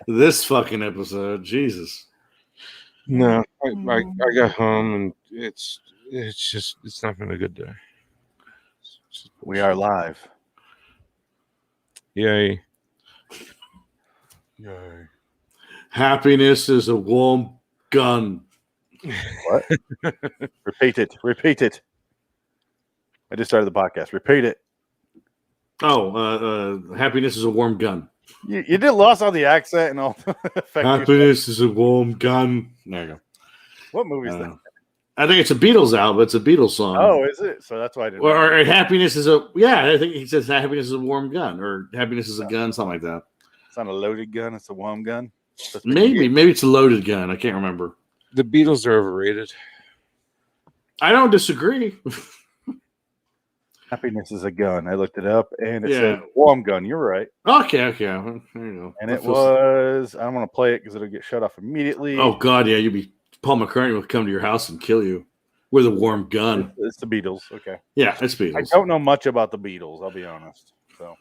This fucking episode, Jesus. No, I got home and it's not been a good day. We are live. Yay. Yay. Happiness is a warm gun. What? Repeat it. Repeat it. I just started the podcast. Repeat it. Happiness is a warm gun. You did lost on the accent and all. Happiness is a warm gun. There you go. What movie is that? I think it's a Beatles album. It's a Beatles song. Oh, is it? So that's why I didn't. Or happiness is a I think he says happiness is a warm gun, or happiness is a gun, something like that. It's not a loaded gun. It's a warm gun. Maybe it's a loaded gun. I can't remember. The Beatles are overrated. I don't disagree. Happiness is a gun. I looked it up, and it said warm gun. You're right. Okay. There you go. And it was. I don't want to play it because it'll get shut off immediately. Oh God, yeah. Paul McCartney will come to your house and kill you with a warm gun. It's the Beatles. Okay. Yeah, it's Beatles. I don't know much about the Beatles. I'll be honest. So.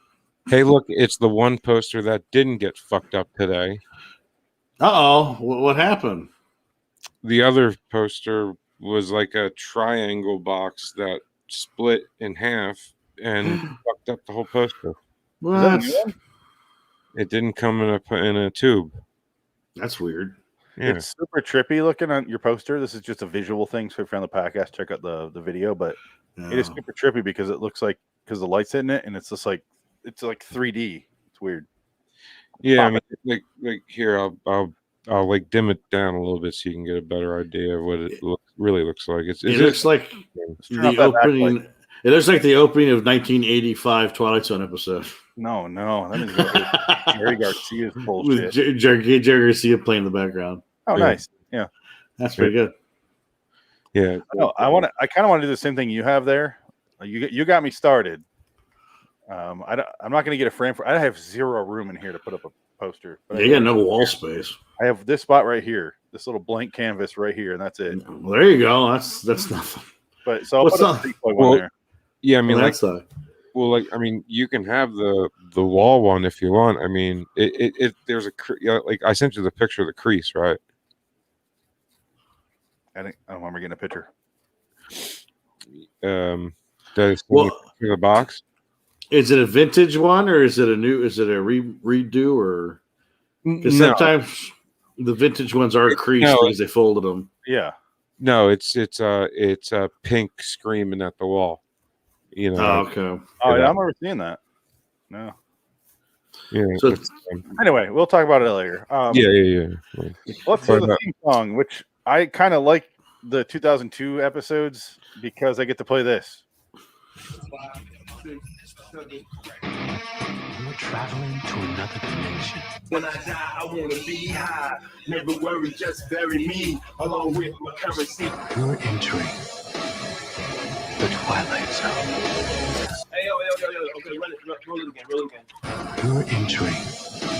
Hey, look, it's the one poster that didn't get fucked up today. What happened? The other poster was like a triangle box that split in half and fucked up the whole poster. What? It didn't come in a tube. That's weird. Yeah. It's super trippy looking on your poster. This is just a visual thing. So if you're on the podcast, check out the video. But it is super trippy because it looks like the light's in it, and it's just like 3D. It's weird. Yeah, I mean, like here, I'll like dim it down a little bit so you can get a better idea of what it really looks like. It looks like the opening. It looks like the opening of 1985 Twilight Zone episode. No, that is Jerry Garcia's bullshit. With Jerry Garcia playing in the background. Oh, nice. Yeah, that's pretty good. Yeah, I kind of want to do the same thing you have there. You got me started. I'm not going to get a frame I have zero room in here to put up a poster. But you got no wall space. I have this spot right here, this little blank canvas right here, and that's it. Well, there you go. That's nothing. But so I'll put one there. Yeah, I mean, I mean, you can have the wall one if you want. I mean, there's like I sent you the picture of the crease, right? I don't remember getting a picture. The box. Is it a vintage one or is it a redo or? Because sometimes the vintage ones are creased because they folded them. Yeah. No, it's pink screaming at the wall. You know. Oh, okay. Oh, yeah, I remember seeing that. No. Yeah. So, anyway, we'll talk about it later. Yeah. Let's hear the theme song, which I kind of like the 2002 episodes because I get to play this. You're traveling to another dimension. When I die, I want to be high. Never worry, just bury me along with my currency. You're entering the Twilight Zone. Hey, yo. Okay, roll it again. You're entering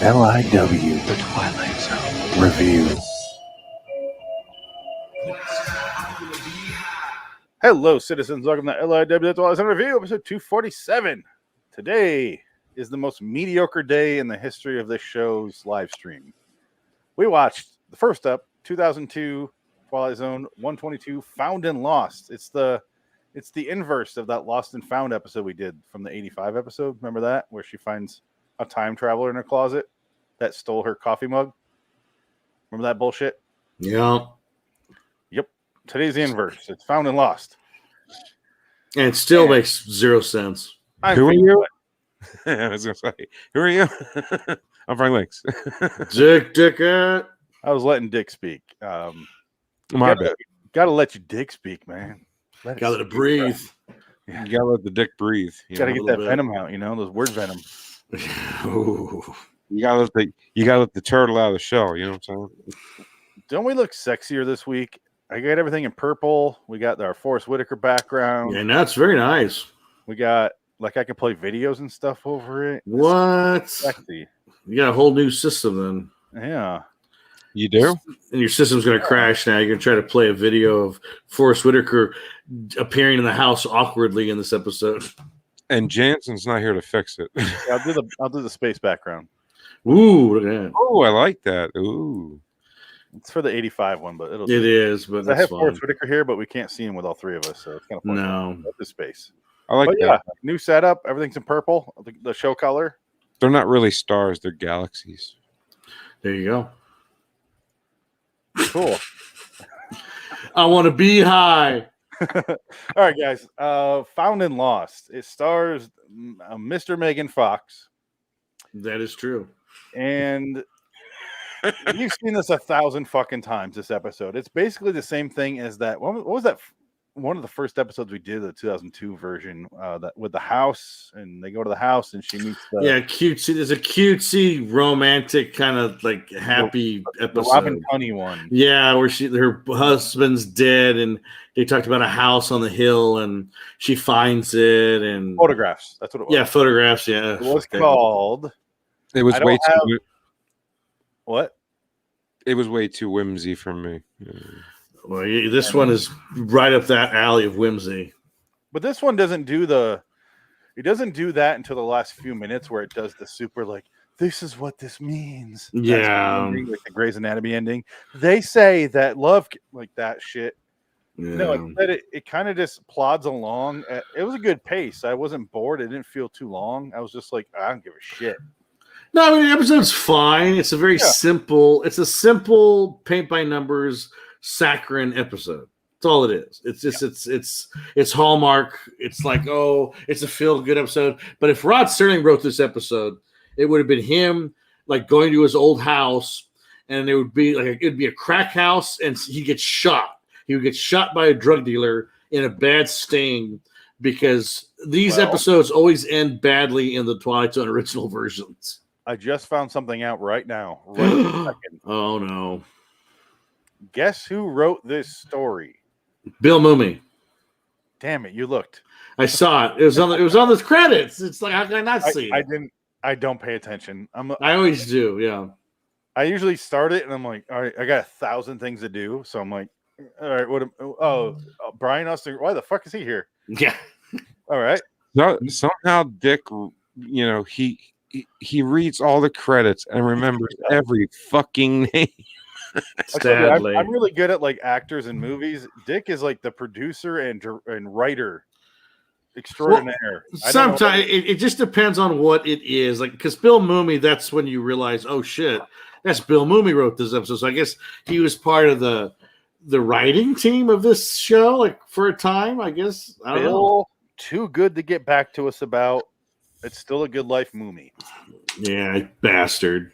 LIW The Twilight Zone review. Hello, citizens. Welcome to LIW The Twilight Zone review, episode 247. Today is the most mediocre day in the history of this show's live stream. We watched the first up, 2002 Twilight Zone 122, Found and Lost. It's the inverse of that Lost and Found episode we did from the 85 episode. Remember that? Where she finds a time traveler in her closet that stole her coffee mug? Remember that bullshit? Yeah. Yep. Today's the inverse. It's Found and Lost. And it still makes zero sense. Who are you? I was going to say, who are you? I'm Frank Links. Dick. I was letting Dick speak. My bad. Gotta let your dick speak, man. Gotta let it breathe. Yeah. You gotta let the dick breathe. Gotta get that venom out, those word venom. Ooh. You gotta let the turtle out of the shell, you know what I'm saying? Don't we look sexier this week? I got everything in purple. We got our Forrest Whitaker background. Yeah, that's very nice. We got I can play videos and stuff over it. What? Sexy. You got a whole new system then. Yeah. You do? And your system's going to crash now. You're going to try to play a video of Forrest Whitaker appearing in the house awkwardly in this episode. And Jansen's not here to fix it. Yeah, I'll do the space background. Ooh, look at that. Oh, I like that. Ooh. It's for the 85 one, but It is, but I that's have fine. Forrest Whitaker here, but we can't see him with all three of us, so it's kind of funny. No. The space. I like But that. yeah, new setup. Everything's in purple. The show color. They're not really stars, they're galaxies. There you go. Cool. I want to be high. All right, guys. Found and Lost. It stars Mr. Megan Fox. That is true. And you've seen this 1,000 fucking times, this episode. It's basically the same thing as that. What was that? One of the first episodes we did, the 2002 version, that with the house, and they go to the house and she meets the cutesy. There's a cutesy, romantic kind of like happy episode. the Robin Tunney one. Yeah, where her husband's dead, and they talked about a house on the hill, and she finds it, and Photographs. That's what it was. yeah, photographs. Yeah, It was called. It was I don't way have- too What? it was way too whimsy for me. Well, this one is right up that alley of whimsy. But this one doesn't do it doesn't do that until the last few minutes where it does the super like, this is what this means. That's Yeah. the ending, like the Grey's Anatomy ending. They say that love, like that shit. Yeah. No, instead it kind of just plods along. It was a good pace. I wasn't bored. It didn't feel too long. I was just like, I don't give a shit. No, I mean the episode's fine. It's a very simple. It's a simple paint by numbers saccharine episode. That's all it is. It's just it's Hallmark. It's like, oh, it's a feel good episode. But if Rod Serling wrote this episode, it would have been him like going to his old house, and it would be like it'd be a crack house, and he gets shot. He would get shot by a drug dealer in a bad sting because these episodes always end badly in the Twilight Zone original versions. I just found something out right now. Right this second. Oh no! Guess who wrote this story? Bill Mumy. Damn it! You looked. I saw it. It was on the credits. It's like, how can I not see it? I don't pay attention. I always do. Yeah. I usually start it and I'm like, all right, I got 1,000 things to do. So I'm like, all right, Brian Austin. Why the fuck is he here? Yeah. All right. So, somehow Dick, he reads all the credits and remembers every fucking name. Sadly. I'm really good at like actors and movies. Dick is like the producer and writer extraordinaire. Well, sometimes it just depends on what it is. Like, because Bill Mumy, that's when you realize, oh shit, that's Bill Mumy wrote this episode. So I guess he was part of the writing team of this show, like for a time. I guess I don't know. Too good to get back to us about. It's still a good life, Mumy. Yeah, bastard.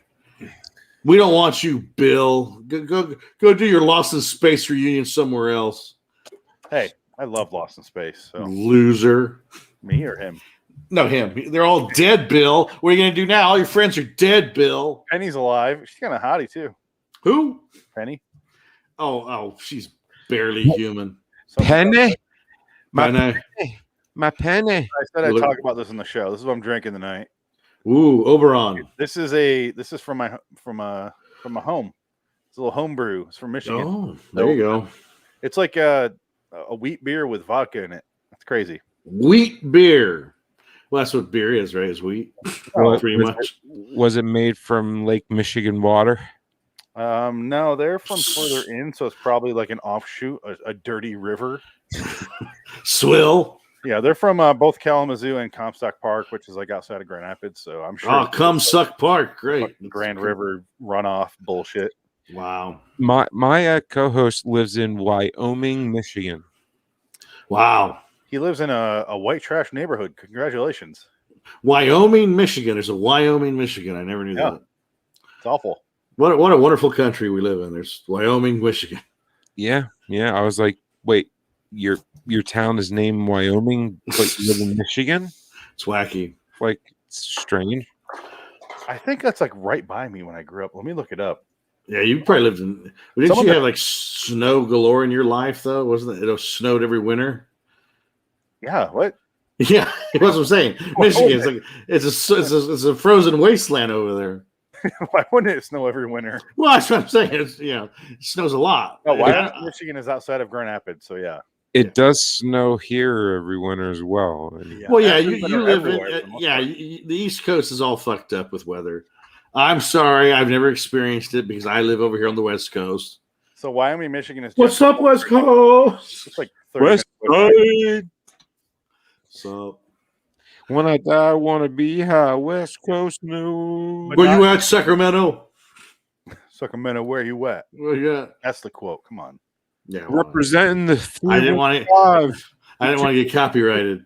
We don't want you, Bill. Go do your Lost in Space reunion somewhere else. Hey, I love Lost in Space. So Loser. me or him? No, him. They're all dead, Bill. What are you gonna do now? All your friends are dead, Bill. Penny's alive. She's kind of hottie too. Who? Penny. Oh, she's barely human. Penny? Penny. My penny. I said I'd talk about this in the show. This is what I'm drinking tonight. Ooh, Oberon. This is from my home. It's a little home brew. It's from Michigan. Oh, there you go. It's like a wheat beer with vodka in it. That's crazy. Wheat beer. Well, that's what beer is, right? Is wheat. Pretty much. Was it made from Lake Michigan water? No, they're from further in, so it's probably like an offshoot, a dirty river. Swill. Yeah, they're from both Kalamazoo and Comstock Park, which is like outside of Grand Rapids. So I'm sure. Oh, Comstock Park, great. Grand River runoff bullshit. Wow. My co-host lives in Wyoming, Michigan. Wow. He lives in a white trash neighborhood. Congratulations. Wyoming, Michigan. There's a Wyoming, Michigan. I never knew that. It's awful. What a wonderful country we live in. There's Wyoming, Michigan. Yeah. I was like, wait, your town is named Wyoming, but you live in Michigan? It's wacky. Like, it's strange. I think that's like right by me when I grew up. Let me look it up. Yeah, you probably lived in. Didn't you have like snow galore in your life though? Wasn't it? It snowed every winter. Yeah. What? Yeah, that's what I'm saying. Michigan, it's like it's a frozen wasteland over there. Why wouldn't it snow every winter? Well, that's what I'm saying. It snows a lot. Oh, Michigan is outside of Grand Rapids, so yeah. It does snow here every winter as well. Well, yeah, you live in. The East Coast is all fucked up with weather. I'm sorry, I've never experienced it because I live over here on the West Coast. So Wyoming, Michigan is. What's up, West Coast? It's like 30 West minutes. Side. So, When I die, I want to be high. West Coast news. where you at, Sacramento? Sacramento, where you at? Where you at? That's the quote. Come on. Yeah, well, Representing the I didn't want to. 315. I didn't want to get copyrighted.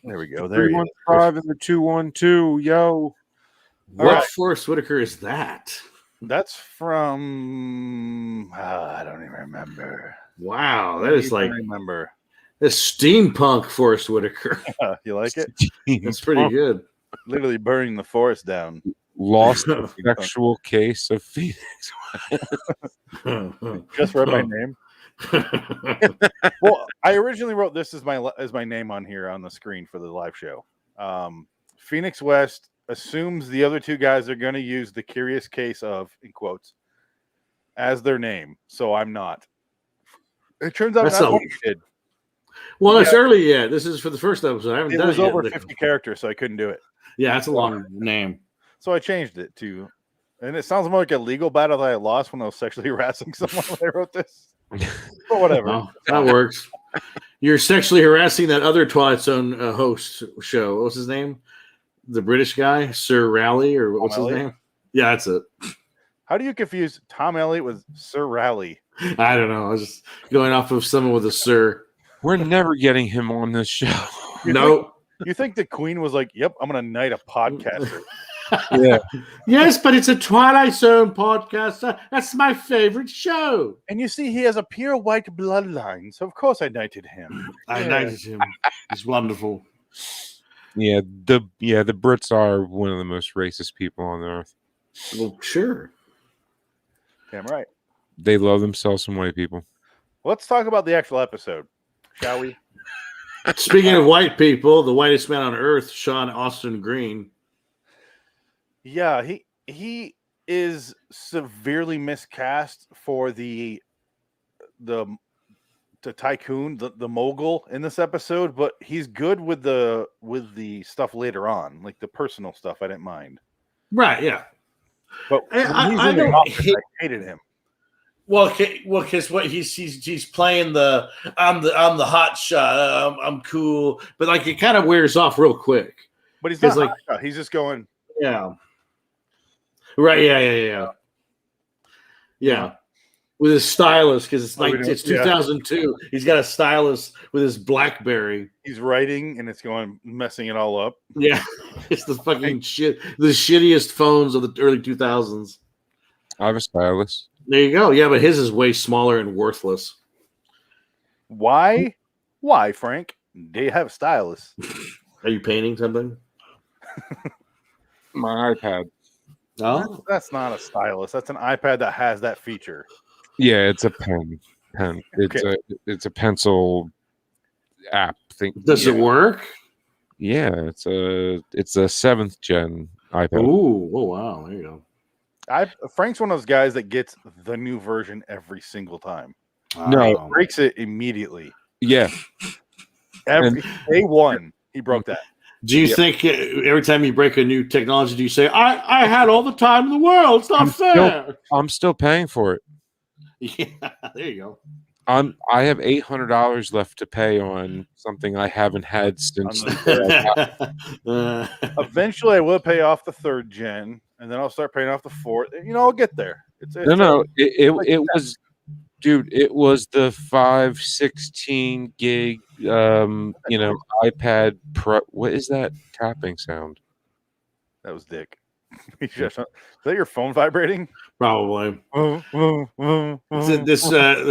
There we go. There you go. 315 and the 212. Yo. What right. Forrest Whitaker is that? That's from. I don't even remember. Wow, that is like remember. this steampunk Forrest Whitaker. You like it? That's pretty good. Literally burning the forest down. Lost sexual case of Phoenix. Just read my name. Well, I originally wrote this as my name on here on the screen for the live show. Phoenix West assumes the other two guys are going to use the curious case of, in quotes, as their name. So I'm not. It turns out That's not what he did. Well, it's early yet. This is for the first episode. I haven't It done was it yet. over 50 characters, so I couldn't do it. Yeah, that's a long name. So I changed it to, and it sounds more like a legal battle that I lost when I was sexually harassing someone when I wrote this. But whatever. Oh, that works. You're sexually harassing that other Twilight Zone host show. What was his name? The British guy, Sir Raleigh, or what's his name? Yeah, that's it. How do you confuse Tom Elliott with Sir Raleigh? I don't know. I was just going off of someone with a Sir. We're never getting him on this show. You think the Queen was like, "Yep, I'm going to knight a podcaster." Yeah. Yes, but it's a Twilight Zone podcast. That's my favorite show. And you see, he has a pure white bloodline, so of course I knighted him. I knighted him. He's wonderful. Yeah, the Brits are one of the most racist people on earth. Well, sure. Damn right. They love themselves some white people. Let's talk about the actual episode, shall we? Speaking of white people, the whitest man on earth, Sean Austin Green. Yeah, he is severely miscast for the tycoon, the mogul in this episode, but he's good with the stuff later on, like the personal stuff. I didn't mind. Right? Yeah. But I hated him. Well, because what he's playing I'm the hot shot. I'm cool, but like it kind of wears off real quick. But he's not like hot shot. He's just going. Yeah. Right. Yeah. With his stylus, because it's 2002. He's got a stylus with his BlackBerry. He's writing and it's going messing it all up. Yeah, it's the fucking shit. The shittiest phones of the early 2000s. I have a stylus. There you go. Yeah, but his is way smaller and worthless. Why, Frank? Do you have a stylus? Are you painting something? My iPad. Oh, That's not a stylus. That's an iPad that has that feature. Yeah, it's a pen. It's a pencil app thing. Does it work? Yeah, it's a 7th gen iPad. Ooh, oh wow, there you go. Frank's one of those guys that gets the new version every single time. No. Breaks it immediately. Yeah. Day one, he broke that. Do you think every time you break a new technology, do you say, I had all the time in the world? It's not fair. I'm still paying for it. Yeah, there you go. I have $800 left to pay on something I haven't had since. Eventually, I will pay off the 3rd gen, and then I'll start paying off the 4th. I'll get there. It was, dude. It was the 516 gig, iPad Pro. What is that tapping sound? That was Dick. Is that your phone vibrating? Probably. The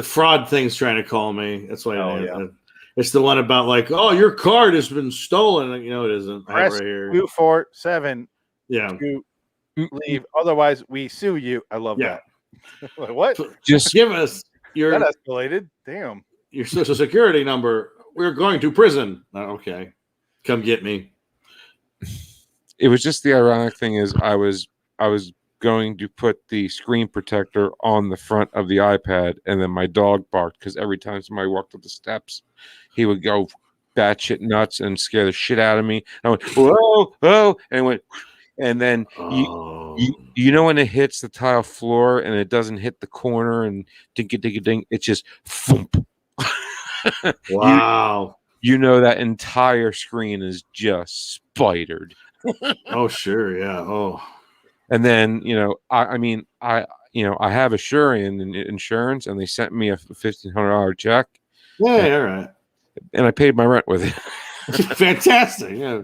fraud thing's trying to call me. That's why. It's the one about like, oh, your card has been stolen. It isn't. Press right here. 247. Yeah. To leave. Otherwise, we sue you. I love that. Like, what? Just give us your. That escalated. Damn. Your social security number. We're going to prison. Okay. Come get me. It was just the ironic thing is I was going to put the screen protector on the front of the iPad, and then my dog barked because every time somebody walked up the steps, he would go batshit nuts and scare the shit out of me. I went, whoa, and it went, and then You know when it hits the tile floor and it doesn't hit the corner and ding, it's just thump. Wow. You know that entire screen is just spidered. Oh, sure. Yeah. Oh. And then, I have insurance, and they sent me a $1,500 check. Yeah, all right. And I paid my rent with it. Fantastic. Yeah.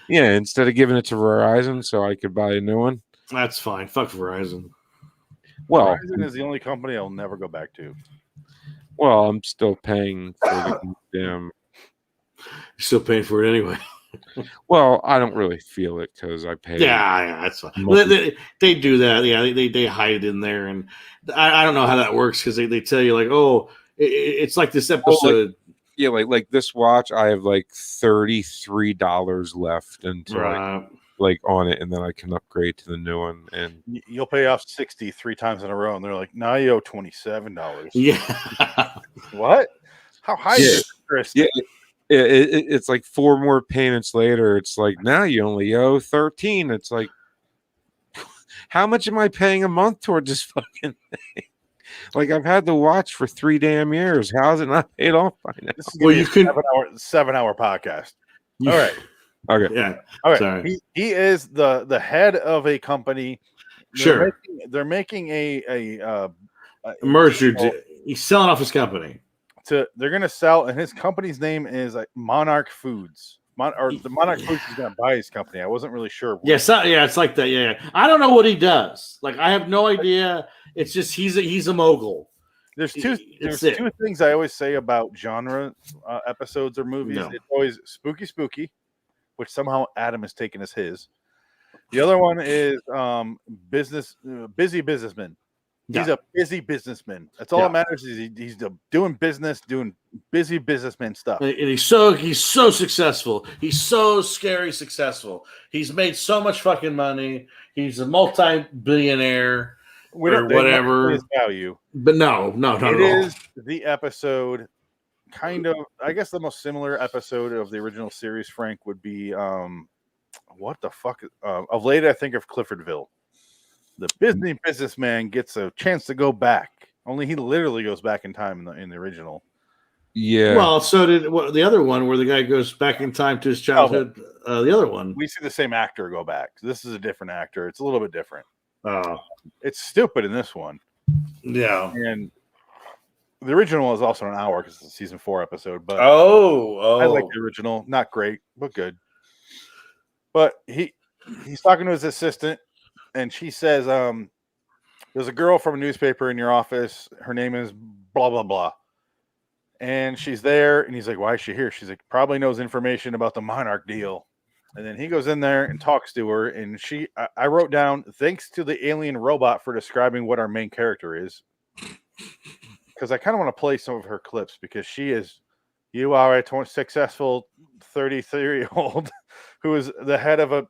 Yeah, instead of giving it to Verizon so I could buy a new one. That's fine. Fuck Verizon. Well, Verizon is the only company I'll never go back to. Well, I'm still paying for the damn. You're still paying for it anyway. Well, I don't really feel it because I pay. Yeah, that's fine. They do that. Yeah, they hide it in there, and I don't know how that works because they tell you like, oh, it's like this episode. Like this watch, I have like $33 left until like on it, and then I can upgrade to the new one. And you'll pay off 60 3 times in a row, and they're like, now you owe $27. Yeah. What? How high is this, Chris? Yeah. It's like 4 more payments later. It's like now you only owe 13. It's like, how much am I paying a month toward this fucking thing? Like I've had the watch for 3 damn years. How is it not paid off by now? This is you can 7-hour podcast. All right. Okay. Yeah. All right. Sorry. He is the head of a company. They're making a merger. He's selling off his company. They're going to sell, and his company's name is like Monarch Foods. The Monarch Foods is going to buy his company. I wasn't really sure. Yes, yeah, it's like that. Yeah, I don't know what he does. Like, I have no idea. It's just he's a mogul. There's two things I always say about genre episodes or movies. No. It's always spooky, which somehow Adam has taken as his. The other one is busy businessman. He's a busy businessman. That's all that matters. He's doing business, doing busy businessman stuff. And he's so successful. He's so scary successful. He's made so much fucking money. He's a multi-billionaire or whatever. His value. But no, it is the episode. Kind of, I guess the most similar episode of the original series, Frank, would be what the fuck? Of late, I think of Cliffordville. The businessman gets a chance to go back. Only he literally goes back in time in the original. Yeah. Well, so did the other one where the guy goes back in time to his childhood. The other one, we see the same actor go back. This is a different actor. It's a little bit different. Oh, it's stupid in this one. Yeah, and the original is also an hour because it's a season 4 episode. But I like the original. Not great, but good. But he's talking to his assistant. And she says, there's a girl from a newspaper in your office. Her name is blah, blah, blah. And she's there. And he's like, why is she here? She's like, probably knows information about the Monarch deal. And then he goes in there and talks to her. And I wrote down, thanks to the alien robot for describing what our main character is. Because I kind of want to play some of her clips because you are a successful 33-year-old who is the head of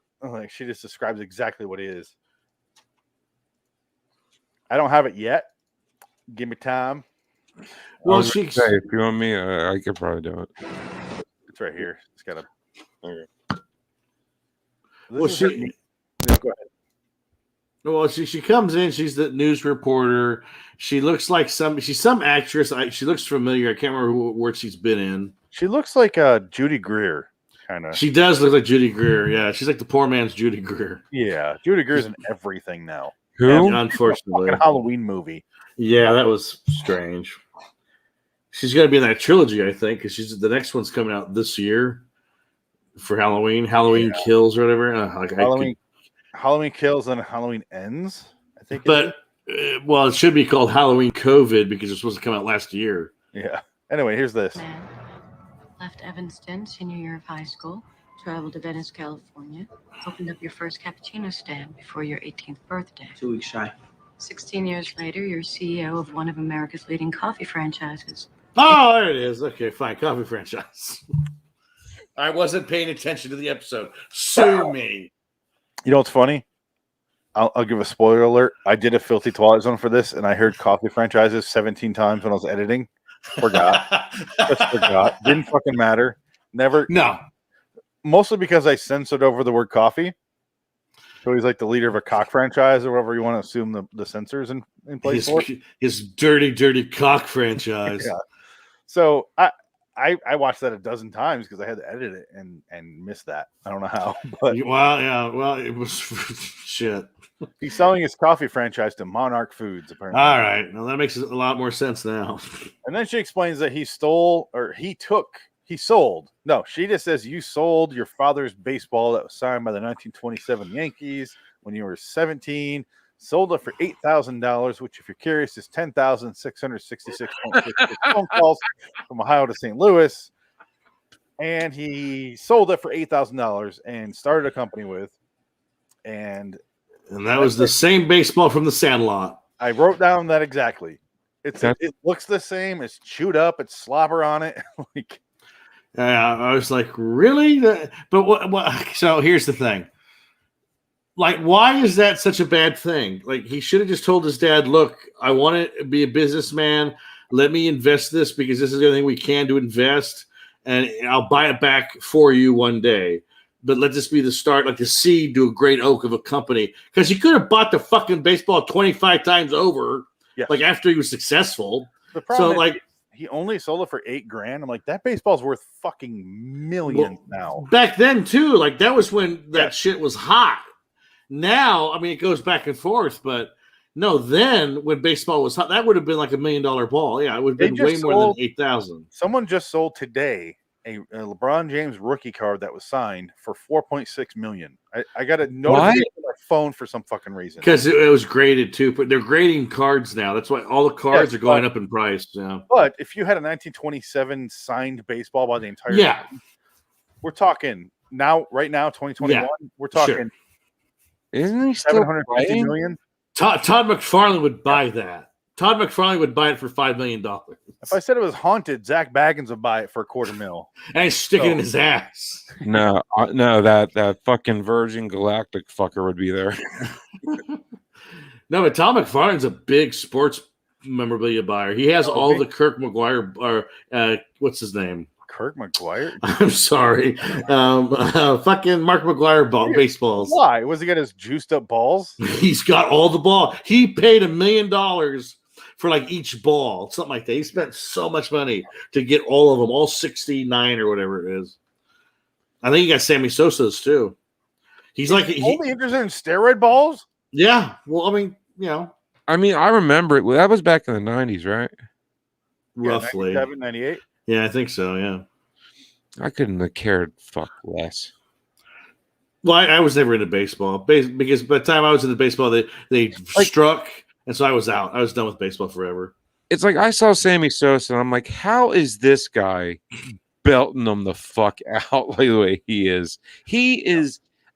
she just describes exactly what he is. I don't have it yet. Give me time. Well, if you want me, I could probably do it. It's right here. It's got a. Okay. Well, go ahead. Well, she comes in. She's the news reporter. She looks like she's some actress. She looks familiar. I can't remember where she's been in. She looks like Judy Greer, kind of. She does look like Judy Greer. Yeah, she's like the poor man's Judy Greer. Yeah, Judy Greer's in everything now. Who? Unfortunately, fucking Halloween movie. Yeah, that was strange. She's going to be in that trilogy, I think, because the next one's coming out this year for Halloween. Halloween Kills or whatever. Halloween Kills and Halloween Ends, I think. But it should be called Halloween COVID because it's supposed to come out last year. Yeah. Anyway, here's this. Man left Evanston, senior year of high school, traveled to Venice, California, opened up your first cappuccino stand before your 18th birthday. 2 weeks shy. 16 years later, you're CEO of one of America's leading coffee franchises. Oh, there it is. Okay, fine. Coffee franchise. I wasn't paying attention to the episode. Sue me. You know what's funny? I'll give a spoiler alert. I did a filthy Twilight Zone for this, and I heard coffee franchises 17 times when I was editing. Forgot. Just forgot. Didn't fucking matter. Never. No. Mostly because I censored over the word coffee. So he's like the leader of a cock franchise or whatever you want to assume the censors in place for. His dirty cock franchise. Yeah. So I watched that a dozen times because I had to edit it and missed that. I don't know how, but Well, it was shit. he's selling his coffee franchise to Monarch Foods, apparently. All right. Well, that makes a lot more sense now. And then she explains that he sold. No, she just says you sold your father's baseball that was signed by the 1927 Yankees when you were 17. Sold it for $8,000, which, if you're curious, is 10,666.66 phone calls from Ohio to St. Louis. And he sold it for $8,000 and started a company with. And that was the same baseball from the Sandlot. I wrote down that exactly. It looks the same. It's chewed up. It's slobber on it. Like. I was like, really? But what? So here's the thing. Like, why is that such a bad thing? Like, he should have just told his dad, look, I want to be a businessman. Let me invest this because this is the only thing we can to invest. And I'll buy it back for you one day. But let this be the start, like the seed to a great oak of a company. Because he could have bought the fucking baseball 25 times over, like after he was successful. The problem is he only sold it for $8,000. I'm like, that baseball's worth fucking millions now. Back then, too, like that was when that shit was hot. Now, I mean, it goes back and forth, but no, then when baseball was hot, that would have been like $1 million ball. Yeah, it would have been way more than 8,000. Someone just sold today a LeBron James rookie card that was signed for $4.6 million. I got a notification on my phone for some fucking reason because it was graded too. But they're grading cards now. That's why all the cards are going up in price. Yeah. But if you had a 1927 signed baseball by the entire team, we're talking right now, 2021. Yeah, we're talking. Sure. Isn't he still $750 million? Todd McFarlane would buy that. Todd McFarlane would buy it for $5 million. If I said it was haunted, Zach Baggins would buy it for $250,000. And he's sticking in his ass. No, that fucking Virgin Galactic fucker would be there. No, but Todd McFarlane's a big sports memorabilia buyer. He has all the Kirk McGuire, or what's his name? Kirk McGuire? I'm sorry. Fucking Mark McGuire baseballs. Why? Was he got his juiced up balls? He's got all the ball. He paid $1 million for like each ball, something like that. He spent so much money to get all of them, all 69 or whatever it is. I think he got Sammy Sosa's too. He's like only interested in steroid balls? Yeah. Well, I mean, I remember it. Well, that was back in the 90s, right? Roughly. 97, 98? Yeah, I think so, yeah. I couldn't have cared fuck less. Well, I was never into baseball because by the time I was into baseball, they struck, and so I was out. I was done with baseball forever. It's like I saw Sammy Sosa, and I'm like, how is this guy belting them the fuck out like the way he is?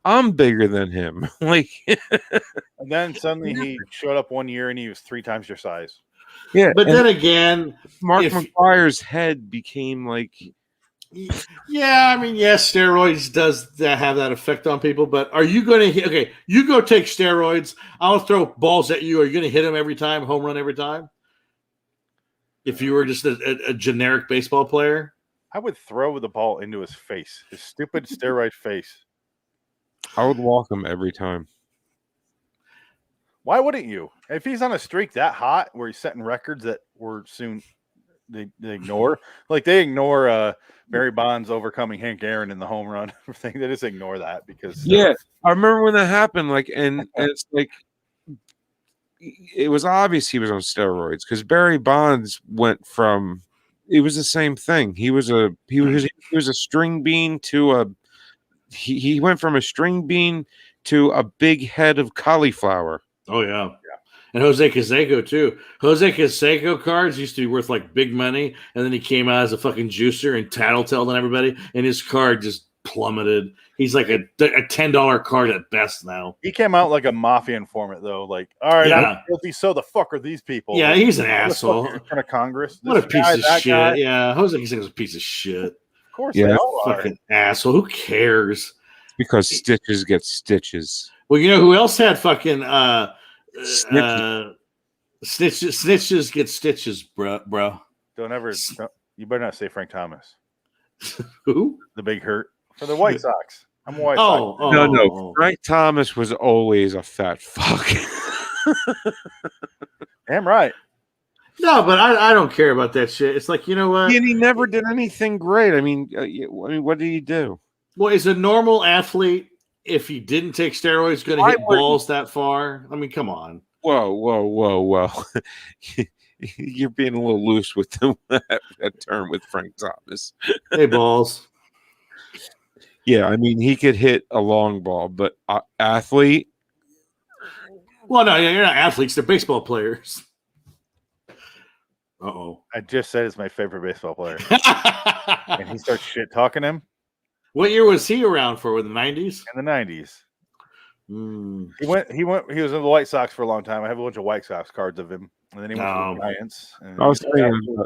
I'm bigger than him. Like, and then suddenly he showed up one year and he was 3 times your size. Yeah, but then again, Mark McGuire's head became like. Yeah, I mean, yes, steroids does have that effect on people. But are you going to hit? Okay, you go take steroids. I'll throw balls at you. Are you going to hit them every time? Home run every time? If you were just a generic baseball player, I would throw the ball into his face. His stupid steroid face. I would walk him every time. Why wouldn't you? If he's on a streak that hot where he's setting records that were soon they ignore, like they ignore Barry Bonds overcoming Hank Aaron in the home run thing. They just ignore that because I remember when that happened. Like, and it's like it was obvious he was on steroids because Barry Bonds went from it was the same thing. He was a string bean to a he went from a string bean to a big head of cauliflower. Oh, yeah. And Jose Canseco, too. Jose Canseco cards used to be worth, like, big money, and then he came out as a fucking juicer and tattletaled on everybody, and his card just plummeted. He's like a $10 card at best now. He came out like a mafia informant, though. Like, all right, I'm guilty, so the fuck are these people? Yeah, he's an asshole. In front of Congress. What a piece of shit. Guy. Yeah, Jose Canseco's a piece of shit. Of course they all are. Fucking asshole. Who cares? Because stitches get stitches. Well, you know who else had fucking snitches get stitches, bro. You better not say Frank Thomas. Who? The big hurt for the White Sox. I'm a White Oh, Sox. No. Frank Thomas was always a fat fuck. Damn right. No, but I don't care about that shit. It's like, you know what? And he never did anything great. I mean, what did he do? Well, is a normal athlete, if he didn't take steroids, going to hit balls that far? I mean, come on. Whoa. You're being a little loose with that term with Frank Thomas. Hey, balls. Yeah, I mean, he could hit a long ball, but athlete? Well, no, you're not athletes. They're baseball players. Uh-oh. I just said it's my favorite baseball player. And he starts shit talking him. What year was he around for? In the 90s? In the 90s. Mm. He was in the White Sox for a long time. I have a bunch of White Sox cards of him. And then he went to the Giants. And I was thinking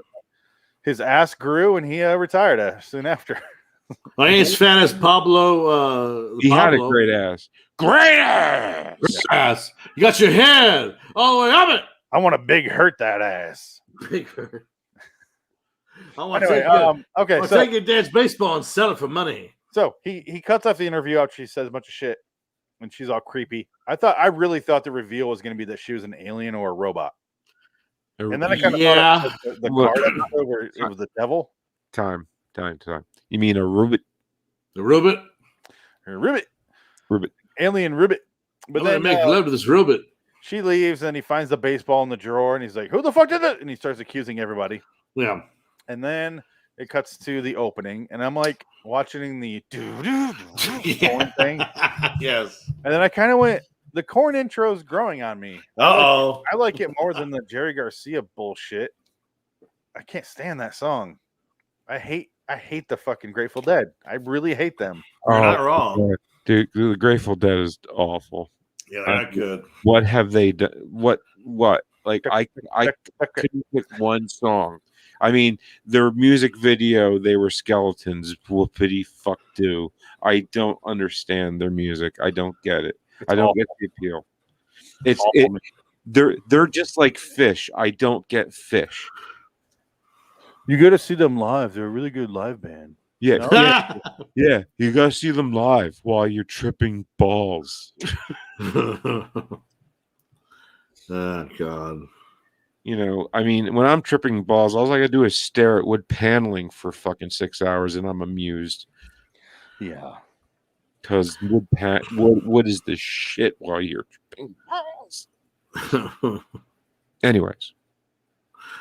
his ass grew and he retired soon after. I ain't as fat as Pablo. he had a great ass. Great ass! Great ass. You got your head all the way up it. I want to big hurt that ass. Bigger. I want Anyway, to take your dad's baseball and sell it for money. So he cuts off the interview after she says a bunch of shit, and she's all creepy. I really thought the reveal was going to be that she was an alien or a robot, and then I kind of thought the card episode where it was the devil. Time. You mean a Rubit? The Rubit? Rubit. Alien Rubit. But I'm then going to make love to this Rubit. She leaves, and he finds the baseball in the drawer, and he's like, "Who the fuck did it?" And he starts accusing everybody. Yeah. And then it cuts to the opening, and I'm like watching the corn thing. Yes. And then I kind of went, the corn intro's growing on me. Uh-oh. I like it more than the Jerry Garcia bullshit. I can't stand that song. I hate the fucking Grateful Dead. I really hate them. You're not wrong. Dude, the Grateful Dead is awful. Yeah, they're not good. What have they done? What? Like, I couldn't pick one song. I mean, their music video, they were skeletons. Whoopity fuck do. I don't understand their music. I don't get it. I don't get the appeal. They're just like Fish. I don't get Fish. You got to see them live. They're a really good live band. Yeah, No? yeah. You gotta see them live while you're tripping balls. Oh God. You know, I mean, when I'm tripping balls, all I gotta do is stare at wood paneling for fucking 6 hours, and I'm amused. Yeah. Because wood is the shit while you're tripping balls. Anyways,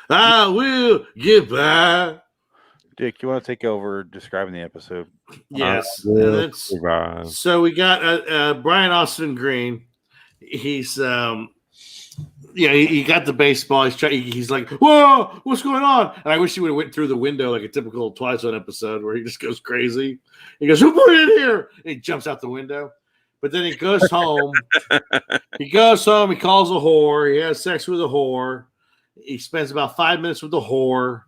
I will get by. Dick, you want to take over describing the episode? Yes. So we got Brian Austin Green. He's he got the baseball. He's like, whoa, what's going on? And I wish he would have went through the window like a typical Twilight Zone episode where he just goes crazy. He goes, who put it in here? And he jumps out the window. But then he goes home. He calls a whore. He has sex with a whore. He spends about 5 minutes with the whore.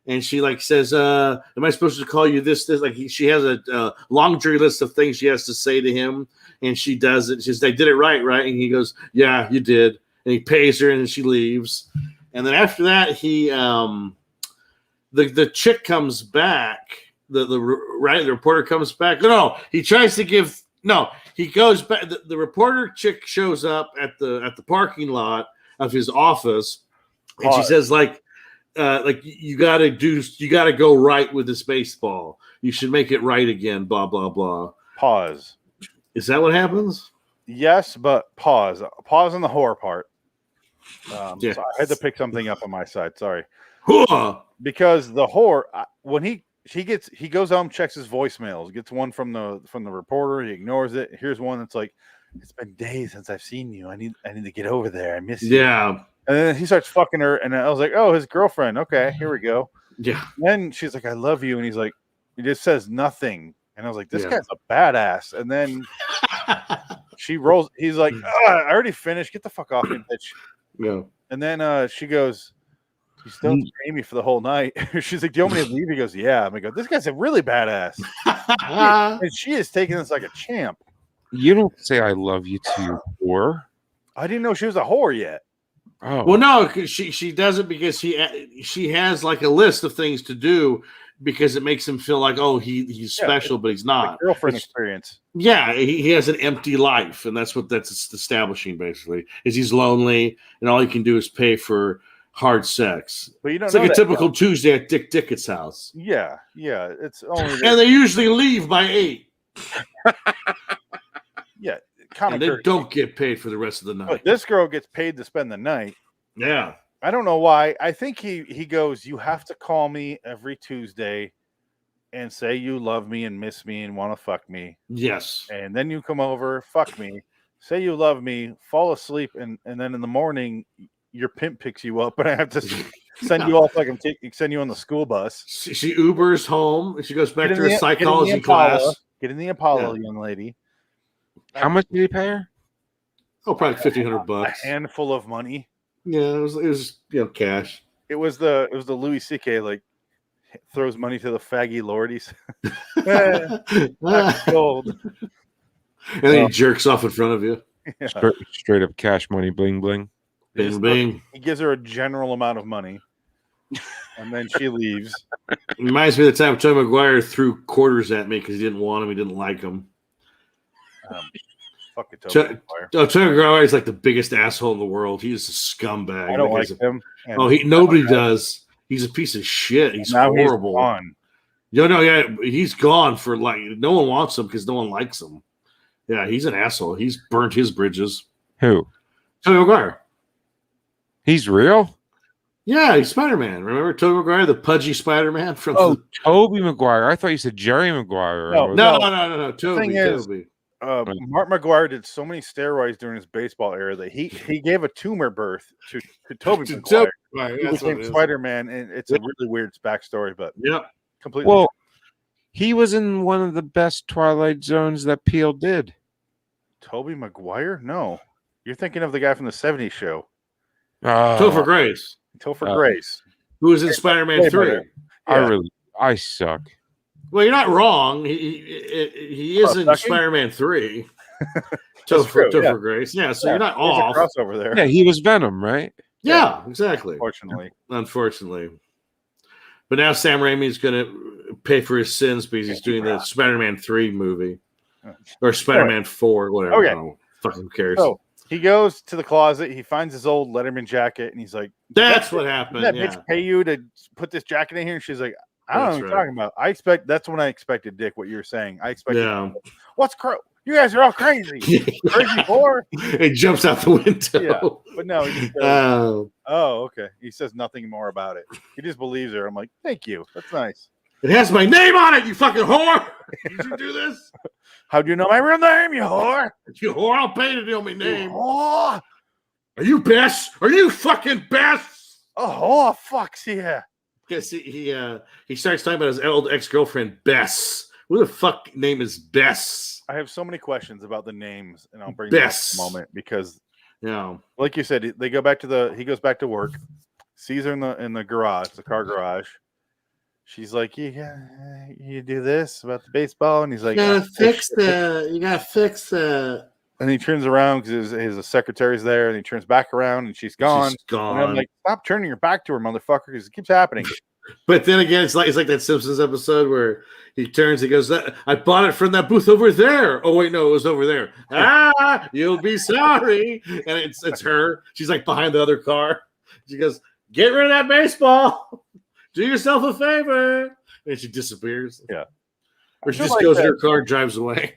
And she like says, am I supposed to call you this? Like she has a laundry list of things she has to say to him. And she does it. She says, I did it right? And he goes, yeah, you did. And he pays her and then she leaves. And then after that, he the chick comes back. The reporter comes back. No, he tries to give. No, he goes back. The reporter chick shows up at the parking lot of his office, and she says like you gotta go right with this baseball. You should make it right again. Blah blah blah. Pause. Is that what happens? Yes, but pause. Pause on the horror part. Yeah. So I had to pick something up on my side. Sorry, because the whore when he goes home, checks his voicemails, gets one from the reporter. He ignores it. Here's one that's like, it's been days since I've seen you. I need to get over there. I miss you. Yeah. And then he starts fucking her, and I was like, oh, his girlfriend. Okay, here we go. Yeah. And then she's like, I love you, and he's like, he just says nothing, and I was like, this guy's a badass. And then she rolls. He's like, I already finished. Get the fuck off me, bitch. Yeah. And then she goes, you still pay me for the whole night. She's like, do you want me to leave? He goes, yeah. I'm like, this guy's a really badass. And she is taking this like a champ. you don't say I love you to your whore. I didn't know she was a whore yet. Oh, Well, no, 'cause she does it because she has like a list of things to do, because it makes him feel like, oh, he's special, but he's not. Girlfriend experience. Yeah, he has an empty life, and that's what that's establishing. Basically, is he's lonely, and all he can do is pay for hard sex. But you don't It's know like a that typical Tuesday at Dick Dickett's house. Yeah. It's only And they usually leave by 8. yeah. And they don't get paid for the rest of the night. But this girl gets paid to spend the night. Yeah. I don't know why. I think he goes, you have to call me every Tuesday and say you love me and miss me and want to fuck me. Yes. And then you come over, fuck me, say you love me, fall asleep, and then in the morning your pimp picks you up, and I have to send you off like send you on the school bus. She Ubers home, and she goes back to her psychology class. Get in the Apollo, young lady. How much did he pay her? Oh, probably $1,500. A handful of money. Yeah, it was cash. It was the Louis C.K. like throws money to the faggy lordies. Gold. And then he jerks off in front of you. Yeah. Straight up cash money, bling bling. Bing bing. He gives her a general amount of money, and then she leaves. Reminds me of the time Tobey Maguire threw quarters at me because he didn't want him. He didn't like him. Fuck it, Tobey Maguire. Tobey Maguire is like the biggest asshole in the world. He's a scumbag. I don't like him. Nobody does. He's a piece of shit. He's horrible. He's gone. Yeah, he's gone for like no one wants him because no one likes him. Yeah, he's an asshole. He's burnt his bridges. Who? Tobey Maguire. He's real? Yeah, he's Spider-Man. Remember Tobey Maguire, the pudgy Spider-Man from Tobey Maguire. I thought you said Jerry Maguire. No. Tobey. Mark Maguire did so many steroids during his baseball era that he gave a tumor birth to Tobey Maguire. He became Spider-Man, and it's a really weird backstory, but completely. Well, he was in one of the best Twilight Zones that Peele did. Tobey Maguire? No. You're thinking of the guy from the 70s show. Topher Grace. Topher Grace. Who was in Spider-Man 3. I suck. Well, you're not wrong. He is in Spider-Man 3. Topher Grace. Yeah, so you're not off. A crossover there. Yeah, he was Venom, right? Yeah, exactly. Unfortunately. But now Sam Raimi's going to pay for his sins because he's doing the Spider-Man 3 movie. Or Spider-Man 4, whatever. Okay. I don't know. Fucking who cares? So he goes to the closet. He finds his old Letterman jacket, and he's like, "That's what happened." Did that bitch pay you to put this jacket in here? And she's like, "I don't know what you're talking about. That's when I expected, Dick. What you were saying. I expected. Yeah. What's you guys are all crazy. Crazy whore." It jumps out the window. Yeah, but no. He says, oh, okay. He says nothing more about it. He just believes her. I'm like, thank you. That's nice. It has my name on it. You fucking whore. Did you do this? How do you know my real name, you whore? You whore, I'll pay to know my name. Oh, are you Bess? Are you fucking Bess? Oh, fucks yeah. Because he starts talking about his old ex-girlfriend, Bess. Who the fuck name is Bess? I have so many questions about the names, and I'll bring Bess them in a moment because, like you said, he goes back to work, sees her in the garage, the car garage. She's like, you do this about the baseball, and he's like, you gotta fix that. And he turns around because his secretary's there, and he turns back around, and she's gone. And I'm like, stop turning your back to her, motherfucker, because it keeps happening. But then again, it's like that Simpsons episode where he turns, he goes, I bought it from that booth over there. Oh wait, no, it was over there. You'll be sorry. And it's her. She's like behind the other car. She goes, get rid of that baseball. Do yourself a favor. And she disappears. Yeah. Or she just goes in her car, drives away.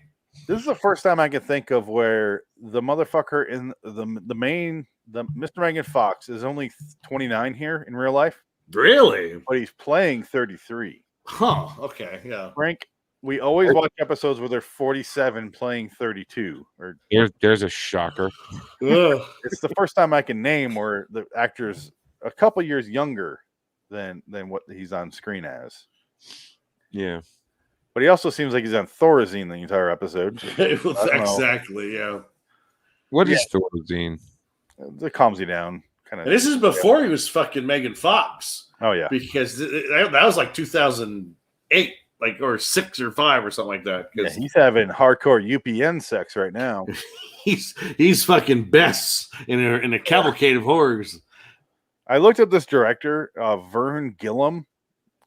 This is the first time I can think of where the motherfucker in the Mr. Megan Fox is only 29 here in real life. Really? But he's playing 33. Huh. Okay. Yeah. Frank, we always watch episodes where they're 47 playing 32. Or there's a shocker. It's the first time I can name where the actor's a couple years younger than what he's on screen as. Yeah. But he also seems like he's on Thorazine the entire episode. Exactly, yeah. What is Thorazine? It calms you down. Kind of. This is before he was fucking Megan Fox. Oh, yeah. Because that was like 2008, or 6 or 5 or something like that. Yeah, he's having hardcore UPN sex right now. he's fucking Bess in a cavalcade of horrors. I looked up this director, Vern Gillum.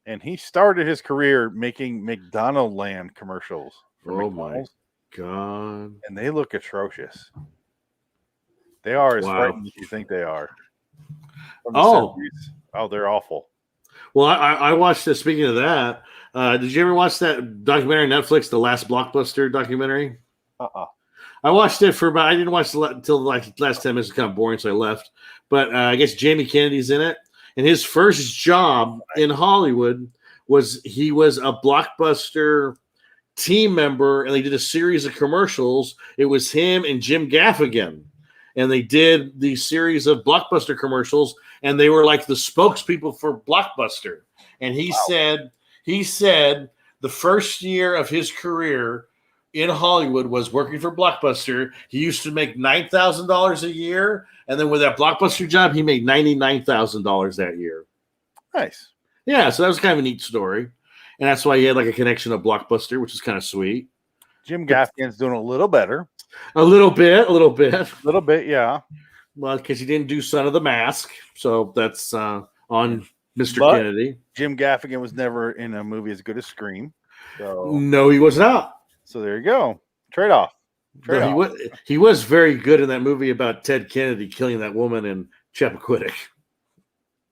and he started his career making McDonald Land commercials for Oh McDonald's, my god! and they look atrocious. They are as Wow. frightening as you think they are. From the Oh. 70s. Oh, they're awful. Well, I watched this. Speaking of that, did you ever watch that documentary on Netflix, the Last Blockbuster documentary? I watched it for about. I didn't watch it until like last 10 minutes. It was kind of boring, so I left. But I guess Jamie Kennedy's in it, and his first job in Hollywood was he was a Blockbuster team member, and they did a series of commercials. It was him and Jim Gaffigan, and they did the series of Blockbuster commercials, and they were like the spokespeople for Blockbuster. And he said the first year of his career in Hollywood was working for Blockbuster. He used to make $9,000 a year, and then with that Blockbuster job, he made $99,000 that year. Nice. Yeah, so that was kind of a neat story, and that's why he had like a connection to Blockbuster, which is kind of sweet. Jim Gaffigan's doing a little better. A little bit. A little bit, yeah. Well, because he didn't do Son of the Mask, so that's on Mr. But Kennedy. Jim Gaffigan was never in a movie as good as Scream. So, No, he was not. so there you go. Trade off. No, he was very good in that movie about Ted Kennedy killing that woman in Chappaquiddick.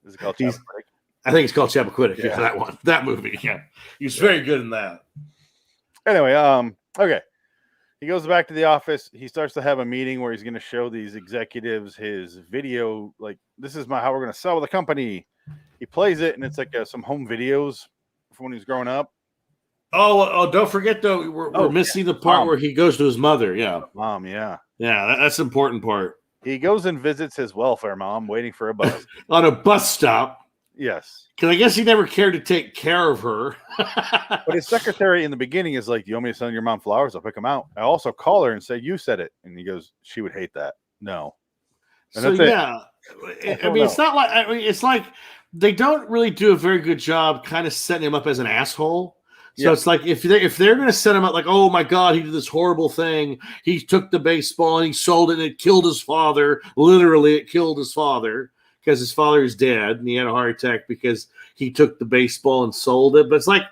Is it called He's- Chappaquiddick? I think it's called Chappaquiddick. Yeah. Yeah, that one, that movie. Yeah, he was very good in that. Anyway, okay. He goes back to the office. He starts to have a meeting where he's going to show these executives his video. Like, this is how we're going to sell the company. He plays it, and it's like some home videos from when he was growing up. Oh, don't forget though, we're missing the part Mom. where he goes to his mother. Yeah, Mom, yeah. that's the important part. He goes and visits his welfare mom, waiting for a bus. On a bus stop, Yes. because I guess he never cared to take care of her. But his secretary in the beginning is like, "You want me to send your mom flowers? I'll pick them out. I also call her and say you said it." And he goes, "She would hate that." No. And So that's it. yeah, I mean, it's not like it's like they don't really do a very good job kind of setting him up as an asshole. So Yeah. it's like if they're going to set him up like, oh my god, he did this horrible thing. He took the baseball and he sold it and it killed his father. Literally, it killed his father because his father is dead and he had a heart attack because he took the baseball and sold it. But it's like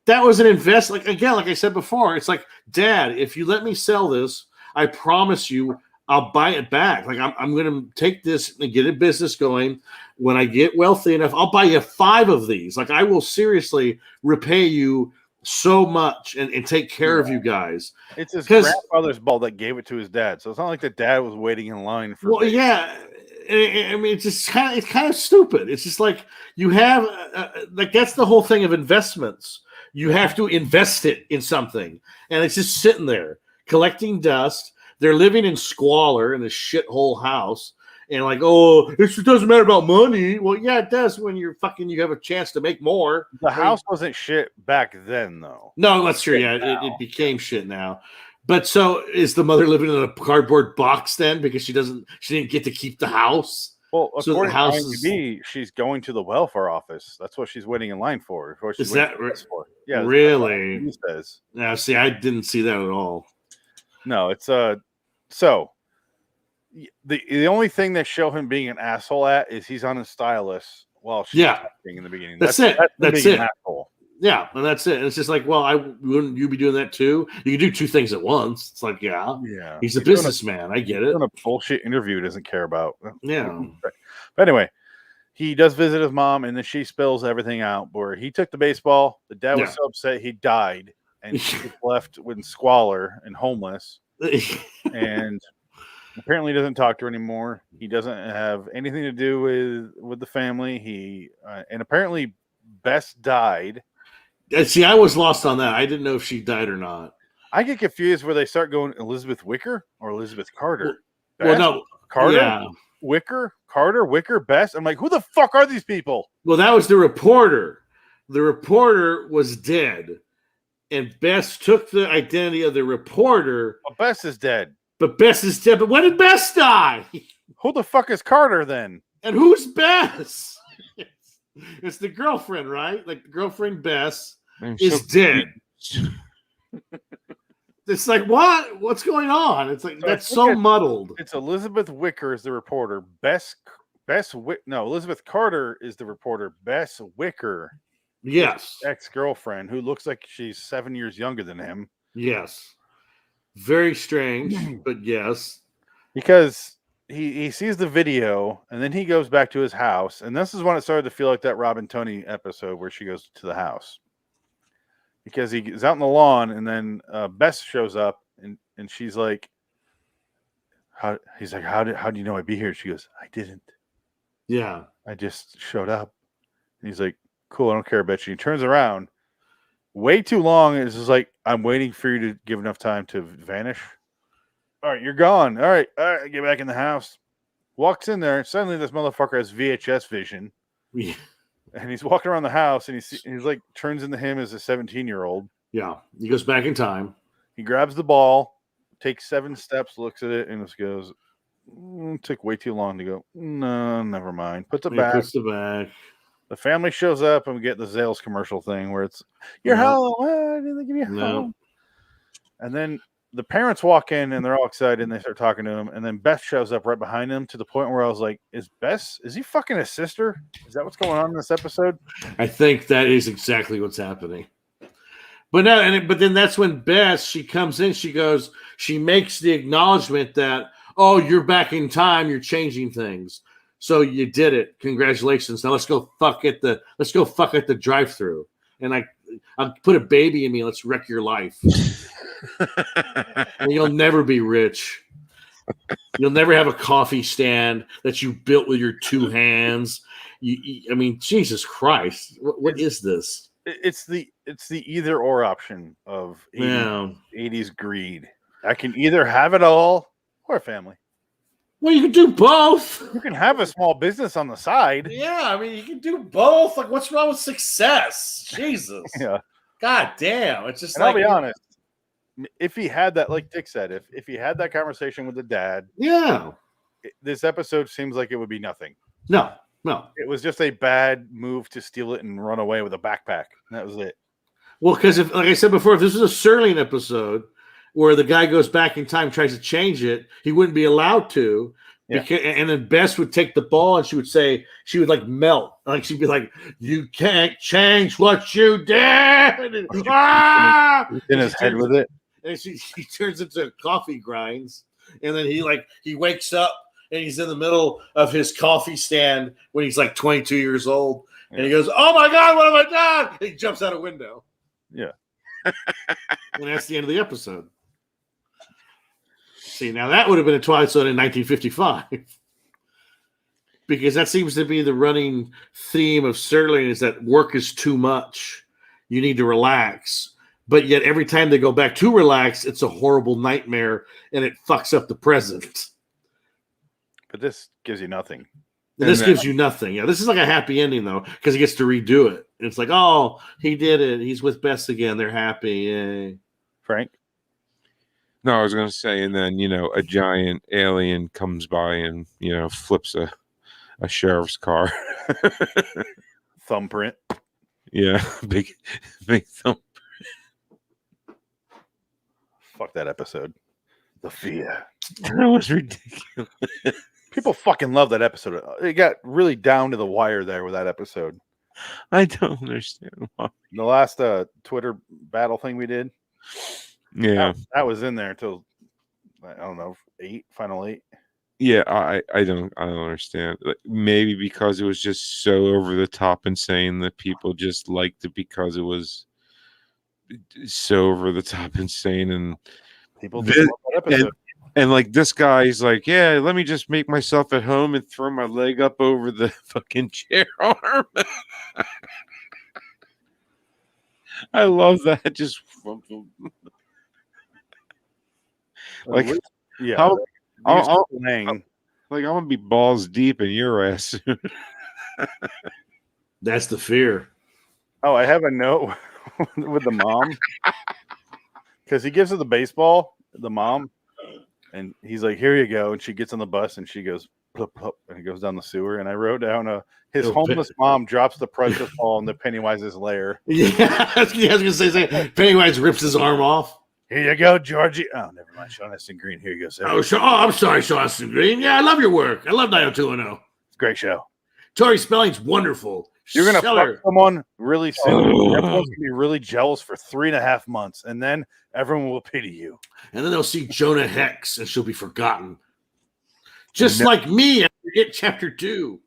that was an invest. Like again, like I said before, it's like, Dad, if you let me sell this, I promise you, I'll buy it back. Like I'm going to take this and get a business going. When I get wealthy enough, I'll buy you 5 of these. Like I will seriously repay you so much and take care of you guys. It's his 'Cause- grandfather's ball that gave it to his dad. So it's not like the dad was waiting in line for. Well, yeah. I mean, it's kind of stupid. It's just like you have like that's the whole thing of investments. You have to invest it in something, and it's just sitting there collecting dust. They're living in squalor in this shithole house, and like, oh, it doesn't matter about money. Well, yeah, it does when you have a chance to make more. The house wasn't shit back then, though. No, that's true. Yeah, it became shit now. But so is the mother living in a cardboard box then because she didn't get to keep the house? Well, So the according house to is- IMDb, she's going to the welfare office. That's what she's waiting in line for. Before she's Is waiting that for this for. Yeah, that's what really? IMDb says. Now, see, I didn't see that at all. No, it's so the only thing they show him being an asshole at is he's on his stylist while she's talking in the beginning. That's it. him That's being it. an asshole. Yeah, and that's it. It's just like, well, wouldn't you be doing that too? You can do 2 things at once. It's like, yeah, Yeah, he's a doing businessman. I get it. doing a bullshit interview he doesn't care about. Yeah. But anyway, he does visit his mom, and then she spills everything out. Where he took the baseball, the dad was Yeah. so upset he died, and she was left with squalor and homeless, and apparently doesn't talk to her anymore. He doesn't have anything to do with the family. He and apparently Bess died. See, I was lost on that. I didn't know if she died or not. I get confused where they start going Elizabeth Wicker or Elizabeth Carter. Well, Bess? no, Carter, yeah. Wicker, Carter, Wicker, Bess. I'm like, who the fuck are these people? Well, that was the reporter. The reporter was dead, and Bess took the identity of the reporter. Well, Bess is dead. But Bess is dead. But when did Bess die? Who the fuck is Carter then? And who's Bess? It's the girlfriend, right? Like the girlfriend Bess is dead. It's like, what? What's going on? It's like So I that's think so it's- muddled. It's Elizabeth Wicker is the reporter. Elizabeth Carter is the reporter. Bess Wicker Yes. ex-girlfriend who looks like she's 7 years younger than him. Yes. Very strange, but yes. Because he sees the video and then he goes back to his house. And this is when it started to feel like that Rob and Tony episode where she goes to the house. Because he's out on the lawn and then Bess shows up and she's like, he's like, how do you know I'd be here? She goes, I didn't. Yeah. I just showed up. And he's like, cool, I don't care about you. He turns around. Way too long. It's just like, I'm waiting for you to give enough time to vanish. All right, you're gone. All right, get back in the house. Walks in there. Suddenly, this motherfucker has VHS vision. Yeah. And he's walking around the house, and he's like, turns into him as a 17-year-old. Yeah. He goes back in time. He grabs the ball, takes 7 steps, looks at it, and just goes, took way too long to go. No, never mind. Puts it back. Puts it back. The family shows up, and we get the Zales commercial thing where it's, you're home. Did they give you home? And then the parents walk in, and they're all excited, and they start talking to him. And then Beth shows up right behind him to the point where I was like, is he fucking his sister? Is that what's going on in this episode? I think that is exactly what's happening. But but then that's when Beth, she comes in, she makes the acknowledgement that, oh, you're back in time, you're changing things. So you did it. Congratulations. Now let's go fuck at the drive-thru. And I'll put a baby in me. Let's wreck your life. And you'll never be rich. You'll never have a coffee stand that you built with your 2 hands. I mean, Jesus Christ. What is this? It's the either or option of 80s greed. I can either have it all or a family. Well, you can do both. You can have a small business on the side. Yeah, I mean, you can do both. Like, what's wrong with success? Jesus. Yeah. God damn. It's just and I'll be honest. If he had that, like Dick said, if he had that conversation with the dad, this episode seems like it would be nothing. No. It was just a bad move to steal it and run away with a backpack. That was it. Well, because like I said before, if this was a Serling episode where the guy goes back in time, tries to change it, he wouldn't be allowed to. Yeah. And then Bess would take the ball and she would like melt. Like she'd be like, you can't change what you did. In his head with it. And he turns into coffee grinds. And then he wakes up and he's in the middle of his coffee stand when he's like 22 years old. And he goes, oh my God, what have I done? And he jumps out a window. Yeah. And that's the end of the episode. See, now that would have been a Twilight Zone in 1955. Because that seems to be the running theme of Serling is that work is too much. You need to relax. But yet every time they go back to relax, it's a horrible nightmare and it fucks up the present. But this gives you nothing. This gives you nothing. Yeah, this is like a happy ending, though, because he gets to redo it. It's like, oh, he did it. He's with Bess again. They're happy. Yay. Frank? No, I was going to say, and then, a giant alien comes by and, flips a sheriff's car. Thumbprint. Yeah, big thumbprint. Fuck that episode. The fear. That was ridiculous. People fucking love that episode. It got really down to the wire there with that episode. I don't understand why. The last Twitter battle thing we did. Yeah. That was in there until, I don't know, final 8. Yeah, I don't understand. Like, maybe because it was just so over the top insane that people just liked it because it was so over the top insane, and people just love that episode. And like this guy's like, yeah, let me just make myself at home and throw my leg up over the fucking chair arm. I love that. Just like, yeah, how, I'm gonna be balls deep in your ass. That's the fear. Oh, I have a note with the mom because he gives her the baseball, the mom, and he's like, "Here you go," and she gets on the bus and she goes, plup, plup, and he goes down the sewer. And I wrote down his homeless mom drops the precious ball into Pennywise's lair. Yeah, I was gonna say Pennywise rips his arm off. Here you go, Georgie. Oh, never mind. Sean Astin Green. Here you go, sir. I'm sorry, Sean Astin Green. Yeah, I love your work. I love 90210. It's a great show. Tori Spelling's wonderful. You're gonna Stellar. fuck someone really soon. Everyone's gonna be really jealous for 3.5 months, and then everyone will pity you. And then they'll see Jonah Hex, and she'll be forgotten, just like me. I forget chapter 2.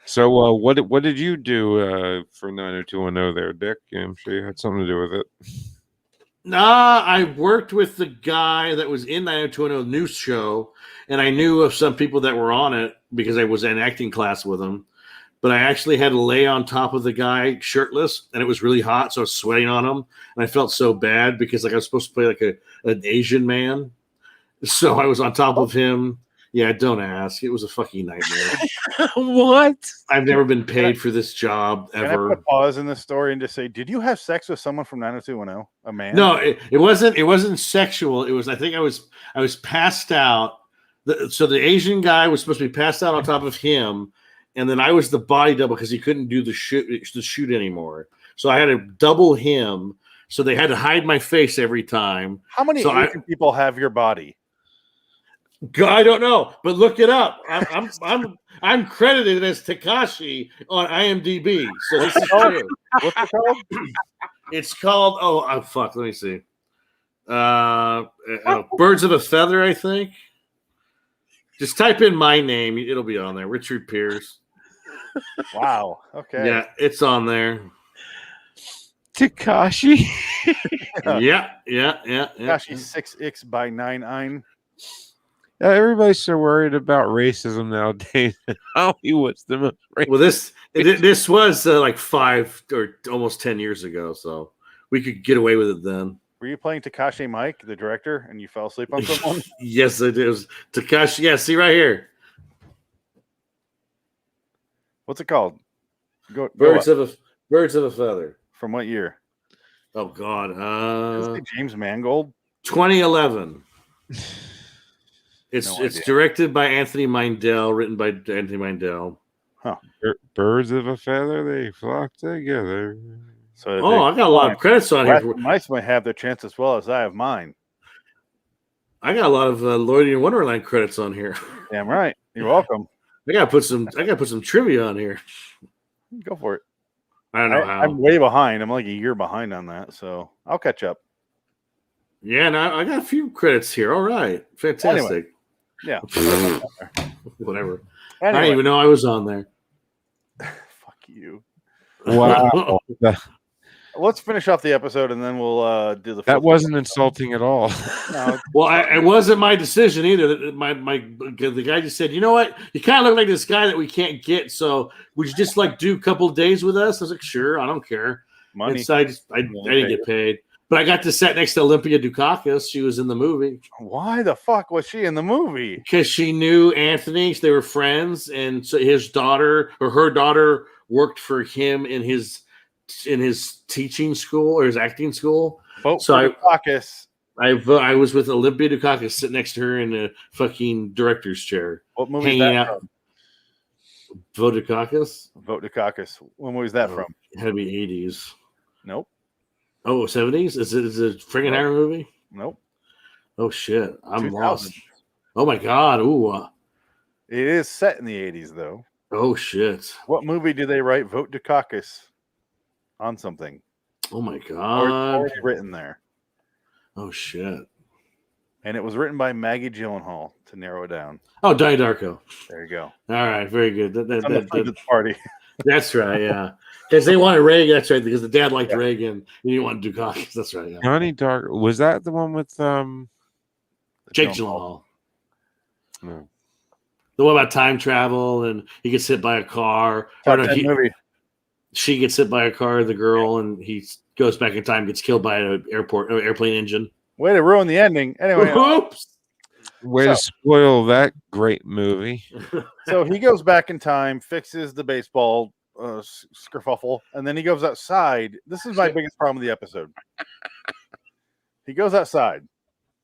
So, what did you do for 90210 there, Dick? I'm sure you had something to do with it. Nah, I worked with the guy that was in 90210 news show, and I knew of some people that were on it because I was in acting class with them. But I actually had to lay on top of the guy shirtless, and it was really hot, so I was sweating on him, and I felt so bad because like I was supposed to play like an Asian man, so I was on top of him. Yeah, don't ask. It was a fucking nightmare. What? I've never been paid for this job Can I ever. put a pause in this story and just say, did you have sex with someone from 90210? A man? No, it wasn't sexual. It was. I think I was passed out. So the Asian guy was supposed to be passed out on top of him. And then I was the body double because he couldn't do the shoot anymore. So I had to double him. So they had to hide my face every time. How many Asian people have your body? I don't know, but look it up. I'm credited as Takashi on IMDb. So this is true. What's it called? It's called. Oh fuck. Let me see. Birds of a Feather, I think. Just type in my name. It'll be on there. Richard Pierce. Wow. Okay. Yeah, it's on there. Takashi. Yeah. Takashi 6X by 9. Everybody's so worried about racism nowadays. Hollywood's the most racist. Well, this was like 5 or almost 10 years ago, so we could get away with it then. Were you playing Takashi Mike, the director, and you fell asleep on someone? Yes, it is. Takashi. Yeah, see right here. What's it called? Go Birds up. of a Feather. From what year? Oh God. Is it James Mangold? 2011. No It's idea. directed by Anthony Mindell, written by Anthony Mindell. Birds of a feather, they flock together. So I got a lot of credits on here. Mice might have their chance as well as I have mine. I got a lot of Lloyd in Wonderland credits on here. Damn right. You're welcome. I gotta put some trivia on here. Go for it. I don't know how. I'm way behind. I'm like a year behind on that, so I'll catch up. Yeah, no, I got a few credits here. All right, fantastic. Yeah. Whatever. I Anyway. didn't even know I was on there. Fuck you. Wow. Let's finish off the episode and then we'll do the. That wasn't insulting at all. No, Well, it wasn't my decision either. The guy just said, "You know what? You kind of look like this guy that we can't get. So would you just like do a couple days with us?" I was like, "Sure, I don't care." money. And so I didn't get paid, but I got to sit next to Olympia Dukakis. She was in the movie Why the fuck was she in the movie? because she knew Anthony. They were friends, and so her daughter worked for him in his teaching school or his acting school. Vote So for Dukakis. I was with Olympia Dukakis sitting next to her in a fucking director's chair. What movie is hanging that out. from? Vote Dukakis? Vote Dukakis. When was that from? It had to be 80s. Nope. Oh, 70s? Is it a Frankenheimer movie? Nope. Oh, shit. I'm 2000. lost. Oh, my God. Ooh. It is set in the 80s, though. Oh, shit. What movie do they write Vote Dukakis on something? Oh, my Or it's God. already written there. Oh, shit. And it was written by Maggie Gyllenhaal, to narrow it down. Oh, Donnie Darko. There you go. All right. Very good. It's on the Friends party. That's right. Yeah. Because they wanted Reagan. That's right. Because the dad liked Reagan. And he wanted Dukakis. That's right. Yeah. Johnny Dark, was that the one with Jake Gyllenhaal. No. The one about time travel and he gets hit by a car. Or no, movie. she gets hit by a car, the girl, and he goes back in time, gets killed by an airplane engine. Way to ruin the ending. Anyway, Oops. Way to spoil that great movie. so he goes back in time, fixes the baseball skerfuffle, and then he goes outside. This is my biggest problem with the episode. He goes outside.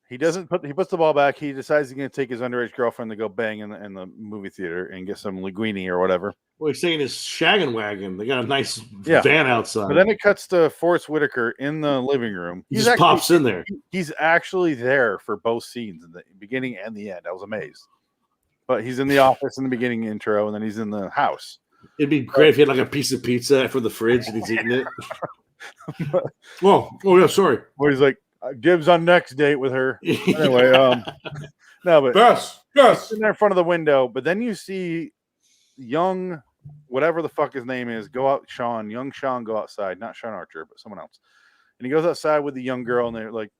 He puts the ball back. He decides he's going to take his underage girlfriend to go bang in the movie theater and get some linguine or whatever. Well, he's saying his shaggin' wagon. They got a nice Yeah. van outside. But then it cuts to Forrest Whitaker in the living room. he just pops in there. He's actually there for both scenes, in the beginning and the end. I was amazed. But he's in the office in the beginning intro, and then he's in the house. It'd be great if he had like a piece of pizza from the fridge and he's eating it. Oh yeah, sorry. Where he's like, dibs on next date with her. Anyway, no, but yes. in there in front of the window. But then you see young, whatever the fuck his name is, young Sean go outside, not Sean Archer, but someone else. And he goes outside with the young girl, and they're like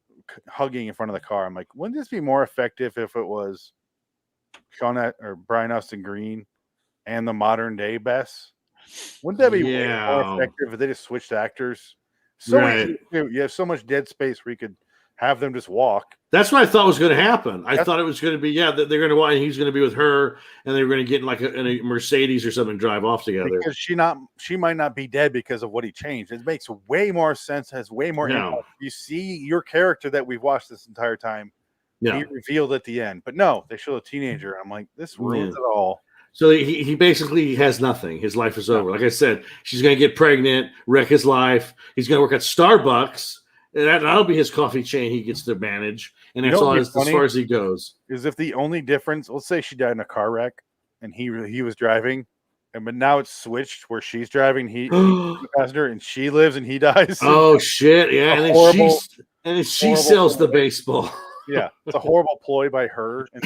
hugging in front of the car. I'm like, wouldn't this be more effective if it was Sean or Brian Austin Green and the modern day Bess? Wouldn't that be way more effective if they just switched actors? You have so much dead space where you could have them just walk. That's what I thought was going to happen. I thought it was going to be, that they're going to walk and he's going to be with her and they're going to get in like in a Mercedes or something and drive off together. Because she might not be dead because of what he changed. It makes way more sense, has way more impact. You see your character that we've watched this entire time be revealed at the end. But no, they show a teenager. I'm like, this ruins it all. So he basically has nothing. His life is over. Like I said, she's going to get pregnant, wreck his life. He's going to work at Starbucks. And that'll be his coffee chain he gets to manage. And that's all as far as he goes. Is if the only difference, let's say she died in a car wreck and he was driving, but now it's switched where she's driving, he's the passenger, and she lives and he dies. Oh, shit. Yeah. And then she sells the baseball. Yeah, it's a horrible ploy by her. And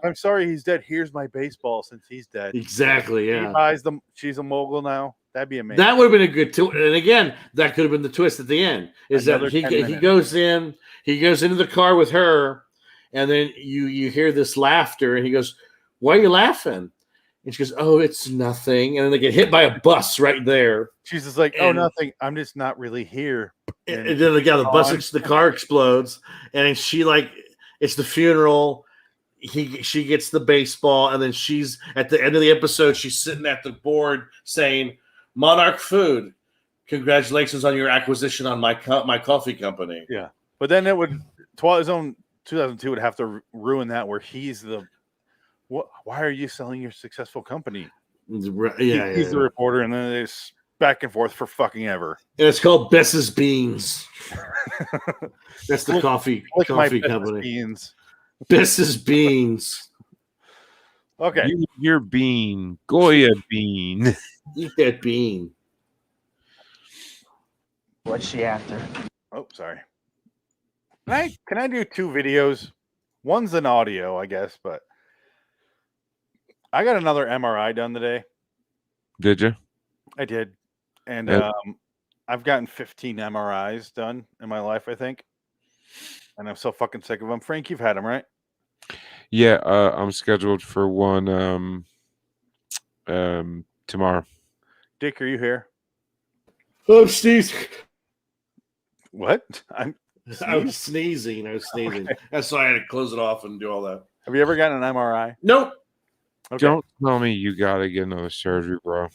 I'm sorry he's dead. Here's my baseball since he's dead. Exactly, yeah. He buys them. She's a mogul now. That'd be amazing. That would have been a good twist. And again, that could have been the twist at the end. Is that he goes into the car with her, and then you hear this laughter, and he goes, "Why are you laughing?" And she goes, "Oh, it's nothing." And then they get hit by a bus right there. She's just like, "Oh, nothing. I'm just not really here." And then the car explodes, and she it's the funeral. She gets the baseball, and then she's at the end of the episode. She's sitting at the board saying, "Monarch Food, congratulations on your acquisition on my coffee company." Yeah, but then Twilight Zone 2002 would have to ruin that, where he's the what? Why are you selling your successful company? He's the reporter, and then it's back and forth for fucking ever. And it's called Bess's Beans. That's the coffee company. Beans. Bess's Beans. Okay. Your bean. Goya bean. Eat that bean. What's she after? Oh, sorry. Can I do 2 videos? One's an audio, I guess, but I got another MRI done today. Did you? I did. And I've gotten 15 MRIs done in my life, I think. And I'm so fucking sick of them. Frank, you've had them, right? Yeah, I'm scheduled for one tomorrow. Dick, are you here? Oh, sneezing. What? I was sneezing. Okay. That's why I had to close it off and do all that. Have you ever gotten an MRI? Nope. Okay. Don't tell me you got to get another surgery, bro.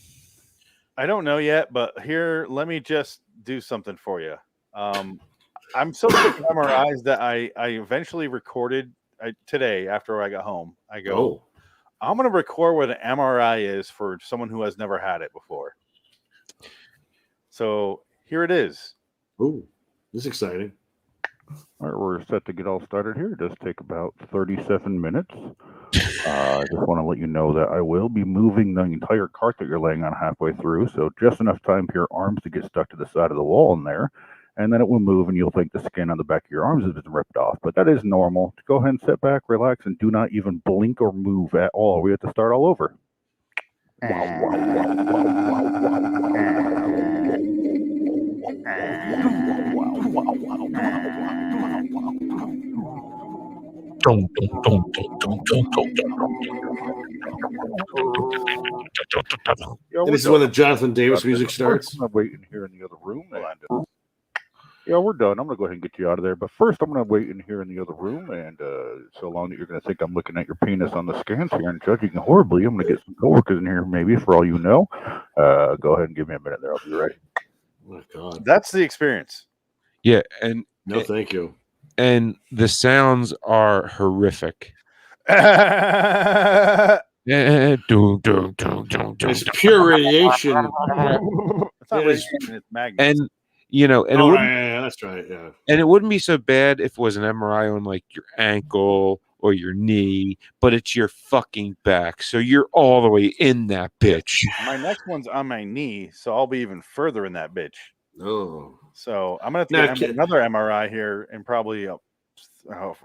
I don't know yet, but here, let me just do something for you. I'm so sick of MRIs that I eventually recorded today after I got home. I go, I'm going to record what an MRI is for someone who has never had it before. So here it is. Ooh, this is exciting. All right, we're set to get all started here. It does take about 37 minutes. I just want to let you know that I will be moving the entire cart that you're laying on halfway through, so just enough time for your arms to get stuck to the side of the wall in there, and then it will move, and you'll think the skin on the back of your arms has been ripped off. But that is normal. Go ahead and sit back, relax, and do not even blink or move at all. We have to start all over. This is when the Jonathan Davis music starts. I'm waiting here in the other room. Yeah, we're done. I'm going to go ahead and get you out of there. But first, I'm going to wait in here in the other room. And so long that you're going to think I'm looking at your penis on the scans here and judging horribly, I'm going to get some coworkers in here, maybe, for all you know. Go ahead and give me a minute there. I'll be ready. Oh, my God. That's the experience. Yeah, and no, thank you. And the sounds are horrific. It's pure radiation. It's not radiation, it's magnets. And you know, and that's right, yeah. And it wouldn't be so bad if it was an MRI on like your ankle or your knee, but it's your fucking back. So you're all the way in that bitch. My next one's on my knee, so I'll be even further in that bitch. Oh, So I'm gonna have to get another MRI here, and probably as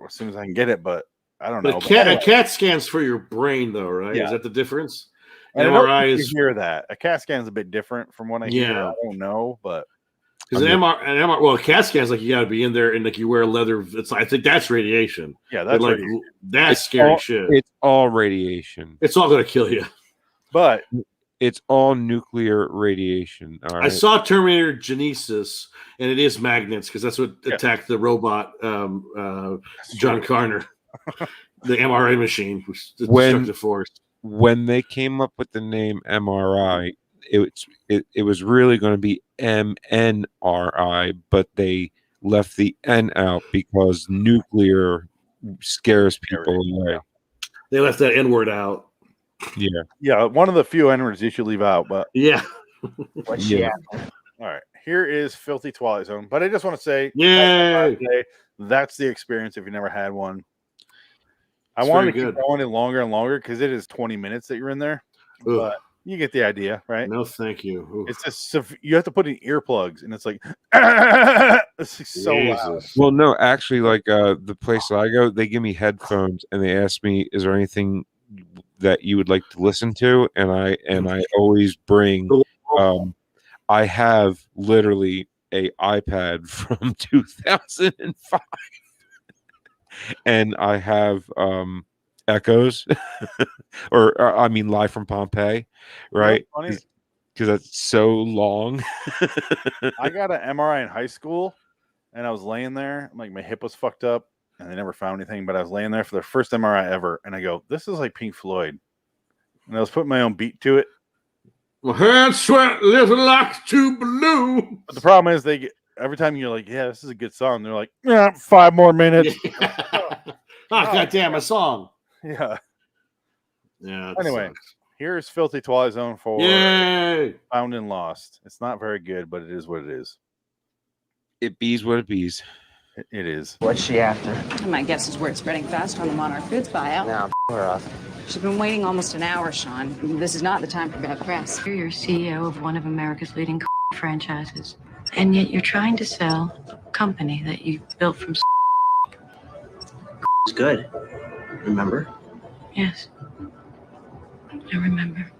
soon as I can get it. But I don't know. A CAT scan's for your brain, though, right? Yeah. Is that the difference? And MRI is hear that a CAT scan is a bit different from what I hear. I don't know, but because an MRI, well, a CAT scan is like you got to be in there and like you wear leather. I think that's radiation. Yeah, that's like radiation. That's scary shit. It's all radiation. It's all gonna kill you. But it's all nuclear radiation. All right? I saw Terminator Genesis, and it is magnets because that's what attacked the robot, John Connor, the MRI machine, which the destructive force. When they came up with the name MRI, it was really going to be MNRI, but they left the N out because nuclear scares people away. They left that N word out. Yeah, one of the few N words you should leave out. But yeah. All right, here is Filthy Twilight Zone. But I just want to say, yay! That's the experience if you never had one. I wanted to keep going in longer and longer because it is 20 minutes that you're in there. Ugh. But you get the idea, right? No, thank you. Oof. It's just you have to put in earplugs, and it's like it's so loud. Well, no, actually, like the place that I go, they give me headphones, and they ask me, "Is there anything that you would like to listen to?" And I always bring. I have literally a iPad from 2005. And I have Echoes, or I mean, Live from Pompeii, right? Because that's so long. I got an MRI in high school, and I was laying there, like my hip was fucked up, and they never found anything. But I was laying there for the first MRI ever, and I go, "This is like Pink Floyd," and I was putting my own beat to it. My hands sweat, little like to blue. But the problem is, they get every time you're like, "Yeah, this is a good song," they're like, "Yeah, 5 more minutes." Goddamn, a song. Yeah. Yeah. Anyway, here's Filthy Twilight Zone for Found and Lost. It's not very good, but it is what it is. It bees what it bees. It is. What's she after? My guess is word spreading fast on the Monarch Foods buyout. No, her off. She's been waiting almost an hour, Sean. This is not the time for bad press. You're CEO of one of America's leading franchises, and yet you're trying to sell a company that you built from. It's good. Remember? Yes. I remember.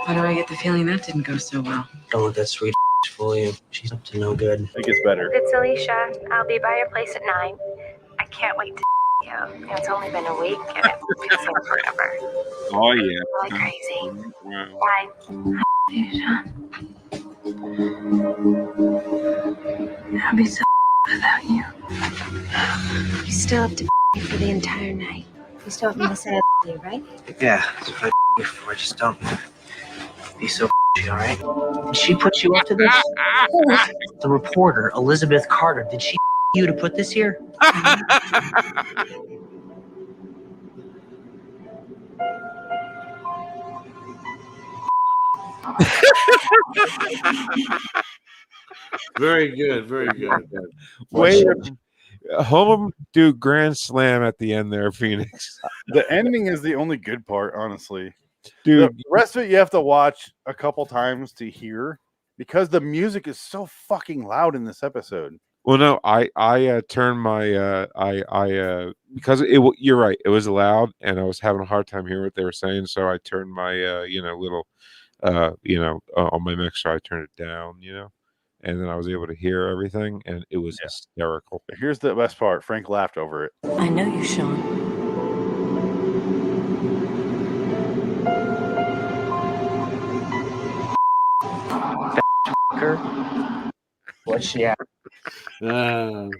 Why do I get the feeling that didn't go so well? Don't let that sweet fool you. She's up to no good. It gets better. It's Alicia. I'll be by your place at 9. I can't wait to you. It's only been a week and it feels like forever. Oh yeah. Like crazy. Wow. Bye. I'll be so without you. You still have to for the entire night. You still have to say you, right? Yeah, that's what I for. Just don't be so all right? Did she put you up to this? The reporter, Elizabeth Carter, did she you to put this here? Very good. Very good. Wait, Home do grand slam at the end there, Phoenix. The ending is the only good part, honestly. Dude, the rest of it you have to watch a couple times to hear because the music is so fucking loud in this episode. Well, no, I turned my because you're right, it was loud and I was having a hard time hearing what they were saying, so I turned my little on my mixer, I turned it down, and then I was able to hear everything, and it was hysterical. Here's the best part: Frank laughed over it. I know you, Sean. What's she at? That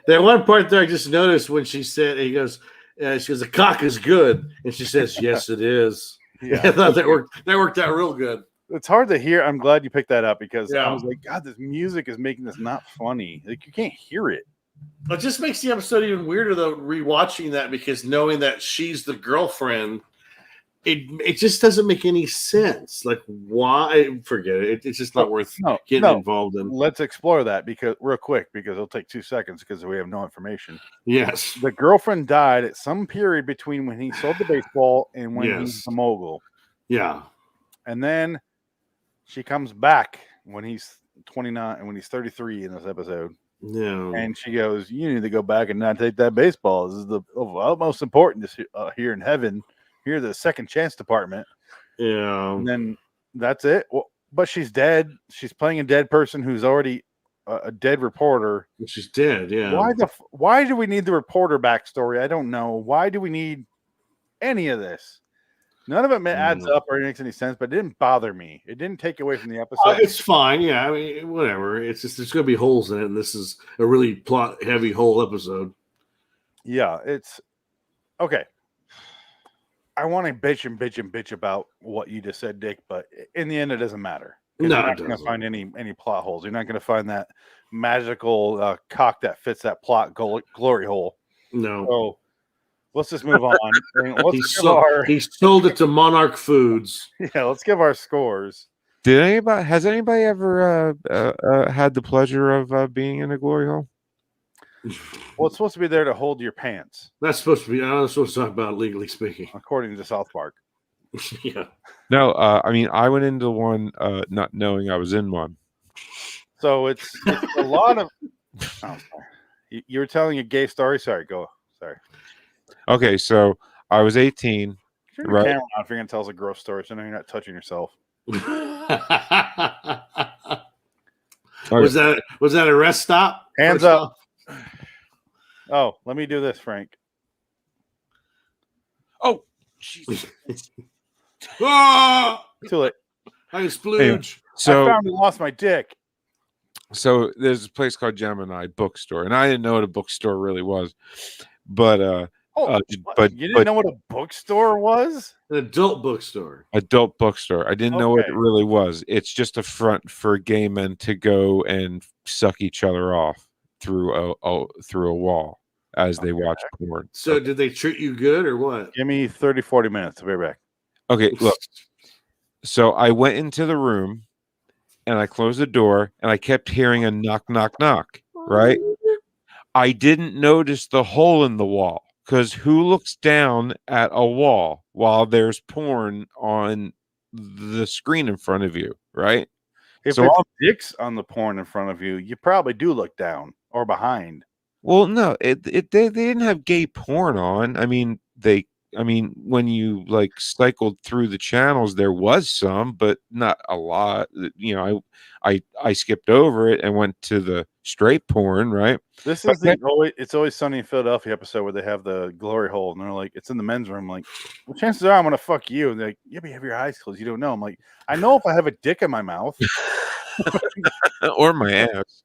one part there I just noticed when she said, she goes, the cock is good. And she says, yes, it is. Yeah. I thought that worked out real good. It's hard to hear. I'm glad you picked that up because I was like, God, this music is making this not funny. Like, you can't hear it. It just makes the episode even weirder, though, rewatching that, because knowing that she's the girlfriend it just doesn't make any sense. Like, why? Forget it. It's just not worth getting involved in. Let's explore that real quick because it'll take 2 seconds because we have no information. Yes. The girlfriend died at some period between when he sold the baseball and when he's the mogul. Yeah. And then she comes back when he's 29 and when he's 33 in this episode. Yeah. And she goes, "You need to go back and not take that baseball. This is the utmost importance here in heaven. Here, the second chance department." Yeah. And then that's it. Well, but she's dead. She's playing a dead person who's already a dead reporter. She's dead. Yeah. Why do we need the reporter backstory? I don't know. Why do we need any of this? None of it adds up or makes any sense, but it didn't bother me. It didn't take away from the episode. It's fine. Yeah. I mean, whatever. It's just there's going to be holes in it, and this is a really plot heavy whole episode. Yeah. It's okay. I want to bitch about what you just said, Dick, but in the end, it doesn't matter. No, you're not going to find any plot holes. You're not going to find that magical cock that fits that plot glory hole. No. So let's just move on. He sold it to Monarch Foods. Yeah, let's give our scores. Has anybody ever had the pleasure of being in a glory hole? Well, it's supposed to be there to hold your pants. That's supposed to be. I'm not supposed to talk about it, legally speaking, according to South Park. Yeah. No, I mean, I went into one not knowing I was in one. So it's a lot of. Oh, sorry. You were telling a gay story. Sorry, go. Sorry. Okay, so I was 18. Turn your right? camera on if you're gonna tell us a gross story, so now you're not touching yourself. Was that a rest stop? Hands up. Oh, let me do this, Frank. Oh, Jesus. Too late. I splooge. Anyway, so I found and lost my dick. So there's a place called Gemini Bookstore, and I didn't know what a bookstore really was, but you didn't know what a bookstore was? An adult bookstore. Adult bookstore. I didn't know what it really was. It's just a front for gay men to go and suck each other off through a wall as they watch porn. So did they treat you good or what? Give me 30, 40 minutes. I'll be right back. Okay, look. So I went into the room and I closed the door and I kept hearing a knock, knock, knock, right? I didn't notice the hole in the wall because who looks down at a wall while there's porn on the screen in front of you, right? If so it's dicks on the porn in front of you, you probably do look down or behind. Well, no, they didn't have gay porn on. I mean, when you like cycled through the channels, there was some, but not a lot. You know, I skipped over it and went to the straight porn, right? This is It's Always Sunny in Philadelphia episode where they have the glory hole and they're like, it's in the men's room. Like, well, chances are I'm gonna fuck you. And they're like, yeah, but you have your eyes closed. You don't know. I'm like, I know if I have a dick in my mouth or my ass.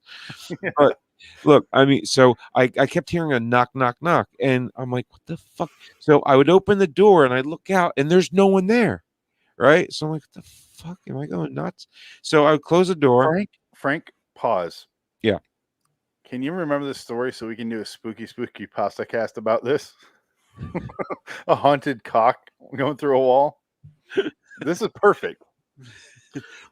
Yeah. But look, I mean, so I kept hearing a knock, knock, knock, and I'm like, what the fuck? So I would open the door and I'd look out and there's no one there, right? So I'm like, what the fuck? Am I going nuts? So I would close the door. Frank, pause. Yeah. Can you remember this story so we can do a spooky pasta cast about this? A haunted cock going through a wall. This is perfect.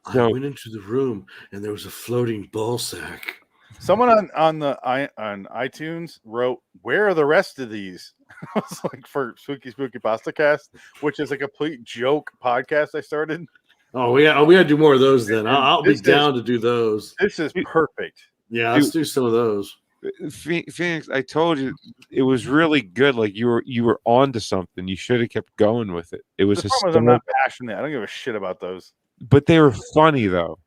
I went into the room and there was a floating ball sack. Someone on iTunes wrote, "Where are the rest of these?" I was like, for spooky pasta cast, which is a complete joke podcast I started. Oh, we got to do more of those then. I'll be down to do those. This is perfect. Yeah, let's do some of those. Phoenix, I told you it was really good. Like you were onto something. You should have kept going with it. It was I'm not passionate. I don't give a shit about those. But they were funny though.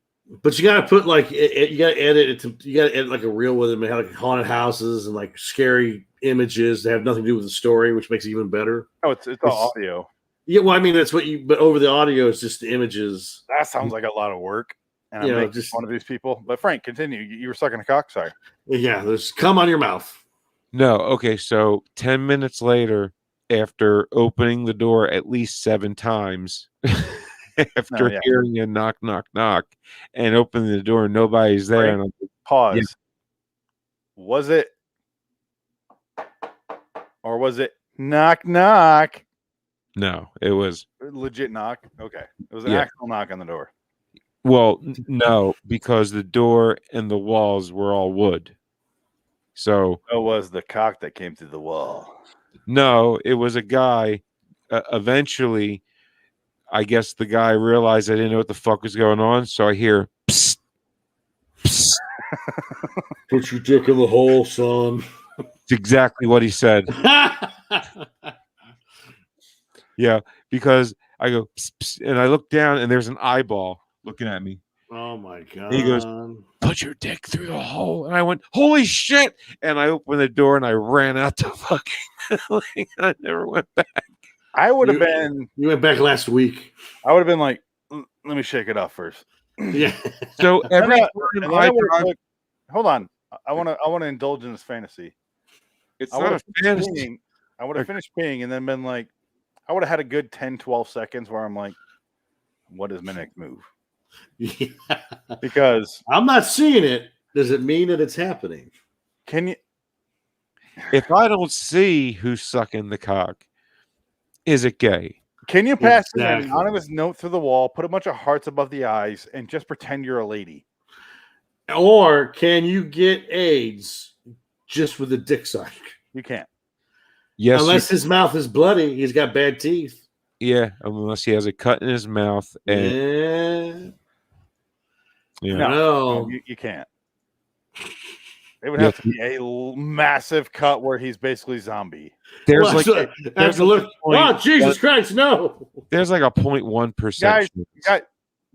But you gotta put like you gotta edit it to like a reel with them and have like haunted houses and like scary images that have nothing to do with the story, which makes it even better. Oh, it's all audio. Yeah, well, I mean that's but over the audio it's just the images. That sounds like a lot of work. And I'm making one of these people. But Frank, continue. You were sucking a cock, sorry. Yeah, there's cum on your mouth. No, okay, so 10 minutes later, after opening the door at least 7 times. After hearing a knock, knock, knock, and opening the door, nobody's there. Right. And I'm like, pause. Yeah. Was it, or was it knock, knock? No, it was legit knock? Okay. It was an Yeah. actual knock on the door. Well, no, because the door and the walls were all wood. So It was the cock that came through the wall. no, it was a guy. Eventually, I guess the guy realized I didn't know what the fuck was going on. So I hear, psst, psst. Put your dick in the hole, son. It's exactly what he said. Yeah, because I go, psst, psst, and I look down and there's an eyeball looking at me. Oh my god. And he goes, put your dick through the hole. And I went, holy shit. And I opened the door and I ran out to fucking I never went back. I would have been. You went back last week. I would have been like, let me shake it off first. Yeah. So every time hold on. I want to indulge in this fantasy. It's I not a would've fantasy. peeing- I would have finished peeing and then been like, I would have had a good 10, 12 seconds where I'm like, what is my next move? Yeah. Because I'm not seeing it. Does it mean that it's happening? can you? If I don't see who's sucking the cock, is it gay? Can you pass an Exactly. anonymous note through the wall, put a bunch of hearts above the eyes, and just pretend you're a lady? Or can you get AIDS just with a dick suck? You can't. Yes. Unless his mouth is bloody, he's got bad teeth. Yeah, unless he has a cut in his mouth. And Yeah. yeah. No. You can't. It would have to be a massive cut where he's basically zombie. There's Well, like so- there's to look. point Oh, Jesus that- Christ, no. there's like a 0.1%. Guys,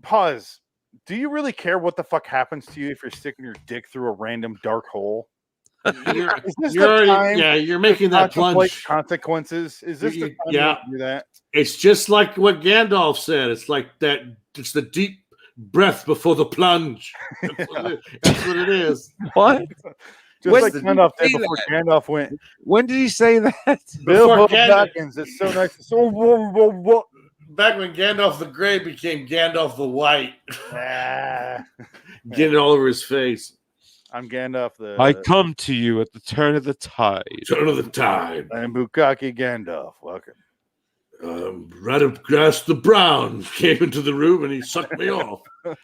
pause. Do you really care what the fuck happens to you if you're sticking your dick through a random dark hole? You're, Is this you're the already- time yeah, you're making to that contemplate plunge. consequences? Is this the time Yeah. to do that? It's just like what Gandalf said. It's like that. It's the deep breath before the plunge. That's what it is. What? Just When like did Gandalf he did say before that? Gandalf went. When did he say that? Bilbo Gandalf- Baggins. It's so nice. So Back when Gandalf the Grey became Gandalf the White, Ah. getting it all over his face. I'm Gandalf the I come to you at the turn of the tide. Turn of the tide. I'm Bukaki Gandalf. Welcome. Right across the Brown came into the room and he sucked me off. That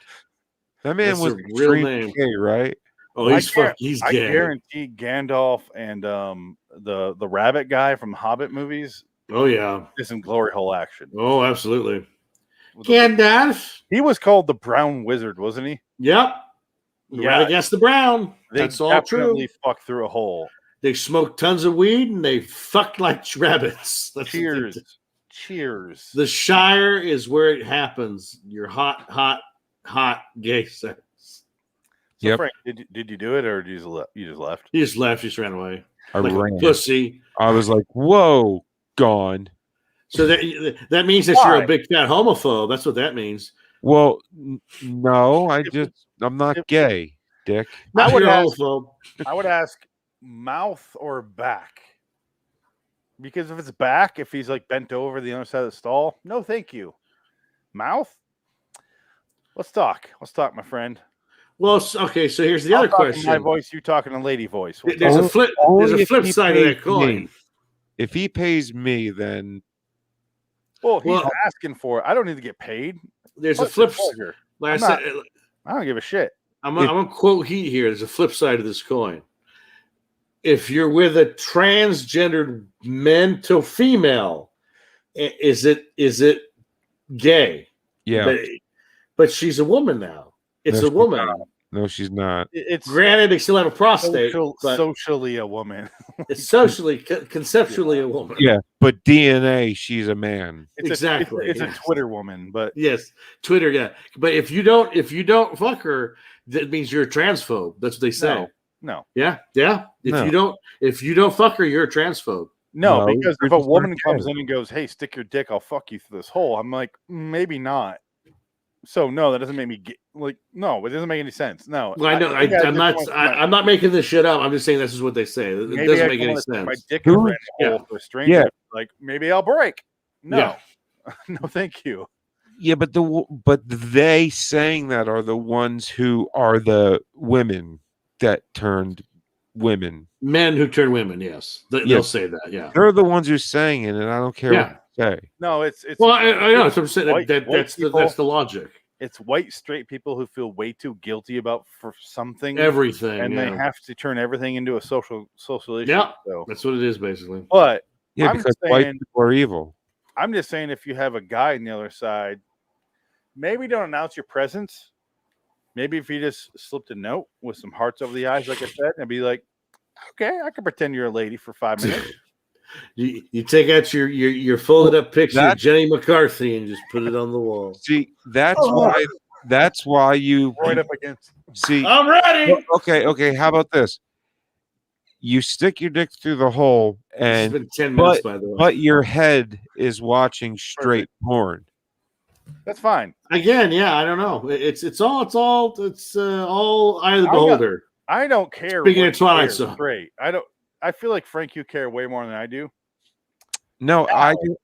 man That's was the real extreme name. gay, right? Oh, he's I gay. guarantee Gandalf and the rabbit guy from Hobbit movies Oh yeah. is some glory hole action. Oh, absolutely. With the- Gandalf. He was called the Brown Wizard, wasn't he? Yep. Right against the Brown. They That's all true. definitely fucked through a hole. They smoked tons of weed and they fucked like rabbits. That's what they Cheers. did. Cheers. The Shire is where it happens. Your hot gay sex. So Yep. Frank, did you do it or you just left? He just left. He just ran away. I Like ran. a pussy. I was like, whoa, gone. So that means that you're a big fat homophobe. That's what that means. Well, no, I'm not gay, Dick. Not would you're a ask- homophobe. I would ask mouth or back. Because if it's back, if he's like bent over the other side of the stall, no thank you. Mouth? Let's talk. Let's talk, my friend. Well, okay. So here's the I'll other talk in question. my voice, you talking in lady voice. We'll There's talk. a flip. Only There's a if flip he side of that pays coin. me. If he pays me, then Well, he's Well- asking for it. I don't need to get paid. There's a What's the flip. pleasure? Like I I'm said, I don't give a shit. I'm gonna quote Heat here. There's a flip side of this coin. If you're with a transgendered man to female, is it gay? yeah. But she's a woman now. It's No, a she's woman. No, she's not. It's Granted, they still have a prostate, but socially a woman. it's socially, conceptually a woman. Yeah, but DNA, she's a man. Exactly, It's yes. a Twitter woman, but Yes, Twitter. Yeah, but if you don't fuck her, that means you're a transphobe. That's what they say. no. Yeah, yeah. No. If you don't fuck her, you're a transphobe. No, No, because you're if a just woman not comes gay. in and goes, "Hey, stick your dick, I'll fuck you through this hole," I'm like, maybe not. So no, that doesn't make me like no, it doesn't make any sense. No, Well, I know. think I I'm not. just want I'm not making this shit up. I'm just saying this is what they say. It maybe doesn't I make can any wanna stick my sense. dick in a Who- random Yeah. hole for a stranger. Yeah. Like maybe I'll break. No, Yeah. no, thank you. Yeah, but they saying that are the ones who are the women that turned women. Men who turn women. Yes, they'll Yes. say that. Yeah. They're the ones who saying it, and I don't care Yeah. say. No, it's Well, I know. So I'm saying white- that white that's people- that's the logic. it's white straight people who feel way too guilty about for something, Everything, and they yeah. have to turn everything into a social issue. Yeah, So, that's what it is basically. but Yeah, I'm because white saying, people are evil. I'm just saying, if you have a guy on the other side, maybe don't announce your presence. Maybe if you just slipped a note with some hearts over the eyes, like I said, and be like, okay, I can pretend you're a lady for 5 minutes. You take out your folded up picture of Jenny McCarthy and just put it on the wall. See, that's why you Right up against. see. I'm ready. Okay. How about this? You stick your dick through the hole, It's and been 10 minutes, by the way. but your head is watching straight porn. That's fine. Again, yeah, I don't know. It's all eye of the beholder. I don't care. Speaking what of Twilight you care, Zone. great. I feel like Frank, you care way more than I do. No,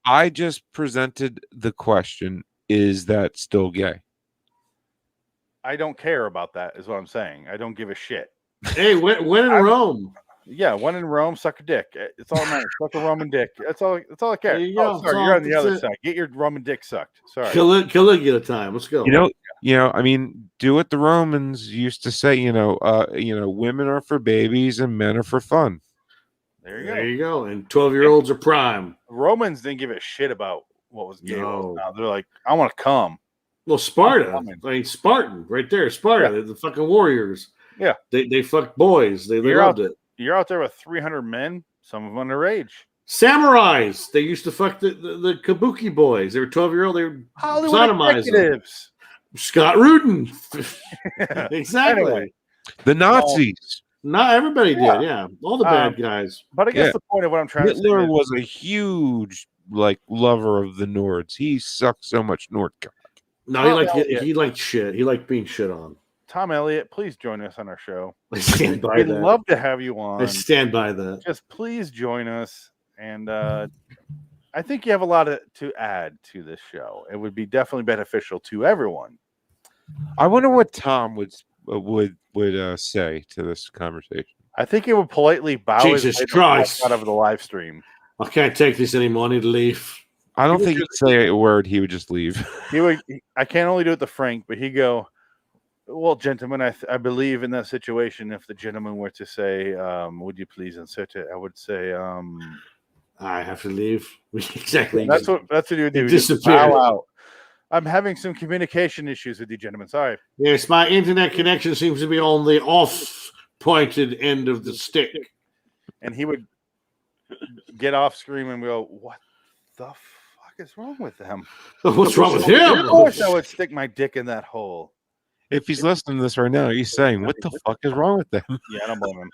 I just presented the question: is that still gay? I don't care about that. Is what I'm saying. I don't give a shit. Hey, when in Rome? Yeah, when in Rome, suck a dick. It's all nice. Suck a Roman dick. That's all I care. There you go. Oh, sorry, you're on the other side. Get your Roman dick sucked. Sorry. Caligula time. Let's go. You know. I mean, do what the Romans used to say. Women are for babies and men are for fun. There you go. And 12-year-olds are prime. Romans didn't give a shit about what was gay. No. Now they're like, I want to come. Well, Sparta. I mean, Spartan, right there. Sparta. Yeah. They're the fucking warriors. Yeah. They fucked boys. They loved it. You're out there with 300 men, some of them underage. Samurais. They used to fuck the kabuki boys. They were 12-year-old. They were Hollywood sodomizing. executives. Scott Rudin. Exactly. Anyway. The Nazis. Not everybody did. Yeah, all the bad guys. But I guess the point of what I'm trying Hitler to say was a huge lover of the Nords. He sucked so much Nord cock. No, he liked shit. He liked being shit on. Tom Elliott, please join us on our show. I stand by We'd that. love to have you on. I stand by that. Just please join us. And I think you have a lot to add to this show. It would be definitely beneficial to everyone. I wonder what Tom would say to this conversation. I think he would politely bow Jesus his Christ. out of the live stream. I can't take this anymore. I need to leave. I don't think he'd say a word. He would just leave. I can't only do it to Frank, but he'd go, well, gentlemen, I believe in that situation. If the gentleman were to say, would you please insert it? I would say, I have to leave. Exactly. That's what you would do. You just Disappear. bow out. I'm having some communication issues with you, gentlemen. Sorry. Yes, my internet connection seems to be on the off-pointed end of the stick. And he would get off screen and go, what the fuck is wrong with them? What's wrong with him? Of course I would stick my dick in that hole. If he's listening to this right now, he's saying, "What the fuck is wrong with them?" Yeah, I don't blame him.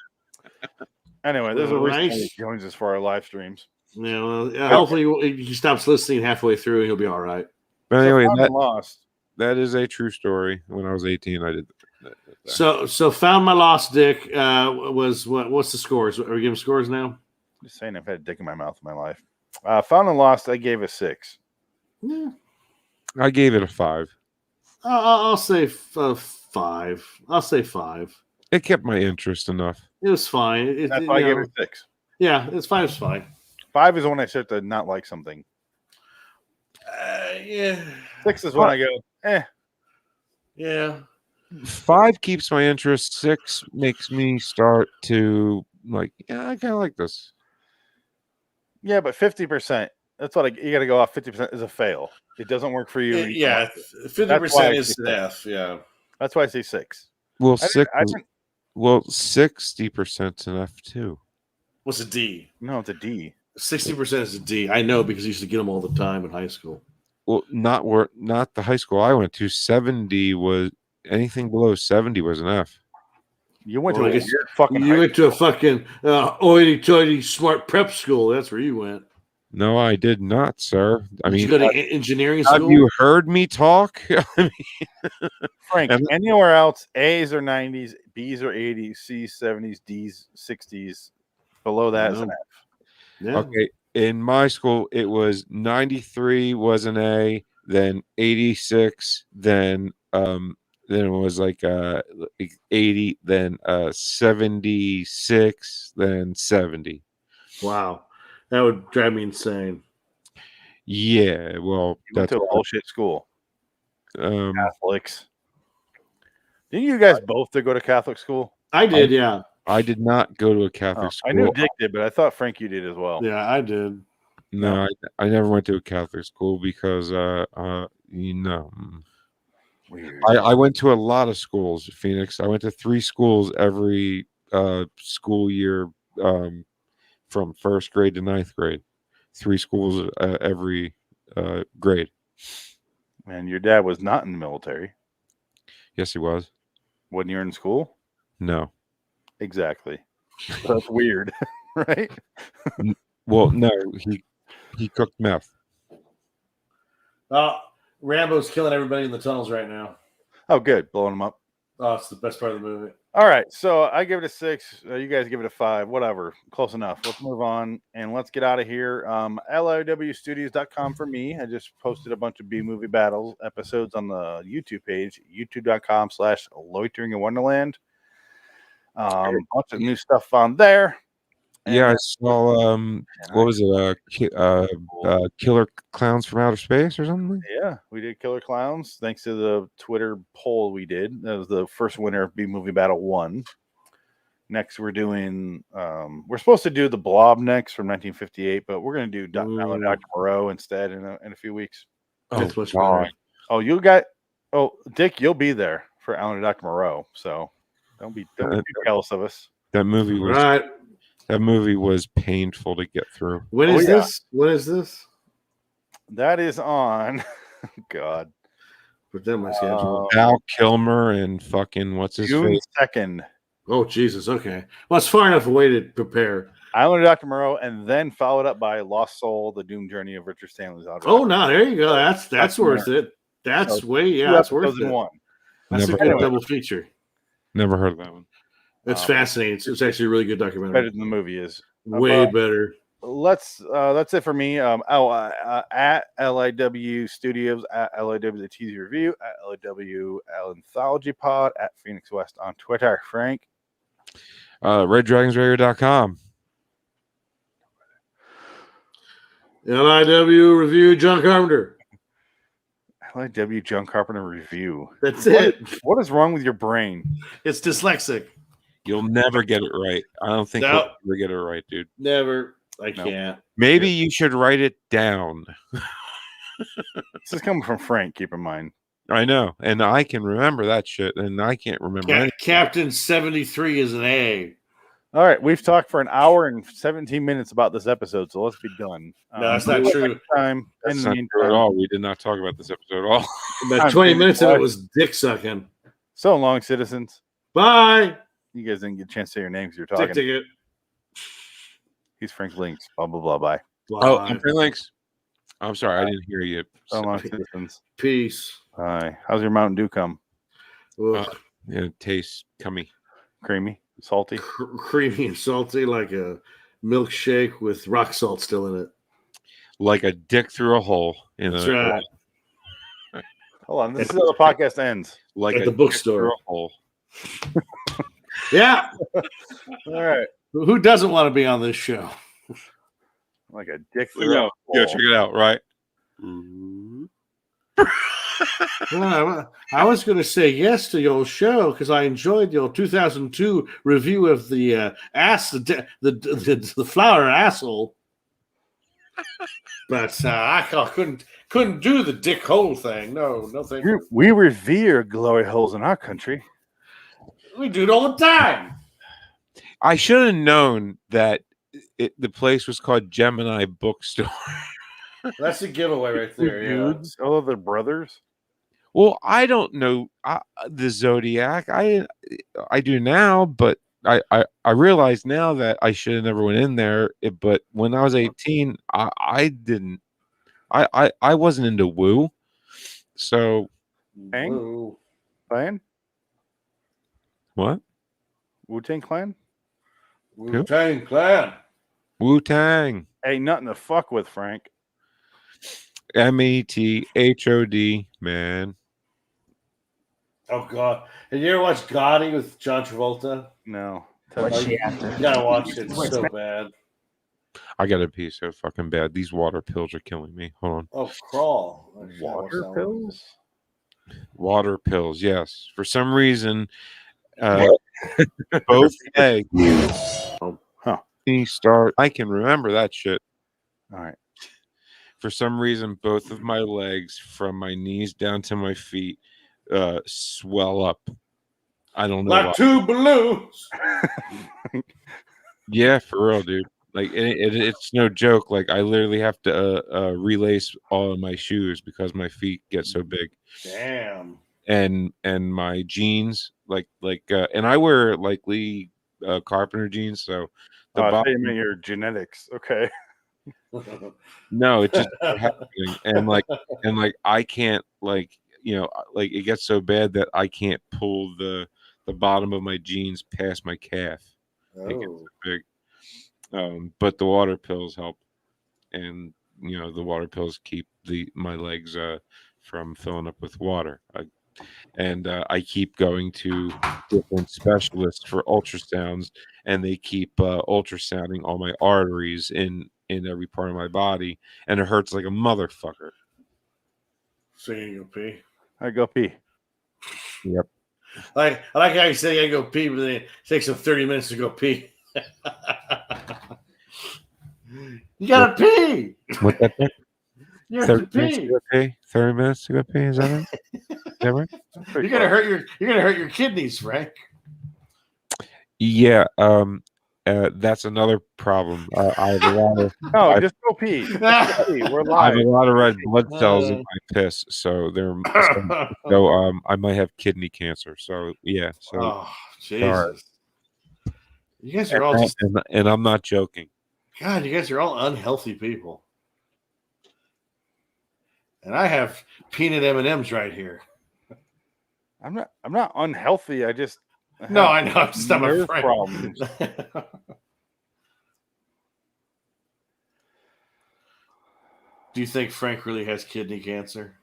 Anyway, there's a reason he joins us for our live streams. Yeah, well, hopefully he stops listening halfway through and he'll be all right. But anyway, lost. That is a true story. When I was 18, I did that. So found my lost dick was what? What's the scores? Are we giving scores now? Just saying, I've had a dick in my mouth in my life. Found and lost, I gave a 6. Yeah, I gave it a 5. I'll say 5. I'll say 5. It kept my interest enough. It was fine. That's why I gave it 6. Yeah, it's fine. It's fine. 5 is when I start to not like something. Yeah. 6 is when I go, eh. Yeah. 5 keeps my interest. 6 makes me start to I kind of like this. Yeah, but 50%. That's what you got to go off. 50% is a fail. It doesn't work for you. Yeah, 50% is an F. Yeah, that's why I say 6. Well, 60% an F too. What's a D? No, it's a D. 60% is a D. I know because I used to get them all the time in high school. Well, not the high school I went to. 70 was anything below 70 was an F. You went to a weird fucking. You went to a fucking hoity-toity smart prep school. That's where you went. No, I did not, sir. I mean, you go to engineering school? Have you heard me talk? I mean, Frank, anywhere else, A's are 90s, B's are 80s, C's 70s, D's 60s. Below that is an F. Yeah. Okay, in my school, it was 93 was an A, then 86, then it was 80, then 76, then 70. Wow. That would drive me insane. Yeah, well, You went that's to a bullshit school. um, Catholics. Didn't you guys both go to Catholic school? I did, yeah. I did not go to a Oh, Catholic school. I knew Dick did, but I thought Frank, you did as well. Yeah, I did. No, I never went to a Catholic school because you know. Weird. I went to a lot of schools, Phoenix. I went to 3 schools every school year, from 1st grade to 9th grade. 3 schools every grade. And your dad was not in the military. Yes, he was. When you were in school? No. Exactly. That's weird, right? Well, no, he cooked meth. Rambo's killing everybody in the tunnels right now. Oh, good. Blowing them up. Oh, it's the best part of the movie. All right. So I give it a 6. You guys give it a 5. Whatever. Close enough. Let's move on and let's get out of here. LIWstudios.com for me. I just posted a bunch of B-movie battles episodes on the YouTube page, youtube.com/loitering in Wonderland. Bunch of new stuff on there. Yeah, I saw what was it? Killer Clowns from Outer Space or something? Yeah, we did Killer Clowns thanks to the Twitter poll we did. That was the first winner of B Movie Battle 1. Next, we're doing we're supposed to do the Blob next from 1958, but we're going to do Dr. Moreau instead in a few weeks. That's much better. Oh, Dick, you'll be there for Alan and Dr. Moreau, so don't be too jealous of us. That movie was Right. That movie was painful to get through. When is this? When is this? That is on. God. Put that on my schedule. Val Kilmer and fucking what's his June face? 2nd. Oh, Jesus. Okay. Well, it's far enough away to prepare. Island of Dr. Moreau, and then followed up by Lost Soul, The Doom Journey of Richard Stanley's Auto. Oh, no. There you go. That's worth it. That's that's worth it. One. That's a good double feature. Never heard of that one. It's fascinating. It's actually a really good documentary. Better than the movie is. Way better. That's it for me. At LIW Studios, at LIW The TZ Review, at LIW Anthology Pod, at Phoenix West on Twitter. Frank. RedDragonsRadio.com. LIW Review, John Carpenter. LIW John Carpenter Review. That's it. What is wrong with your brain? It's dyslexic. You'll never get it right. I don't think you'll ever get it right, dude. Never. I can't. Maybe you should write it down. This is coming from Frank, keep in mind. I know. And I can remember that shit, and I can't remember anything. Captain 73 is an A. All right, we've talked for an hour and 17 minutes about this episode, so let's be done. No, that's not true. That's not true at all. We did not talk about this episode at all. About 20 minutes of it was dick sucking. So long, citizens. Bye. You guys didn't get a chance to say your names. You're talking. Ticket. He's Frank Links. Blah, blah, blah, bye. Oh, I'm Frank Links. I'm sorry, I didn't hear you. So long, citizens. Peace. Bye. How's your Mountain Dew come? It tastes cummy. Creamy? Salty? Creamy and salty, like a milkshake with rock salt still in it. Like a dick through a hole. That's right. Hold on. This is how the podcast ends. Like at the bookstore. A hole. Yeah. All right. Who doesn't want to be on this show? Like a dick through a hole. Yeah, check it out, right? I was going to say yes to your show because I enjoyed your 2002 review of the the flower asshole, but I couldn't do the dick hole thing. No, thank you. We revere glory holes in our country. We do it all the time. I should have known that the place was called Gemini Bookstore. That's a giveaway right there. Dudes, all of their brothers. Well, I don't know the Zodiac. I do now, but I realize now that I should have never went in there. But when I was 18, I didn't. I wasn't into woo. So, Clan? What? Wu-Tang Clan? Wu-Tang Clan. Wu-Tang. Ain't nothing to fuck with, Frank. METHOD, man. Oh God! And you ever watch Gotti with John Travolta? No. What's she after? You gotta watch it. It's so bad. I gotta pee so fucking bad. These water pills are killing me. Hold on. Oh, crawl. Water pills? Water pills, yes. For some reason, both legs. Huh. I can remember that shit. All right. For some reason, both of my legs from my knees down to my feet swell up. I don't know. Like two balloons. Yeah, for real, dude. Like it's no joke. Like I literally have to relace all of my shoes because my feet get so big. Damn. And my jeans, and I wear likely carpenter jeans, so the I thought you bottom. meant your genetics. Okay. No, it just happening, and I can't it gets so bad that I can't pull the bottom of my jeans past my calf. It gets so big. But the water pills help, and the water pills keep my legs from filling up with water. I keep going to different specialists for ultrasounds, and they keep ultrasounding all my arteries in every part of my body, and it hurts like a motherfucker. So you go pee. I go pee. Yep. I like how you say I go pee, but then it takes them 30 minutes to go pee. You gotta pee. What that? You have to 30 minutes to pee. go pee. 30 minutes to go pee. Is that right? Yeah, right? You're gonna hurt your kidneys, Frank. Yeah. That's another problem. I have a lot of just go pee. We're live. I have a lot of red blood cells in my piss, so I might have kidney cancer. So yeah. So oh Jesus. Sorry. You guys are all just and I'm not joking. God, you guys are all unhealthy people. And I have peanut M&Ms right here. I'm not unhealthy. I just no, I know. I'm just not my nerve friend. problems. Do you think Frank really has kidney cancer?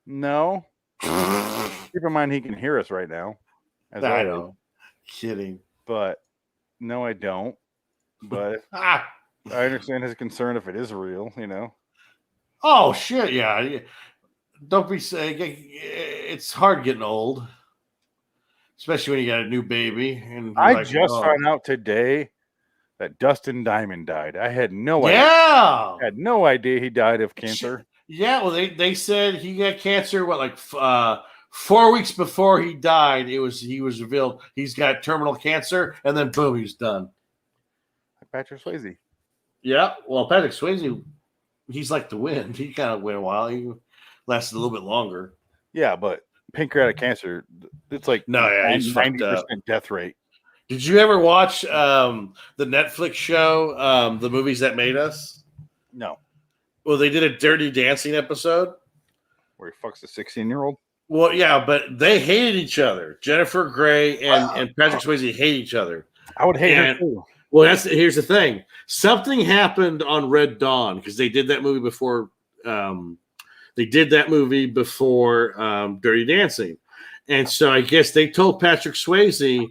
No. Keep in mind he can hear us right now. I know. Kidding. But no, I don't. But I understand his concern if it is real, Oh shit, yeah. Don't be saying it's hard getting old, especially when you got a new baby. And I found out today that Dustin Diamond died. I had no idea. Yeah, I had no idea he died of cancer. Yeah, well, they said he got cancer. 4 weeks before he died, he was revealed he's got terminal cancer, and then boom, he's done. Patrick Swayze. Yeah, well, Patrick Swayze, he's like the wind. He kind of went a while. He lasted a little bit longer. Yeah, but pancreatic cancer, it's like he's 90% death rate. Did you ever watch the Netflix show, The Movies That Made Us? No. Well, they did a Dirty Dancing episode. Where he fucks a 16-year-old? Well, yeah, but they hated each other. Jennifer Grey and Patrick Swayze hate each other. I would hate her too. Well, here's the thing. Something happened on Red Dawn because they did that movie before. Dirty Dancing, and so I guess they told Patrick Swayze,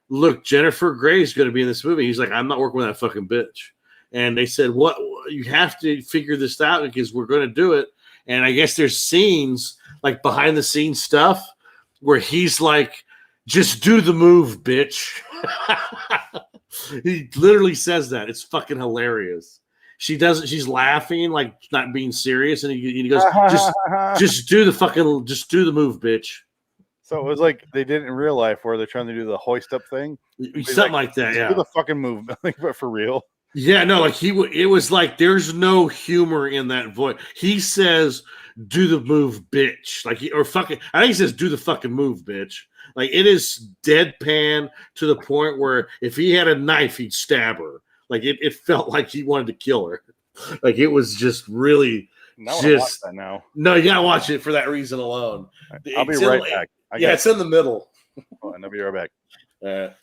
"Look, Jennifer Grey's going to be in this movie." He's like, "I'm not working with that fucking bitch." And they said, "What? You have to figure this out because we're going to do it." And I guess there's scenes like behind the scenes stuff where he's like, "Just do the move, bitch." He literally says that. It's fucking hilarious. She doesn't. She's laughing, like not being serious, and he goes, "Just do the move, bitch." So it was like they did it in real life, where they're trying to do the hoist up thing, something like that. Yeah, do the fucking move, but for real. Yeah, no, like it was like there's no humor in that voice. He says, "Do the move, bitch." I think he says, "Do the fucking move, bitch." Like it is deadpan to the point where if he had a knife, he'd stab her. Like it felt like he wanted to kill her. Like it was just really watch that now. No, you gotta watch it for that reason alone. I'll be right back. It's in the middle. And I'll be right back.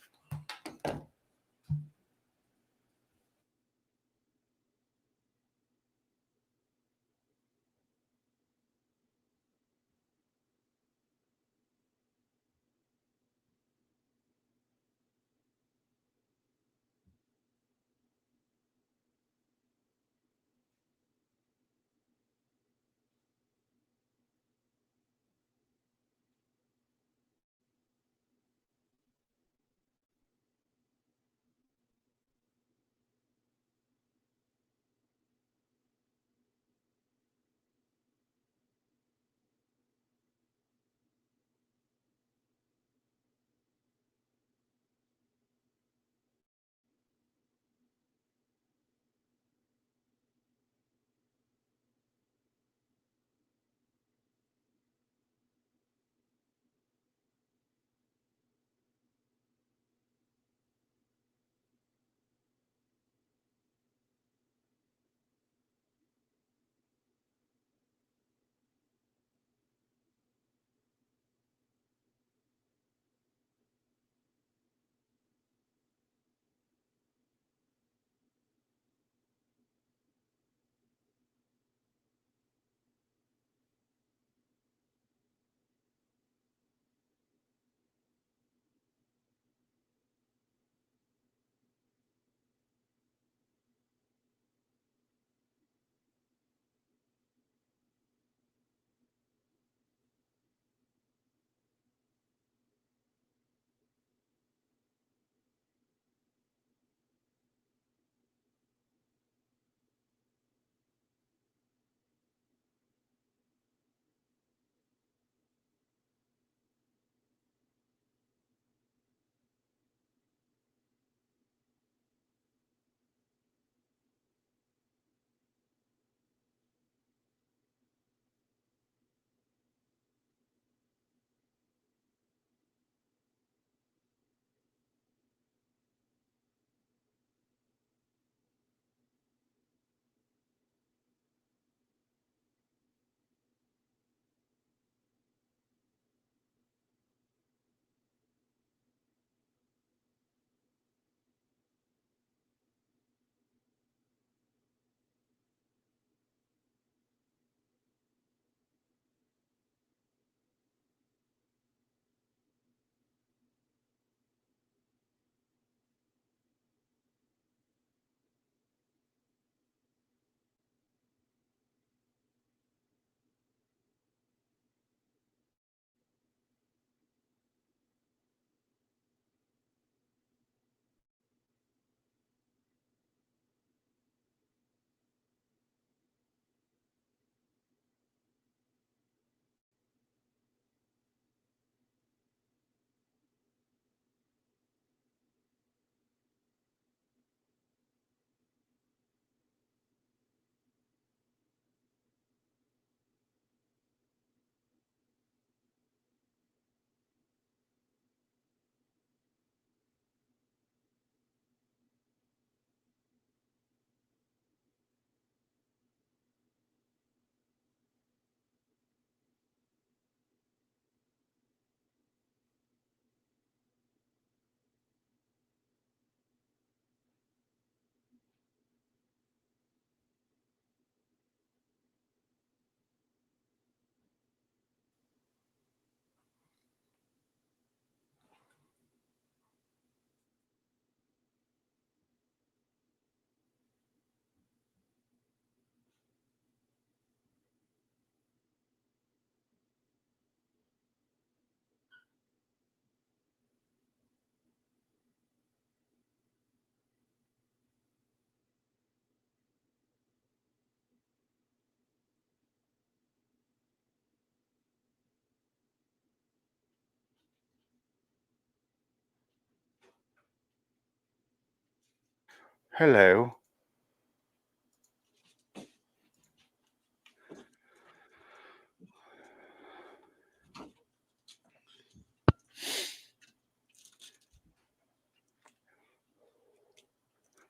Hello.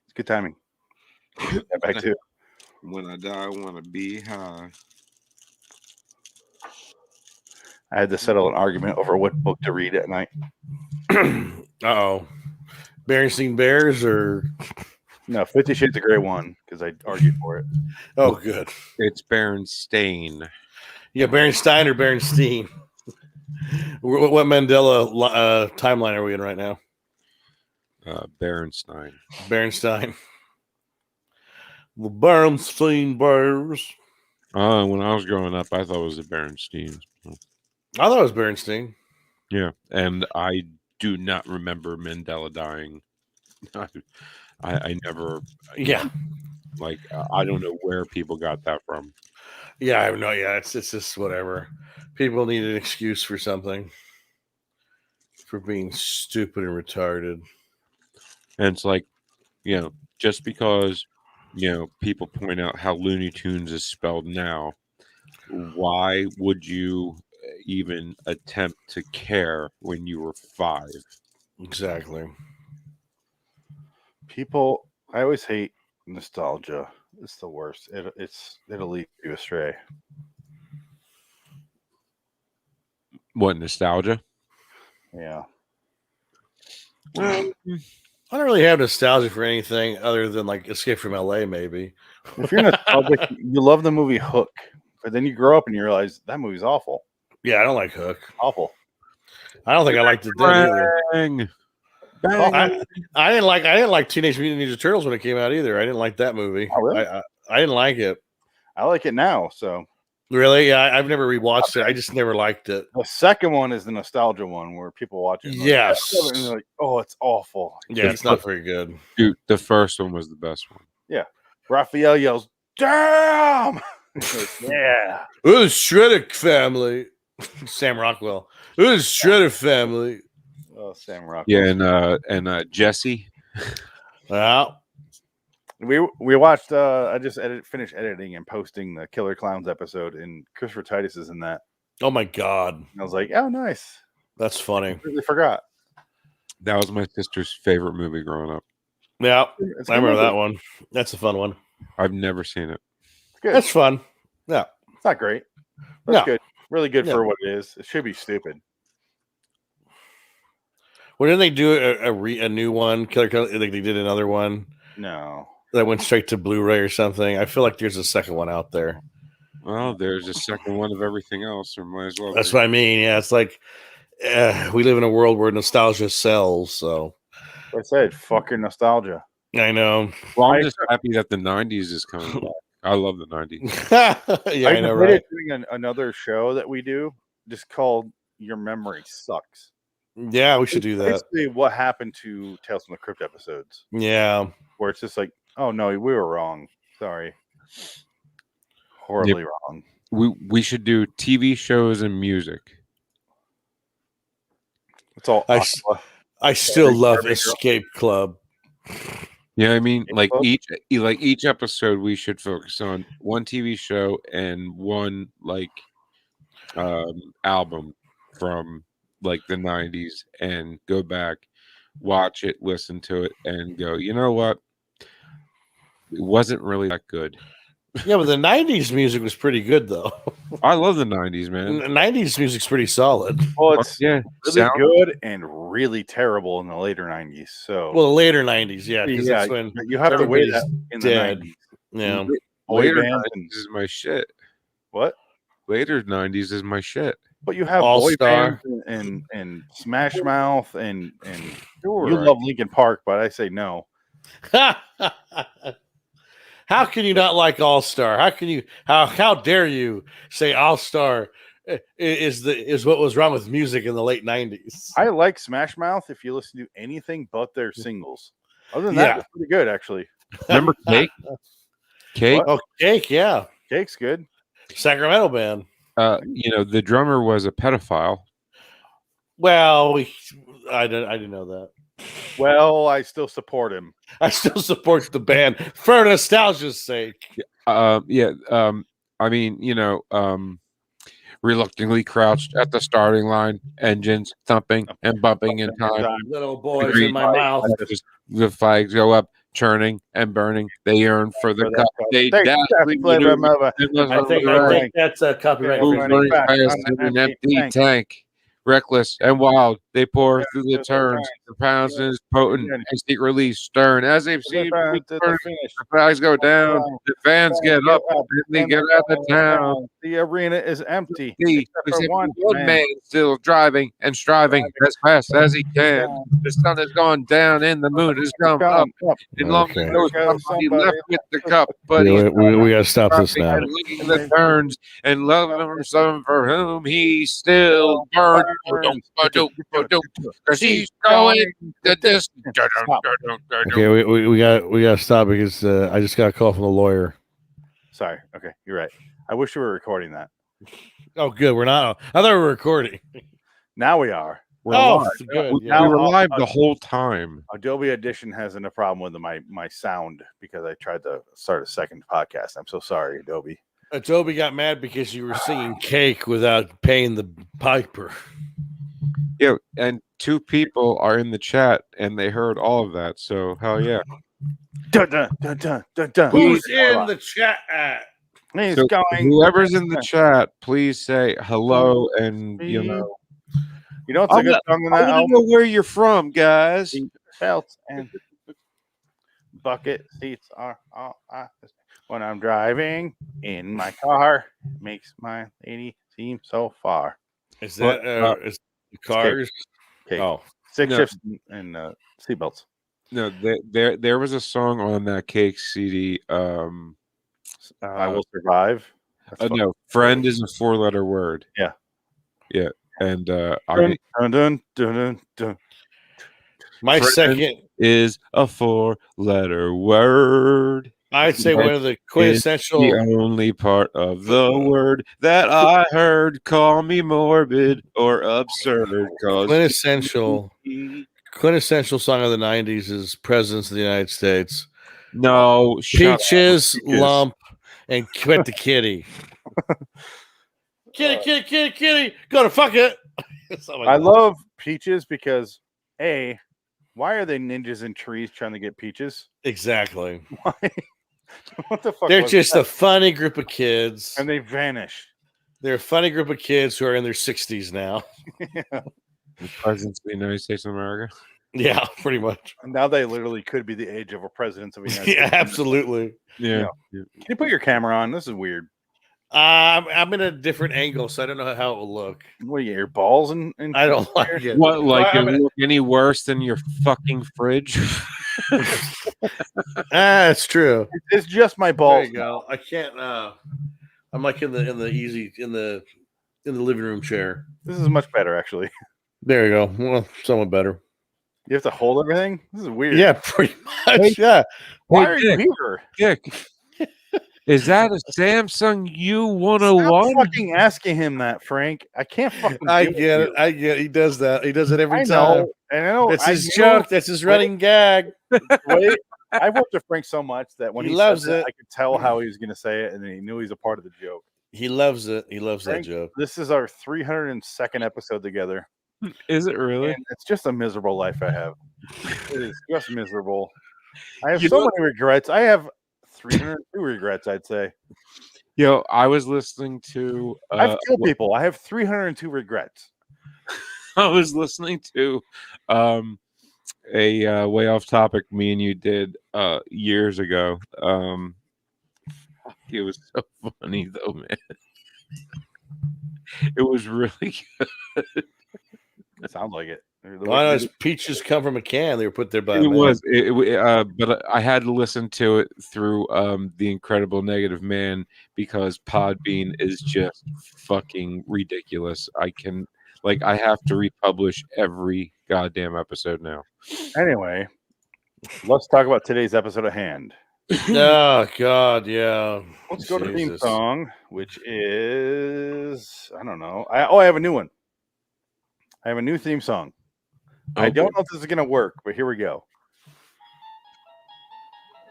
It's good timing. Get back to it. When I die, I want to be high. I had to settle an argument over what book to read at night. Uh-oh. Berenstain Bears or No, 50 Shades of Grey won because I argued for it. oh, good. It's Berenstain. Yeah, Berenstein or Berenstein. What Mandela timeline are we in right now? Berenstain. Berenstein. The Berenstein Bears. When I was growing up, I thought it was the Berenstein. I thought it was Berenstein. Yeah, and I do not remember Mandela dying. I never. Yeah. Like I don't know where people got that from. Yeah, I have no. Yeah, it's just whatever. People need an excuse for something, for being stupid and retarded. And it's like, just because people point out how Looney Tunes is spelled now, why would you even attempt to care when you were 5? Exactly. People, I always hate nostalgia. It's the worst. It'll lead you astray. What, nostalgia? Yeah. I don't really have nostalgia for anything other than like Escape from LA, maybe. If you're nostalgic, you love the movie Hook, but then you grow up and you realize that movie's awful. Yeah, I don't like Hook. Awful. I don't think I liked it then either. Bang. I didn't like Teenage Mutant Ninja Turtles when it came out either. I didn't like that movie. Oh, really? I didn't like it. I like it now. So Really? Yeah, I've never rewatched it. I just never liked it. the second one is the nostalgia one where people watch it. Yes. And they're like, oh, it's awful. Yeah, it's not very good. Dude, the first one was the best one. Yeah. Raphael yells, damn! Yeah. It was Shredder family. Sam Rockwell. It was Shredder family. Oh, Sam Rockwell. Yeah, and Jesse. Well, we watched. I just finished editing and posting the Killer Clowns episode, and Christopher Titus is in that. oh my God. And I was like, oh, nice. That's funny. Completely forgot. That was my sister's favorite movie growing up. Yeah, It's a I good remember movie. that one. That's a fun one. I've never seen it. It's good. That's fun. Yeah. It's not great. But it's No. good. Really good No. for what it is. It should be stupid. Well, didn't they do a new one? Killer, like they did another one No. that went straight to Blu-ray or something. I feel like there's a second one out there. Well, there's a second one of everything else, or might as well. That's what I mean. Yeah, it's like we live in a world where nostalgia sells. So Like I said, fucking nostalgia. I know. Well, I'm just happy that the 90s is coming back. I love the 90s. Yeah, I know, debated right? doing another show that we do just called Your Memory Sucks. Yeah, we should do that. Basically, what happened to Tales from the Crypt episodes, Yeah. where it's just like, oh no, we were wrong. Sorry. Horribly wrong. We should do TV shows and music. It's all I still love Barbie girl. Escape Club. Yeah, I mean, like Club? each episode, we should focus on one TV show and one album from like the 90s, and go back, watch it, listen to it, and go, you know what? It wasn't really that good. Yeah, but the 90s music was pretty good, though. I love the 90s, man. 90s music's pretty solid. Well, it's Yeah, really sound- good and really terrible in the later 90s. So Well, the later 90s, yeah. Because yeah, that's when you have to wait everybody's in the dead. 90s. Yeah. Boy Later bands 90s and- is my shit. What? Later 90s is my shit. But you have All boy Star. bands and Smash Mouth and Sure, you love Linkin Park, but I say no. How can you not like All Star? How can you? How dare you say All Star is what was wrong with music in the late 90s? I like Smash Mouth if you listen to anything but their singles. Other than Yeah. that, it's pretty good actually. Remember Cake? Cake? Oh, Cake, yeah. Cake's good. Sacramento band. The drummer was a pedophile. Well, I didn't know that. Well, I still support him. I still support the band for nostalgia's sake. I mean, reluctantly crouched at the starting line, engines thumping and bumping in time. Little boys in my mouth. The flags go up, churning and burning. They yearn for the cup. They desperately maneuver. I think that's a copyright. Running fast in an empty tank. Reckless and wild, they pour through the turns. The pounds is potent and secretly stern. As they've seen the flags go down, the fans get up and they get out of town. The arena is empty. One man still driving and striving as fast as he can. The sun has gone down and the moon has come up. And long ago somebody left with the cup, but we gotta stop this now. The turns and love some for whom he still burns. Because he's going the distance. Okay, we gotta stop because I just got a call from the lawyer. Sorry. Okay, you're right. I wish we were recording that. Oh, good. We're not. I thought we were recording. Now we are. We're live. Good. We were live the whole time. Adobe Audition hasn't a problem with my sound because I tried to start a second podcast. I'm so sorry, Adobe. Adobe got mad because you were singing Cake without paying the piper. Yeah, and 2 people are in the chat and they heard all of that. So hell yeah. Dun, dun, dun, dun, dun, dun. Who's in the chat? He's So going. whoever's in the chat, please say hello and You know what's a good song in I that want album? to know where you're from, guys. Belts and bucket seats are all when I'm driving in my car. Makes my lady seem so far. Is that is the cars? Cake. Oh, Six No. shifts and seatbelts. No, there was a song on that Cake CD. I will survive. That's fun. No, friend is a 4-letter word. Yeah. Yeah, and Dun, dun, dun, dun, dun. my friend second. is a 4-letter word. I'd say one of the quintessential. The only part of the word that I heard. Call me morbid or absurd. Quintessential song of the 90s is Presidents of the United States. No, Peaches, Lump, and Quit the Kitty. Kitty, gonna fuck it. I love peaches because why are they ninjas in trees trying to get peaches? Exactly. Why? What the fuck? They're was just that? a funny group of kids. And they vanish. They're a funny group of kids who are in their 60s now. The presidents of the United States of America. Yeah, pretty much. And now they literally could be the age of a president of the United Yeah, States. absolutely. Yeah. Can you put your camera on? This is weird. I'm in a different angle, so I don't know how it will look. What, you get your balls and I don't like it. What, like it look any worse than your fucking fridge? It's true. It's just my There balls. you go. I can't. I'm like in the living room chair. This is much better, actually. There you go. Well, somewhat better. You have to hold everything? This is weird. Yeah, pretty much. Yeah. Why Hey, are you Dick. here? Dick, is that a Samsung Stop U101? fucking asking him that, Frank. I can't fucking I deal with get you. it. I get it. He does that. He does it every I time. know. And I know. That's I his knew- joke. That's his running gag. Wait, I worked with Frank so much that when He he, loves said that, it. I could tell how he was going to say it, and then he knew he's a part of the joke. He loves it. He loves Frank, that joke. This is our 302nd episode together, Is it really? and it's just a miserable life I have. It is just miserable. I have You so know- many regrets. I have 302 regrets, I'd say. Yo, I was listening to. I've killed people. I have 302 regrets. I was listening to a way off topic me and you did years ago. It was so funny though, man. It was really good. It sounds like it. Why not? Peaches come from a can. They were put there by a It man. was, but I had to listen to it through the Incredible Negative Man because Podbean is just fucking ridiculous. I have to republish every goddamn episode now. Anyway, let's talk about today's episode at hand. Oh God, yeah. Let's go to the theme Jesus. song, which is I don't know. I have a new one. I have a new theme song. I don't know if this is going to work, but here we go.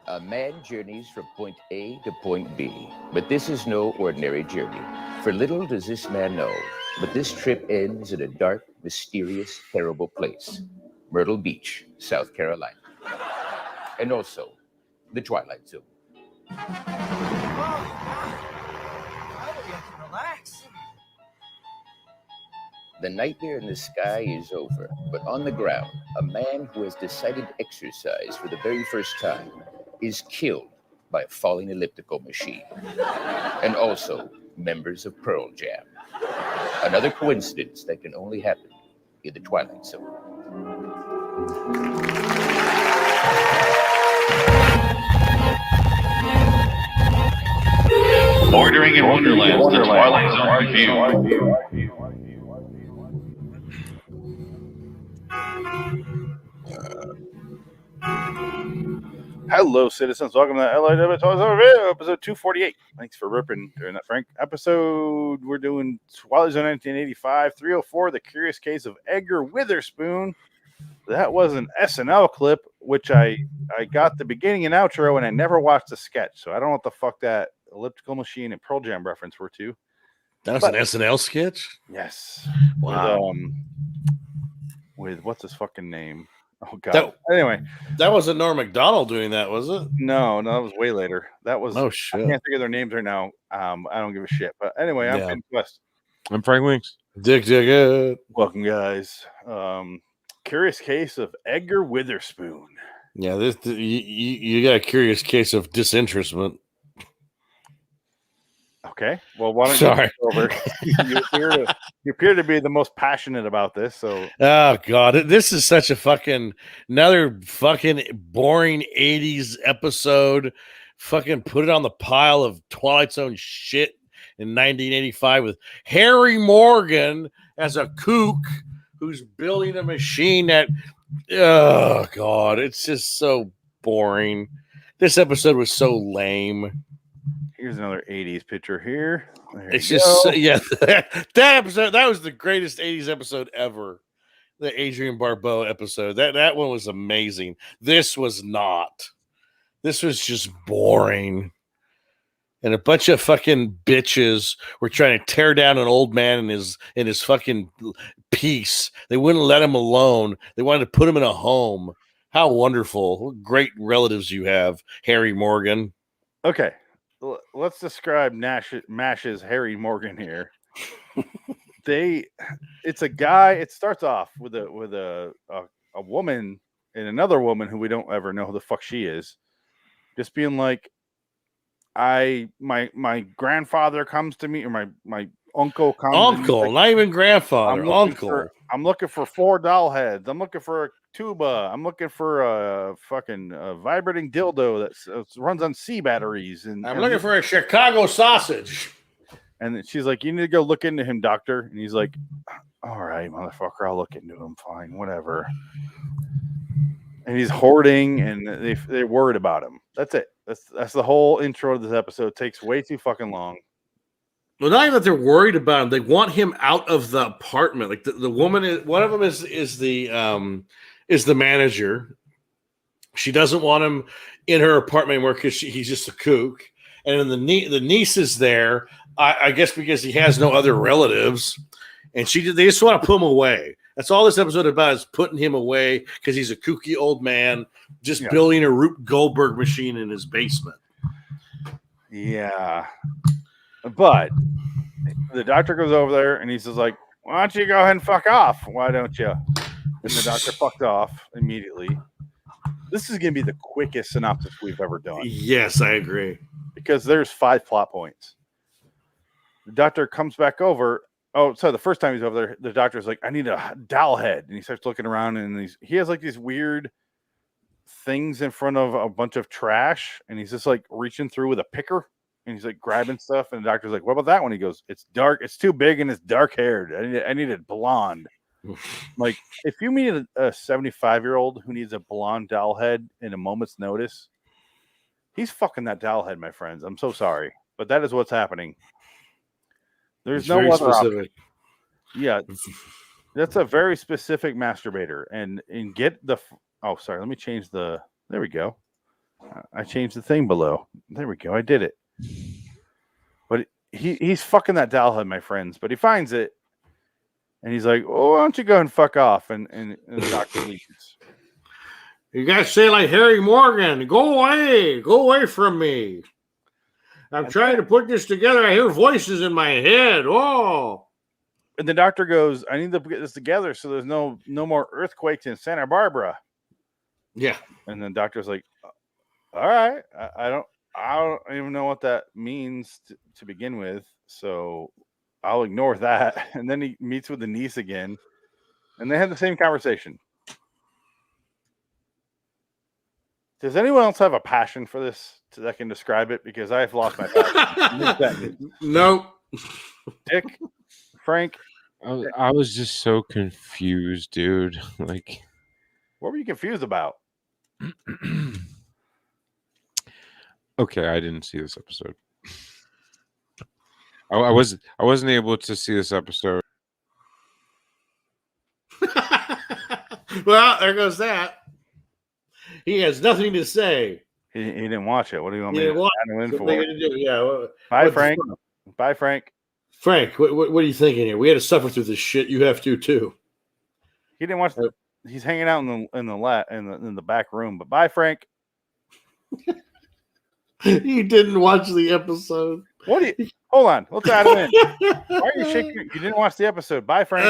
A man journeys from point A to point B, but this is no ordinary journey. For little does this man know, but this trip ends in a dark, mysterious, terrible place. Myrtle Beach, South Carolina. And also, the Twilight Zone. Relax. The nightmare in the sky is over, but on the ground, a man who has decided exercise for the very first time is killed by a falling elliptical machine. And also, members of Pearl Jam. Another coincidence that can only happen in the Twilight Zone. Bordering in Wonderland, the Twilight Zone review. Hello, citizens. Welcome to LIW The Twilight Review, episode 248. Thanks for ripping during that, Frank. Episode, we're doing Twilight Zone 1985, 304, The Curious Case of Edgar Witherspoon. That was an SNL clip, which I got the beginning and outro, and I never watched the sketch, so I don't know what the fuck that elliptical machine and Pearl Jam reference were to. That was an SNL sketch? Yes. Wow. With what's his fucking name? Oh, God. Anyway. That wasn't Norm Macdonald doing that, was it? No, that was way later. That was. Oh, shit. I can't think of their names right now. I don't give a shit. But anyway, I'm Ken West. I'm Frank Winks. Dick Dick. Welcome, guys. Curious Case of Edgar Witherspoon. Yeah, you got a curious case of disinterestment. Okay. Well, why don't Sorry. you over? you appear to be the most passionate about this. So. Oh God, this is such a another fucking boring 80s episode. Fucking put it on the pile of Twilight Zone shit in 1985 with Harry Morgan as a kook who's building a machine that. Oh God, it's just so boring. This episode was so lame. Here's another 80s picture here. It's just, that episode, that was the greatest 80s episode ever. The Adrienne Barbeau episode. That one was amazing. This was not. This was just boring. And a bunch of fucking bitches were trying to tear down an old man in his fucking piece. They wouldn't let him alone. They wanted to put him in a home. How wonderful. What great relatives you have, Harry Morgan. Okay. Let's describe Mash's Harry Morgan here. It's a guy. It starts off with a woman and another woman who we don't ever know who the fuck she is, just being like, my grandfather comes to me, or my uncle comes. Uncle, like, not even grandfather. Uncle. I'm looking for 4 doll heads. I'm looking for a tuba. I'm looking for a fucking vibrating dildo that runs on C batteries. And I'm looking for a Chicago sausage. And she's like, "You need to go look into him, doctor." And he's like, "All right, motherfucker, I'll look into him. Fine, whatever." And he's hoarding, and they're worried about him. That's it. That's the whole intro of this episode. It takes way too fucking long. Well, not even that they're worried about him. They want him out of the apartment. Like the woman is, one of them is the manager. She doesn't want him in her apartment anymore because he's just a kook. And then the niece is there, I guess because he has no other relatives. And they just want to put him away. That's all this episode about, is putting him away because he's a kooky old man just building a Rube Goldberg machine in his basement. Yeah. But the doctor goes over there and he's just like, "Why don't you go ahead and fuck off? Why don't you?" And the doctor fucked off immediately. This is going to be the quickest synopsis we've ever done. Yes, I agree. Because there's 5 plot points. The doctor comes back over. Oh, so the first time he's over there, the doctor's like, "I need a doll head." And he starts looking around, and he has like these weird things in front of a bunch of trash. And he's just like reaching through with a picker. And he's like grabbing stuff. And the doctor's like, "What about that one?" He goes, "It's dark. It's too big and it's dark haired. I need it blonde." Like, if you meet a 75-year-old who needs a blonde doll head in a moment's notice, he's fucking that doll head, my friends. I'm so sorry, but that is what's happening. There's no other option. Yeah. That's a very specific masturbator, and get the. Oh, sorry. Let me change the. There we go. I changed the thing below. There we go. I did it. But he's fucking that doll head, my friends. But he finds it, and he's like, "Oh, why don't you go and fuck off?" And the doctor leaves. You guys say like Harry Morgan, go away from me. I'm trying to put this together. I hear voices in my head. Oh. And the doctor goes, I need to get this together so there's no more earthquakes in Santa Barbara. Yeah. And the doctor's like, all right, I don't even know what that means to begin with, so I'll ignore that. And then he meets with the niece again, and they have the same conversation. Does anyone else have a passion for this that can describe it? Because I've lost my passion. Nope. Dick, Frank. I was just so confused, dude. Like, what were you confused about? Okay, I didn't see this episode. I wasn't able to see this episode. Well, there goes that. He has nothing to say. He didn't watch it. What do you want me to add him in for? Yeah. Bye, Frank. Bye, Frank. Frank, what are you thinking here? We had to suffer through this shit. You have to too. He didn't watch. He's hanging out in the back room. But bye, Frank. He didn't watch the episode. What? Hold on. Let's add him in. Why are you shaking? You didn't watch the episode. Bye, Frank.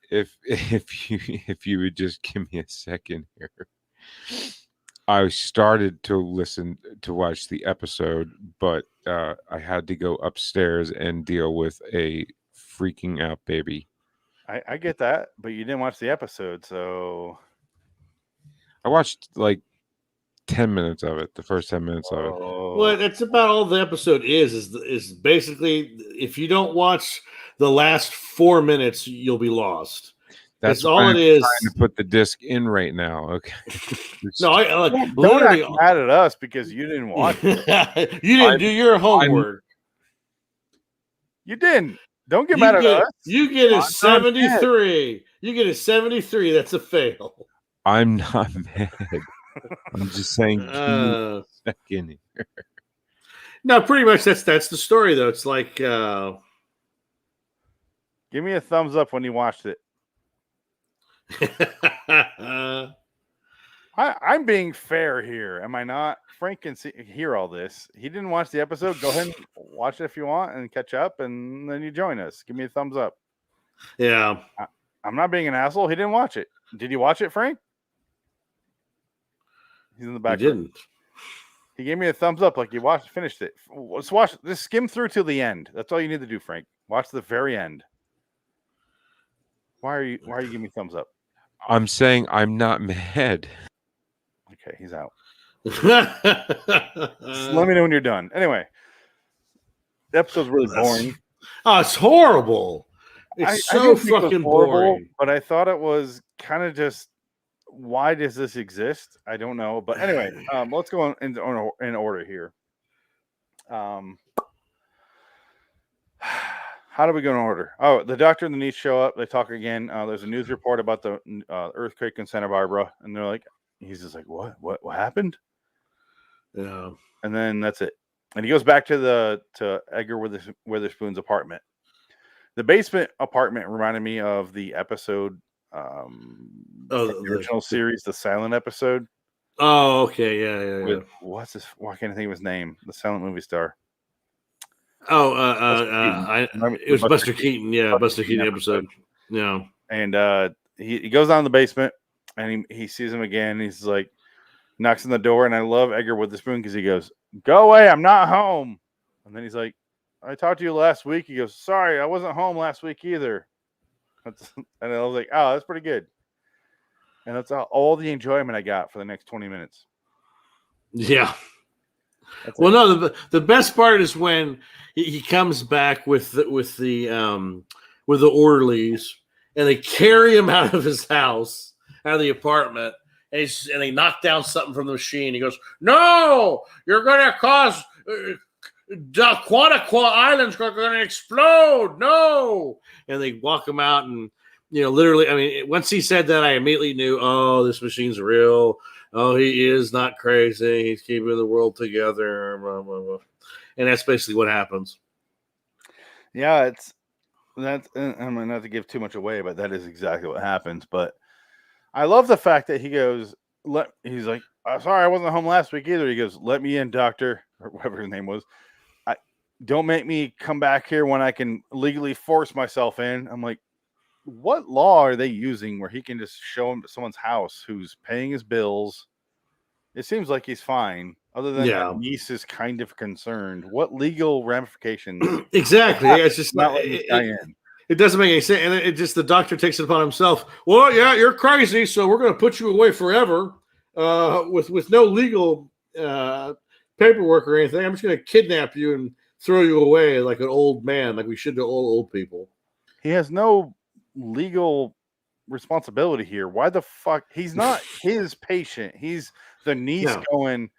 If you would just give me a second here. I started to watch the episode, but I had to go upstairs and deal with a freaking out baby. I get that, but you didn't watch the episode, so I watched like 10 minutes of it, the first 10 minutes of it. Well, that's about all the episode is basically, if you don't watch the last 4 minutes, you'll be lost. That's all it is. Trying to put the disc in right now. Okay. No, don't act mad at us because you didn't watch it. You didn't do your homework. You didn't. Don't get mad at us. You get a 73. You get a 73. That's a fail. I'm not mad. I'm just saying. Give me a second here. No, pretty much that's the story though. It's like, give me a thumbs up when you watched it. I'm being fair here, am I not? Frank can hear all this. He didn't watch the episode. Go ahead and watch it if you want and catch up, and then you join us. Give me a thumbs up. Yeah. I'm not being an asshole. He didn't watch it. Did you watch it, Frank? He's in the back. He didn't. He gave me a thumbs up like you finished it. Let's watch. Just skim through till the end. That's all you need to do, Frank. Watch the very end. Why are you giving me thumbs up? I'm saying I'm not mad. Okay, he's out. Let me know when you're done. Anyway, the episode's really boring. Oh, it's horrible. It's so fucking boring. But I thought it was kind of just, why does this exist? I don't know. But anyway, let's go in order here. How do we go in order? Oh, the doctor and the niece show up. They talk again. There's a news report about the earthquake in Santa Barbara, and they're like, he's just like, what happened? Yeah. And then that's it. And he goes back to Edgar Witherspoon's apartment. The basement apartment reminded me of the episode, the original series, the silent episode. Oh, okay, yeah. What's this? Why can't I think of his name? The silent movie star. Oh, it was Buster Keaton. Yeah, Buster Keaton episode. Yeah. And he goes down to the basement and he sees him again. He's like, knocks on the door. And I love Edgar Witherspoon because he goes, "Go away, I'm not home." And then he's like, "I talked to you last week." He goes, "Sorry, I wasn't home last week either." And I was like, "Oh, that's pretty good." And that's all the enjoyment I got for the next 20 minutes. Yeah. Well, no, the best part is when he comes back with the orderlies, and they carry him out of his house, out of the apartment, and they knock down something from the machine. He goes, "No, you're going to cause Quantiqua Island's going to explode. No. And they walk him out and, literally, I mean, once he said that, I immediately knew, oh, this machine's real. Oh, he is not crazy. He's keeping the world together. Blah, blah, blah. And that's basically what happens. Yeah, I'm not to give too much away, but that is exactly what happens. But I love the fact that he goes, he's like, sorry, I wasn't home last week either. He goes, let me in, doctor, or whatever his name was. Don't make me come back here when I can legally force myself in. I'm like, what law are they using where he can just show him to someone's house who's paying his bills? It seems like he's fine. Other than that niece is kind of concerned. What legal ramifications? Exactly. It's just not letting this guy in. It doesn't make any sense. And it just, the doctor takes it upon himself. Well, yeah, you're crazy. So we're going to put you away forever with no legal paperwork or anything. I'm just going to kidnap you and throw you away like an old man, like we should to all old people. He has no legal responsibility here. Why the fuck? He's not his patient. He's the niece going,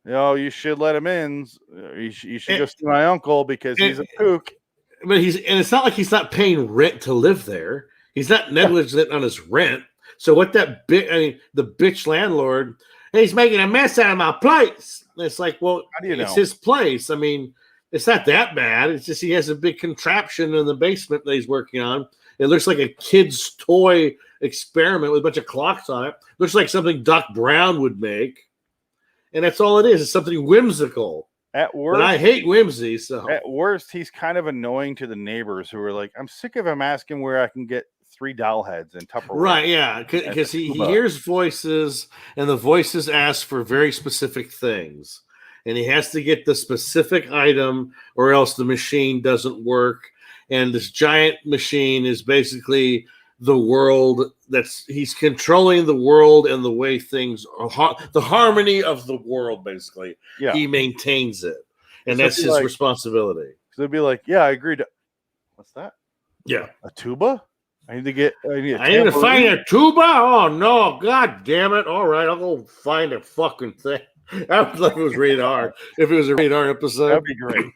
you should let him in. You should go see my uncle because he's a kook. But it's not like he's not paying rent to live there. He's not negligent on his rent. So what the bitch landlord, he's making a mess out of my place. And it's like, well, it's his place. I mean, it's not that bad. It's just he has a big contraption in the basement that he's working on. It looks like a kid's toy experiment with a bunch of clocks on it. Looks like something Doc Brown would make. And that's all it is. It's something whimsical. At worst, but I hate whimsy. So at worst, he's kind of annoying to the neighbors who are like, I'm sick of him asking where I can get 3 doll heads and Tupperware. Right, yeah. Because he hears voices, and the voices ask for very specific things. And he has to get the specific item or else the machine doesn't work. And this giant machine is basically the world he's controlling the world and the way things are, the harmony of the world, basically. Yeah. He maintains it. And that's his responsibility. So they'd be like, yeah, I agree to. What's that? Yeah. A tuba? I need to find a tuba? Oh, no. God damn it. All right. I'll go find a fucking thing. I would love if it was rated R. If it was a rated R episode. That'd be great.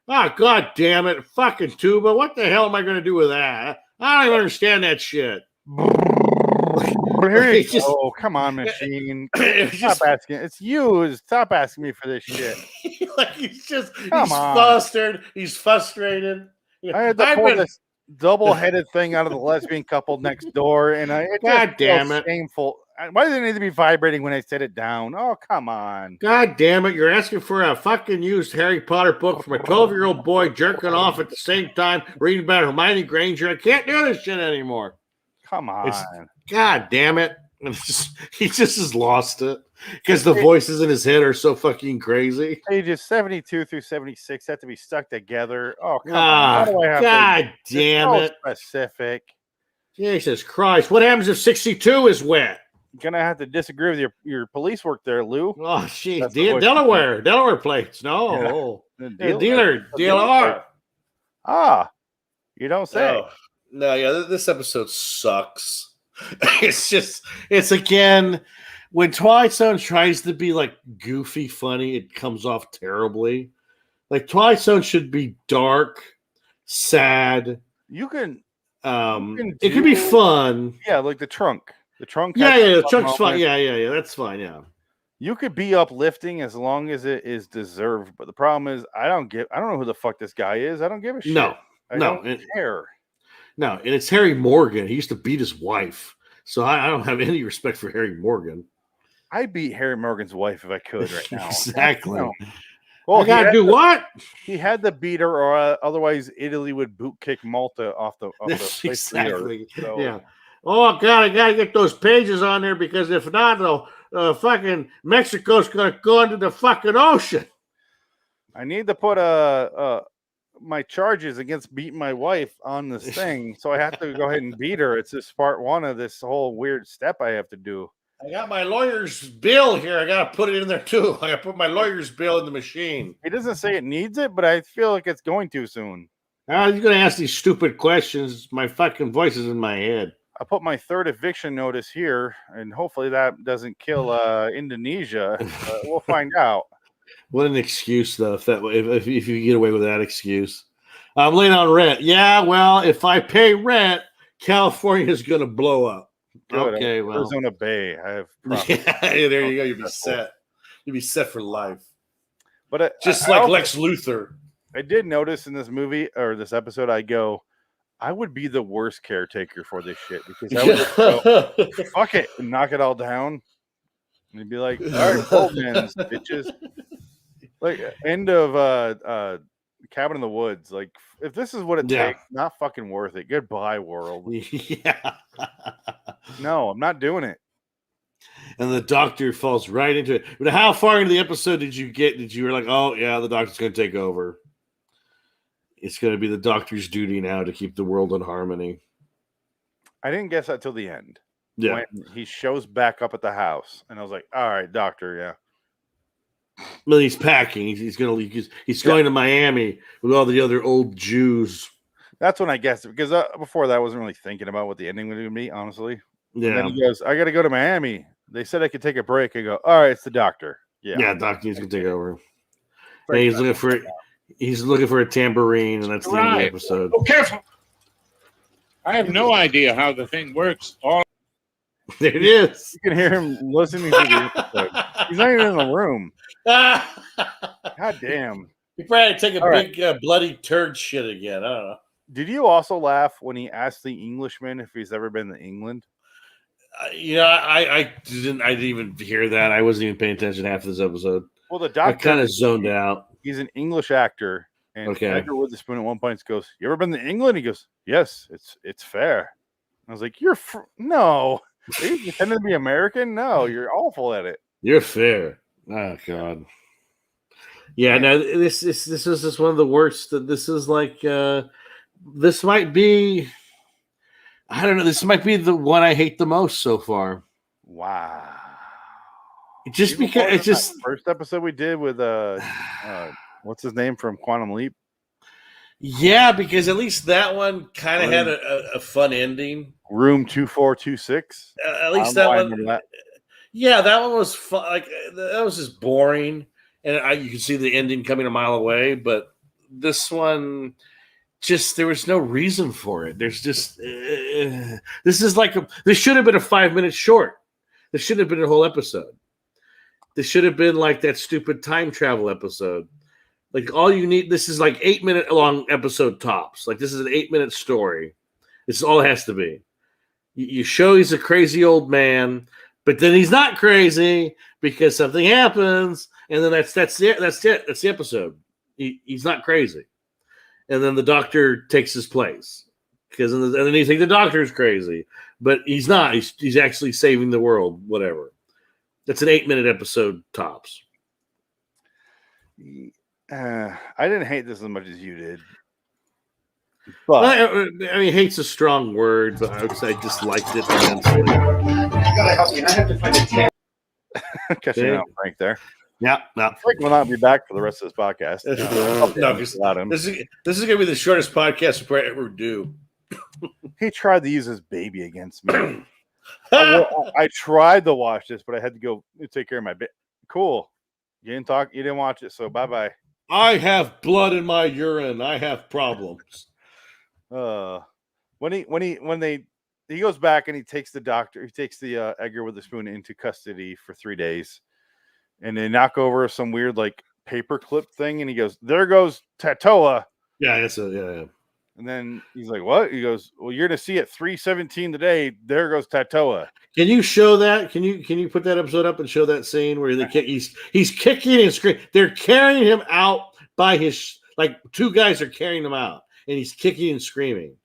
Oh, God damn it. Fucking tuba. What the hell am I going to do with that? I don't even understand that shit. Oh, come on, machine. Stop asking. It's you. Stop asking me for this shit. He's flustered. He's frustrated. I had to pull this double-headed thing out of the lesbian couple next door, and God damn it. Shameful. Why does it need to be vibrating when I set it down? Oh, come on. God damn it. You're asking for a fucking used Harry Potter book from a 12-year-old boy jerking off at the same time, reading about Hermione Granger. I can't do this shit anymore. Come on. God damn it. He just has lost it because the voices in his head are so fucking crazy. Pages 72 through 76 have to be stuck together. Oh, come on. How do I have God damn it. Specific. Jesus Christ. What happens if 62 is wet? Gonna have to disagree with your police work there, Lou. Oh, shit. Delaware plates. No. Yeah. Dealer. Ah, you don't say. Oh. No, yeah, this episode sucks. It's again, when Twilight Zone tries to be like goofy funny, it comes off terribly. Like Twilight Zone should be dark, sad. It could be fun. Yeah, like the trunk. The trunk. Yeah, the trunk's fun. Yeah, that's fine. Yeah. You could be uplifting as long as it is deserved, but the problem is I don't know who the fuck this guy is. I don't give a shit. I don't care. No, and it's Harry Morgan. He used to beat his wife. So I don't have any respect for Harry Morgan. I'd beat Harry Morgan's wife if I could right now. Exactly. No. Well, I gotta do what? He had to beat her, or otherwise Italy would boot kick Malta off the exactly. So. Yeah. Oh God, I gotta get those pages on there because if not, fucking Mexico's gonna go into the fucking ocean. I need to put my charges against beating my wife on this thing, so I have to go ahead and beat her. It's just part one of this whole weird step I have to do. I got my lawyer's bill here. I gotta put it in there too. I gotta put my lawyer's bill in the machine. He doesn't say it needs it, but I feel like it's going to soon. He's gonna ask these stupid questions. My fucking voice is in my head. I put my 3rd eviction notice here, and hopefully that doesn't kill Indonesia. We'll find out. What an excuse, though. If you get away with that excuse, I'm late on rent. Yeah, well, if I pay rent, California is going to blow up. Good. Okay, well, Arizona Bay. I have. yeah, there you go. You'll be set. You'll be set for life. But just like Lex Luthor. I did notice in this movie or this episode, I would be the worst caretaker for this shit because I would just go, fuck it, and knock it all down. And he'd be like, all right, old man, bitches. Like, end of Cabin in the Woods. Like, if this is what it takes, not fucking worth it. Goodbye, world. Yeah. No, I'm not doing it. And the doctor falls right into it. But how far into the episode did you get? Did you were like, oh, yeah, the doctor's going to take over? It's going to be the doctor's duty now to keep the world in harmony. I didn't guess that till the end. Yeah. When he shows back up at the house, and I was like, all right, doctor, yeah. Well, he's packing. He's going to Miami with all the other old Jews. That's when I guessed it, because before that I wasn't really thinking about what the ending would be, honestly. Yeah. And then he goes, I got to go to Miami. They said I could take a break. I go, all right, it's the doctor. Yeah. Yeah, doctor's going to take over. And he's looking for a tambourine, and that's the end of the episode. Oh, careful! I have no idea how the thing works. There it is. You can hear him listening to the episode. He's not even in the room. God damn. He probably had to take a big bloody turd shit again. I don't know. Did you also laugh when he asked the Englishman if he's ever been to England? I didn't even hear that. I wasn't even paying attention half this episode. Well, the doctor I kind of zoned out. He's an English actor, and Edgar Witherspoon at one point goes, "You ever been to England?" He goes, "Yes, it's fair." I was like, no. Are you pretending to be American? No, you're awful at it. You're fair. Oh God. Yeah, no, this is just one of the worst. This is like this might be. I don't know. This might be the one I hate the most so far. Wow. Just because it's just first episode we did with what's his name from Quantum Leap. Yeah, because at least that one kind of had a fun ending. Room 2426. At least that one. Yeah, that one was fun. Like that was just boring, and you could see the ending coming a mile away. But this one, just there was no reason for it. There's just this is like this should have been a 5-minute short. This should have been a whole episode. This should have been like that stupid time travel episode. Like all you need, this is like 8-minute long episode tops. Like this is an 8-minute story. This is all it has to be. You show he's a crazy old man, but then he's not crazy because something happens, and then that's it. That's the episode. He's not crazy, and then the doctor takes his place and then you think the doctor's crazy, but he's not. He's actually saving the world. Whatever. That's an 8-minute episode tops. I didn't hate this as much as you did. But I mean, hate's a strong word, but I would say I disliked it immensely. You gotta help me. I have to find a tab. Catching out Frank there. Yeah, no. Frank will not be back for the rest of this podcast. This is going to be the shortest podcast we ever do. He tried to use his baby against me. I tried to watch this, but I had to go take care of my baby. Cool. You didn't watch it, so bye-bye. I have blood in my urine. I have problems. When he goes back and he takes the Edgar Witherspoon into custody for 3 days, and they knock over some weird like paperclip thing, and he goes, "There goes Tatoa." Yeah, that's it. Yeah. And then he's like, "What?" He goes, "Well, you're gonna see at 3:17 today. There goes Tatoa." Can you show that? Can you put that episode up and show that scene where he's kicking and screaming? They're carrying him out by his two guys are carrying him out, and he's kicking and screaming.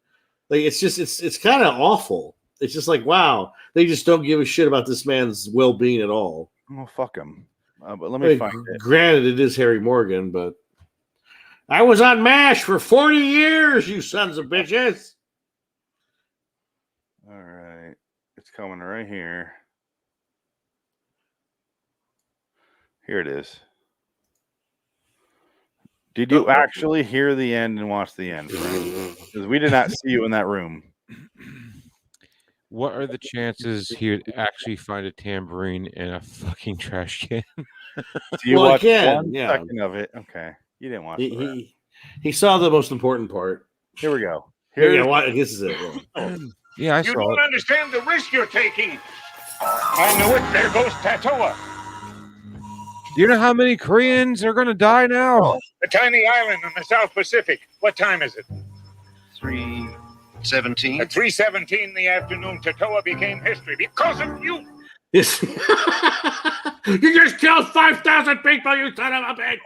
Like it's kind of awful. It's just like, wow, they just don't give a shit about this man's well-being at all. Oh, fuck him. But let me find it. Granted, it is Harry Morgan, but I was on MASH for 40 years, you sons of bitches. All right. It's coming right here. Here it is. Did you actually hear the end and watch the end? Because we did not see you in that room. What are the chances he would actually find a tambourine in a fucking trash can? You Well, watched again, one yeah. second of it. Okay. You didn't watch it. He saw the most important part. Here we go. Here we go. This is it. Yeah, I You saw don't it. understand the risk you're taking. I knew it. There goes Tatoa. Do you know how many Koreans are going to die now? A tiny island in the South Pacific. What time is it? 3:17. At 3:17 in the afternoon, Tatoa became history because of you. Yes. You just killed 5,000 people, you son of a bitch!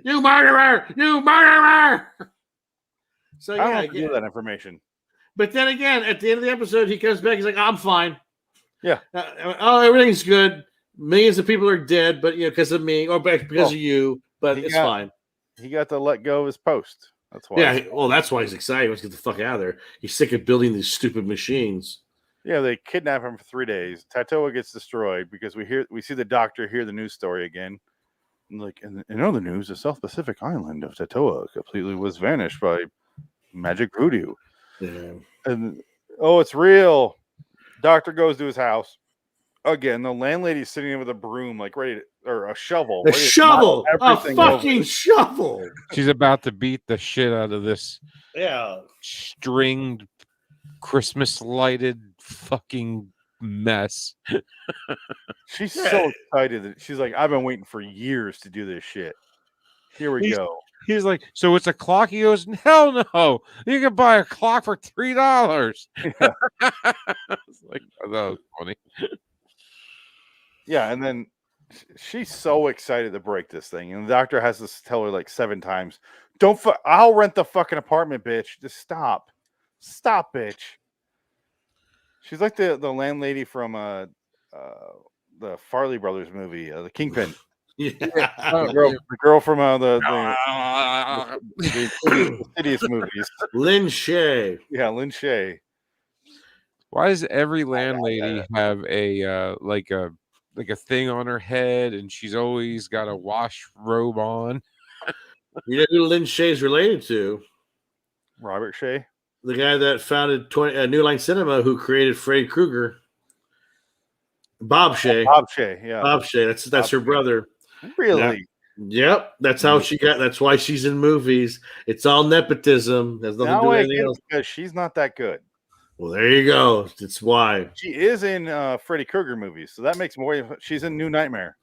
You murderer! You murderer! So I don't yeah, have to do that information. But then again, at the end of the episode, he comes back. He's like, "I'm fine. Yeah. Everything's good. Millions of people are dead, but because of me or because of you. But it's fine." He got to let go of his post. That's why. Yeah. Well, that's why he's excited. He wants to get the fuck out of there. He's sick of building these stupid machines. Yeah, they kidnap him for 3 days. Tatoa gets destroyed because we see the doctor hear the news story again. And like in other news, the South Pacific island of Tatoa completely was vanished by magic voodoo. Yeah. And it's real. Doctor goes to his house. Again, the landlady's sitting there with a broom, like ready to, or a shovel. A ready to shovel! knock A everything fucking over. shovel! She's about to beat the shit out of this stringed, Christmas lighted fucking mess. She's so excited that she's like, I've been waiting for years to do this shit. Here we go. He's like, so it's a clock? He goes, hell no. You can buy a clock for $3. Yeah. It's like, oh, that was funny. Yeah, and then she's so excited to break this thing, and the doctor has to tell her like 7 times, I'll rent the fucking apartment, bitch. Just stop, bitch. She's like the landlady from the Farley Brothers movie, the Kingpin. Yeah. The girl from the Insidious movies. Lynn Shay. Yeah, Lynn Shay. Why does every landlady have a like a thing on her head, and she's always got a wash robe on? You know who Lynn Shay's related to? Robert Shay, the guy that founded New Line Cinema, who created Freddy Krueger. Bob Shay. Bob Shay, yeah. Bob Shay. That's her brother. Really? Yep. That's how she got. That's why she's in movies. It's all nepotism. There's nothing to do with anything else. Because she's not that good. Well, there you go. That's why she is in Freddy Krueger movies, so that makes more. She's in New Nightmare.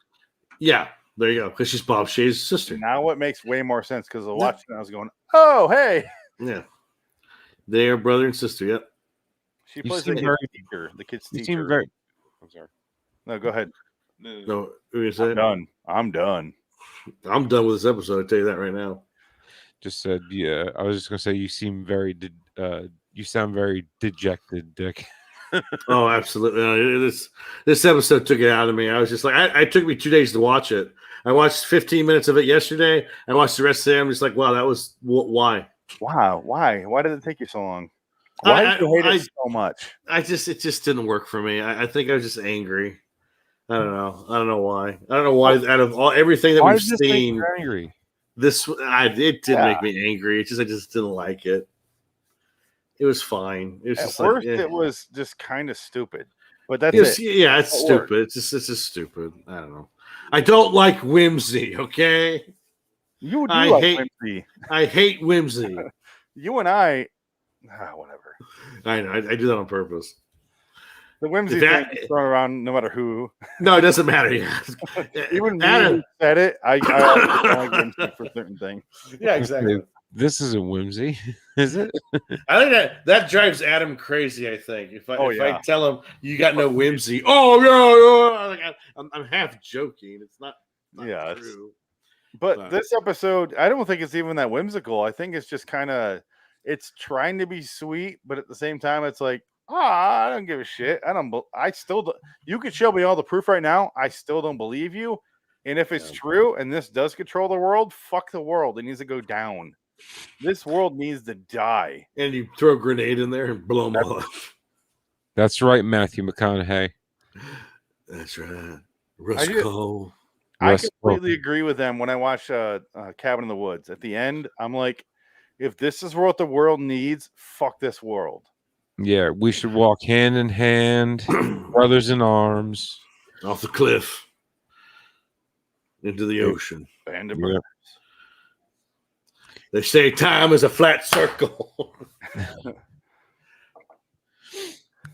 Yeah, there you go. Because she's Bob Shay's sister. Now it makes way more sense because I was watching. I was going, "Oh, hey." Yeah, they are brother and sister. Yep. She plays the teacher. The kid's teacher. You seem very. I'm sorry. No, go ahead. No, I'm done. I'm done. I'm done with this episode. I'll tell you that right now. Just said, yeah. I was just gonna say you seem very. You sound very dejected, Dick. Oh, absolutely. This episode took it out of me. I was just like, it took me 2 days to watch it. I watched 15 minutes of it yesterday. I watched the rest of it. I'm just like, wow, that was why? Wow, why? Why did it take you so long? Why did you hate it so much? It just didn't work for me. I think I was just angry. I don't know. I don't know why. I don't know why. Out of everything that we've seen, angry. It did make me angry. It's just I just didn't like it. It was fine. It was At just first, like, it was just kind of stupid, but that's it. Yeah, it's stupid. It's just stupid. I don't know. I don't like whimsy. Okay. You do like whimsy. I hate whimsy. You and I, whatever. I know. I do that on purpose. The whimsy thing is thrown around no matter who. No, it doesn't matter. Yeah. Even me who said it, I like whimsy for certain things. Yeah, exactly. This isn't whimsy, is it? I think that drives Adam crazy. I think if I tell him you got no whimsy, I'm half joking. It's not true. But this episode, I don't think it's even that whimsical. I think it's just kind of, it's trying to be sweet, but at the same time, it's like, I don't give a shit. I still don't. You could show me all the proof right now. I still don't believe you. And if it's true and this does control the world, fuck the world. It needs to go down. This world needs to die. And you throw a grenade in there and blow them all up. That's right, Matthew McConaughey. That's right. Roscoe. I completely agree with them when I watch Cabin in the Woods. At the end, I'm like, if this is what the world needs, fuck this world. Yeah, we should walk hand in hand, brothers in arms. Off the cliff. into the ocean. Band of brothers. They say time is a flat circle.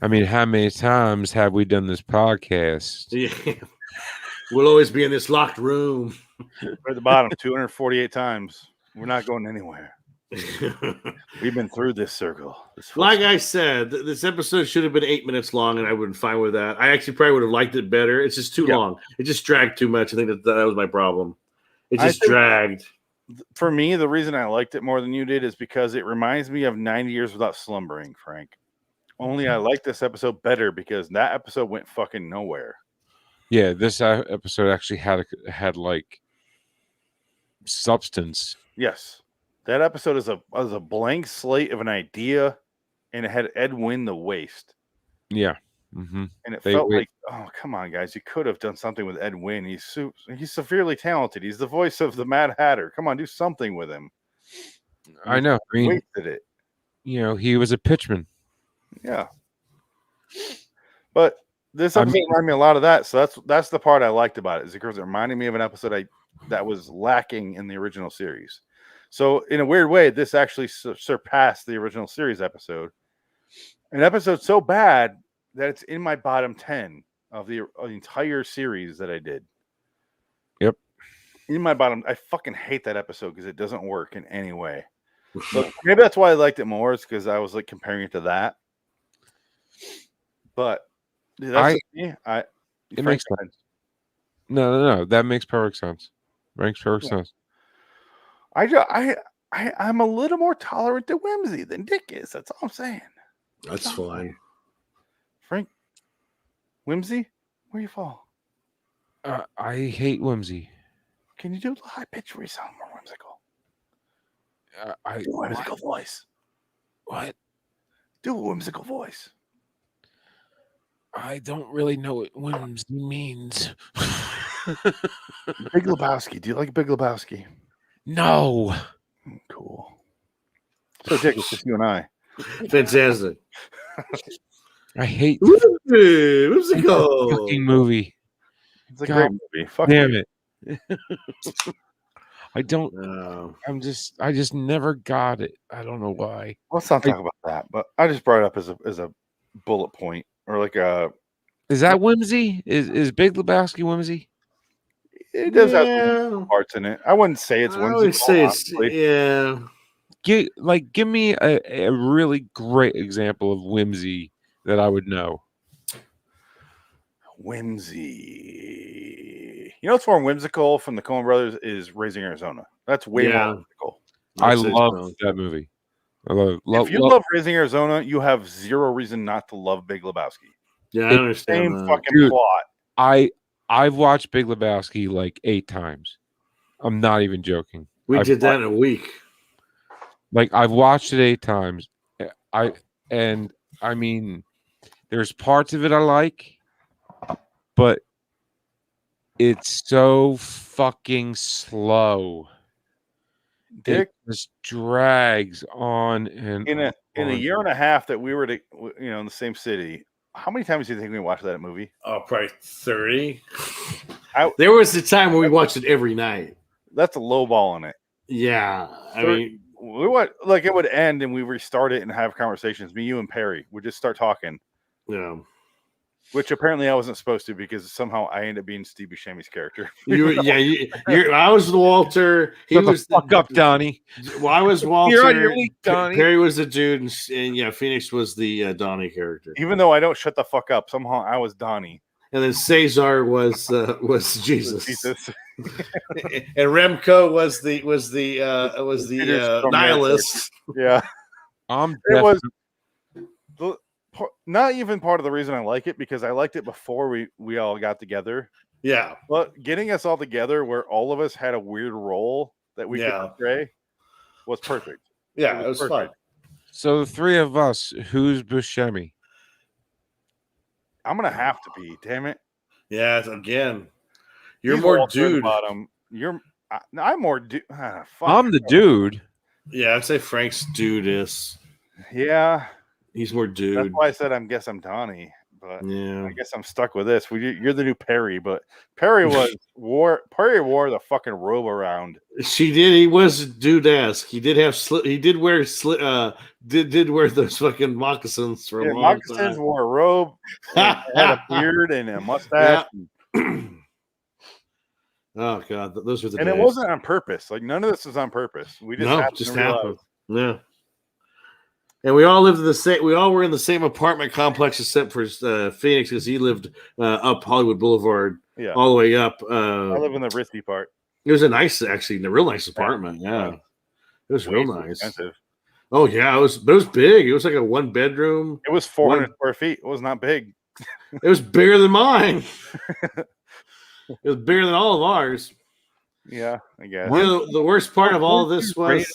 I mean, how many times have we done this podcast? Yeah. We'll always be in this locked room. We're at the bottom, 248 times. We're not going anywhere. We've been through this circle. Like I said, this episode should have been 8 minutes long, and I would have been fine with that. I actually probably would have liked it better. It's just too long. It just dragged too much. I think that was my problem. It just dragged. For me, the reason I liked it more than you did is because it reminds me of 90 Years Without Slumbering, Frank. Only I like this episode better because that episode went fucking nowhere. Yeah, this episode actually had like substance. Yes. That episode is a blank slate of an idea, and it had Ed win the waste. Yeah. Mm-hmm. And it felt like, oh, come on, guys. You could have done something with Ed Wynn. He's severely talented. He's the voice of the Mad Hatter. Come on, do something with him. I know. I mean, wasted it. You know, he was a pitchman. Yeah. But this episode reminded me a lot of that. So that's the part I liked about it. Is because it reminded me of an episode that was lacking in the original series. So in a weird way, this actually surpassed the original series episode. An episode so bad that it's in my bottom 10 of the entire series that I did. Yep. In my bottom, I fucking hate that episode because it doesn't work in any way. So maybe that's why I liked it more, is because I was like comparing it to that. But that's me. It makes sense. No. That makes perfect sense. Sense. I'm a little more tolerant to whimsy than Dick is. That's all I'm saying. That's fine. Frank, whimsy, where you fall? I hate whimsy. Can you do the high pitch where you sound more whimsical? Do a whimsical voice. What? Do a whimsical voice. I don't really know what whimsy means. Big Lebowski. Do you like Big Lebowski? No. Cool. So, Dick, it's just you and I. Fantastic. I hate whimsical fucking movie. It's a great movie. Fuck damn it. I don't. I just never got it. I don't know why. Let's not talk about that. But I just brought it up as a bullet point, or like a. Is that whimsy? Is Big Lebowski whimsy? It does have some parts in it. I wouldn't say it's whimsical. I would say it's Give me a really great example of whimsy that I would know. Whimsy. You know what's more whimsical from the Coen Brothers is Raising Arizona. That's way more whimsical. I love that movie. If you love Raising Arizona, you have zero reason not to love Big Lebowski. Yeah, I understand. Same fucking plot. I've watched Big Lebowski like 8 times. I'm not even joking. We did that in a week. Like, I've watched it 8 times. I mean, there's parts of it I like, but it's so fucking slow. Dick, it just drags on and in a year and a half that we were in the same city. How many times do you think we watched that movie? Oh, probably 30. There was a time where we watched it every night. That's a low ball in it. Yeah, I mean, we like it would end and we restart it and have conversations. Me, you, and Perry would just start talking. Yeah. Which apparently I wasn't supposed to because somehow I ended up being Steve Buscemi's character. I was Walter. He was the fuck up, Donnie. Well, I was Walter. You're on your league, Donnie. Perry was the dude, and Phoenix was the Donnie character. Even though I don't shut the fuck up, somehow I was Donnie. And then Cesar was Jesus. And Remco was the nihilist. Yeah, it was not even part of the reason I like it because I liked it before we all got together. Yeah, but getting us all together where all of us had a weird role that we could portray was perfect. Yeah, it was fun. So the 3 of us, who's Buscemi? I'm gonna have to be. Damn it. Yeah, again, you're more dude. Bottom. I'm more dude. I'm the dude. Yeah, I'd say Frank's dude is. Yeah, he's more dude. That's why I said I'm Donnie. But Yeah. I guess I'm stuck with this. You're the new Perry, but Perry wore the fucking robe around. She did. He was dude-esque. He did have He did wear did wear those fucking moccasins for a long moccasins, time. wore a robe, and had a beard and a mustache. Oh god, those were the and days. it wasn't on purpose. Like none of this is on purpose. We just happened. Yeah. And we all lived in the same. We all were in the same apartment complex, except for Phoenix, because he lived up Hollywood Boulevard, all the way up. I live in the risky part. It was a real nice apartment. Yeah, it was real nice. Expensive. Oh yeah, it was big. It was like a 1-bedroom. It was 400 square feet. It was not big. It was bigger than mine. It was bigger than all of ours. Yeah, I guess. The worst part of all this was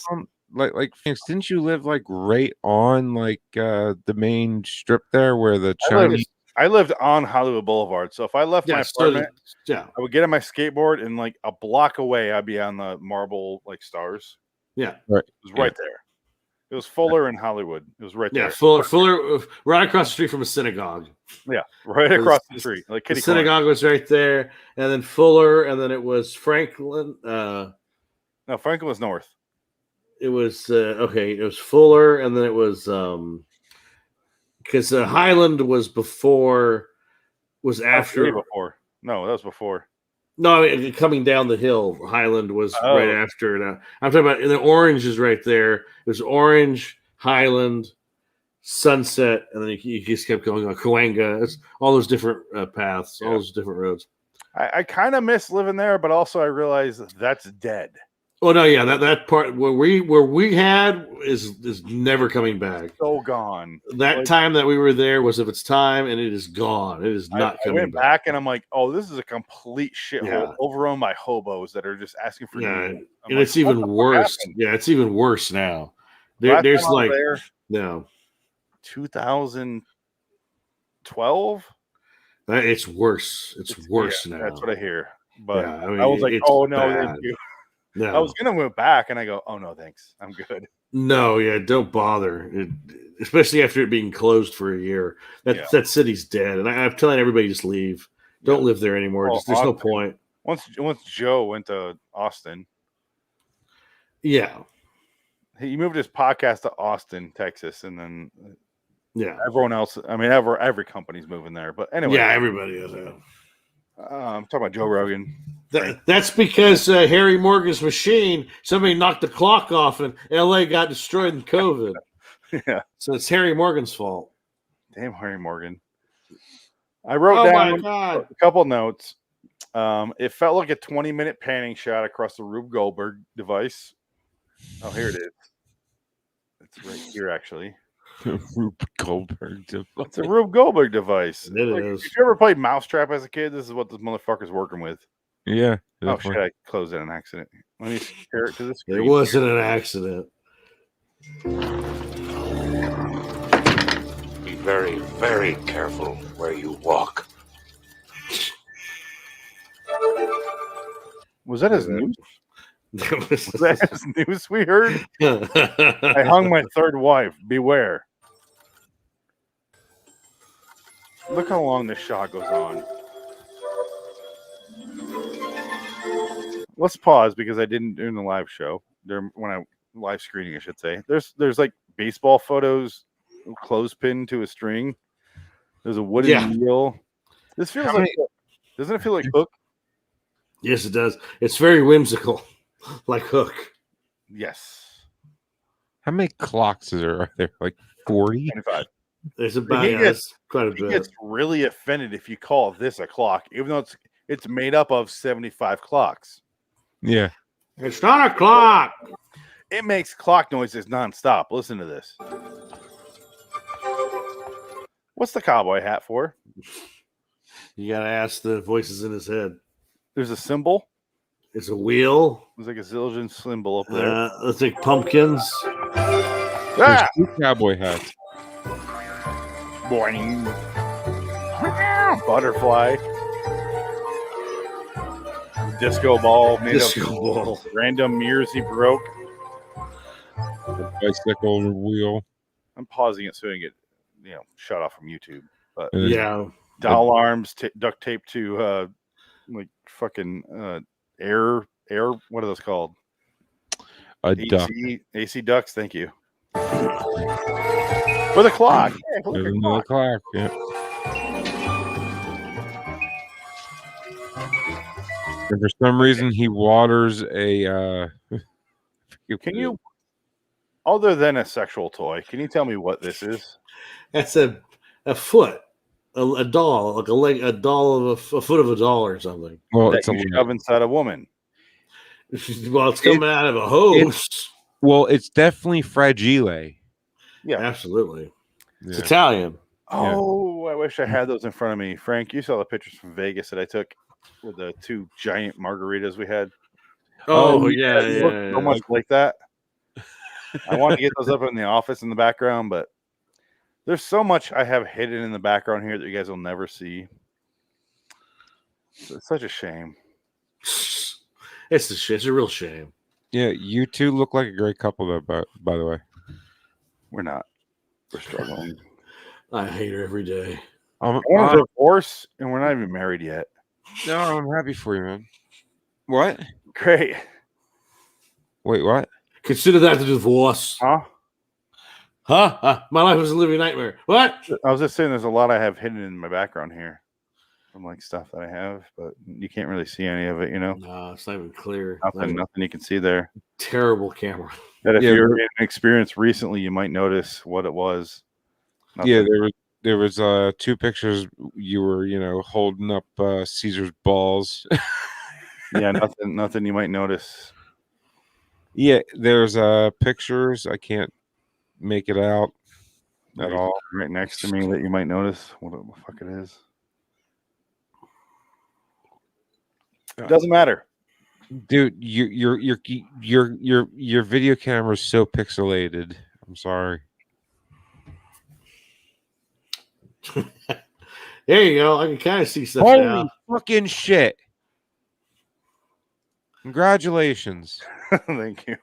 like Phoenix, didn't you live like right on like the main strip there where the Chinese? I lived on Hollywood Boulevard, so if I left my apartment, I would get on my skateboard and like a block away, I'd be on the Marble like Stars. Yeah, right. It was right there. It was Fuller in Hollywood. It was right there. Yeah, Fuller, right across the street from a synagogue. Yeah, right across the street. Like the synagogue was right there, and then Fuller, and then it was Franklin. No, Franklin was north. It was It was Fuller, and then it was because Highland was after. Before. No, that was before. No, I mean, coming down the hill, Highland was right after. I'm talking about, and the Orange is right there. There's Orange, Highland, Sunset, and then you just kept going on Cahuenga. It's all those different paths, all those different roads. I kind of miss living there, but also I realize that's dead. Oh no, yeah, that part where we had is never coming back. So gone. That time that we were there was of its time, and it is gone. It is not coming I went back, and I'm like, oh, this is a complete shithole overrun by hobos that are just asking for. Yeah, and it's even worse. Yeah, it's even worse now. There's like 2012. It's worse. It's worse now. That's what I hear. But I was like, oh no, bad. No. I was gonna move back, and I go, oh no, thanks, I'm good. No, yeah, don't bother. Especially after it being closed for a year. That city's dead, and I'm telling everybody just leave. Don't live there anymore. There's no point. Once Joe went to Austin, he moved his podcast to Austin, Texas, and then everyone else. I mean, every company's moving there. But anyway, everybody is. I'm talking about Joe Rogan. That's because Harry Morgan's machine, somebody knocked the clock off and LA got destroyed in COVID. So it's Harry Morgan's fault. Damn Harry Morgan. I wrote down a couple notes. It felt like a 20-minute panning shot across the Rube Goldberg device. Oh, here it is. It's right here, actually. Rube Goldberg device. It's a Rube Goldberg device. It is. If you ever played Mousetrap as a kid, this is what this motherfucker's working with. Yeah. Oh shit! I closed it an accident. Let me share it to the screen. It wasn't an accident. Be very, very careful where you walk. Was that his news? Was that his news we heard? I hung my third wife. Beware. Look how long this shot goes on. Let's pause because I didn't do the live show. When I live screening, I should say. There's like baseball photos clothespin to a string. There's a wooden wheel. This feels doesn't it feel like Hook? Yes, it does. It's very whimsical, like Hook. Yes. How many clocks are there? Like 40? 25. There's about quite a bit. He gets really offended if you call this a clock, even though it's made up of 75 clocks. Yeah. It's not a clock. It makes clock noises nonstop. Listen to this. What's the cowboy hat for? You gotta ask the voices in his head. There's a symbol. It's a wheel. There's like a zillion symbol up there. Let's take pumpkins. There's 2 cowboy hats. Boing. Butterfly. Disco ball made of random mirrors he broke. Bicycle wheel. I'm pausing it so I can get shut off from YouTube. But Yeah. doll arms duct taped to like fucking air. What are those called? Duck. AC ducts. Thank you. With a clock. Yeah, look There's at another clock. Yeah. And for some reason, he waters a. Can you, other than a sexual toy, can you tell me what this is? That's a foot, a doll, like a doll of a foot of a doll or something. Well, That it's a you shove inside a woman. Well, it's coming out of a hose. It's definitely fragile. Yeah, absolutely. It's Yeah. Italian. Oh, I wish I had those in front of me. Frank, you saw the pictures from Vegas that I took with the 2 giant margaritas we had. Oh, It yeah. looked so much like that. I wanted to get those up in the office in the background, but there's so much I have hidden in the background here that you guys will never see. It's such a shame. It's a real shame. Yeah, you two look like a great couple, though. By the way, we're not. We're struggling. I hate her every day. I want a divorce, and we're not even married yet. No, I'm happy for you, man. What? Great. Wait, what? Consider that a divorce. Huh? My life was a living nightmare. What? I was just saying there's a lot I have hidden in my background here. From like stuff that I have, but you can't really see any of it, you know? No, it's not even clear. Nothing you can see there. Terrible camera. That if you're in an experience recently, you might notice what it was. Nothing. Yeah, there was 2 pictures you were, holding up Caesar's balls. Yeah, nothing you might notice. Yeah, there's pictures. I can't make it out at all. Right next to me that you might notice what the fuck it is. Doesn't matter, dude. Your video camera is so pixelated. I'm sorry. There you go. I can kind of see stuff Holy now. fucking shit! Congratulations. Thank you.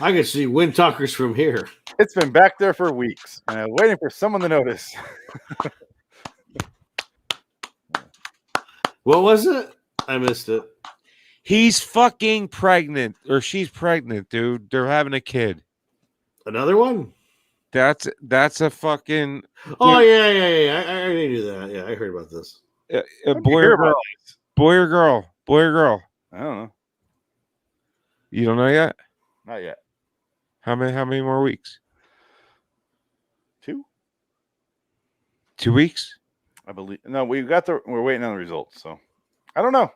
I can see wind talkers from here. It's been back there for weeks, and I'm waiting for someone to notice. What was it? I missed it. He's fucking pregnant, or she's pregnant, dude. They're having a kid. Another one? That's a fucking. Oh yeah. I already knew that. Yeah, I heard about this. A boy or girl? Boy or girl? Boy or girl? I don't know. You don't know yet? Not yet. How many more weeks? 2. 2 weeks? I believe. No, we're waiting on the results, so I don't know.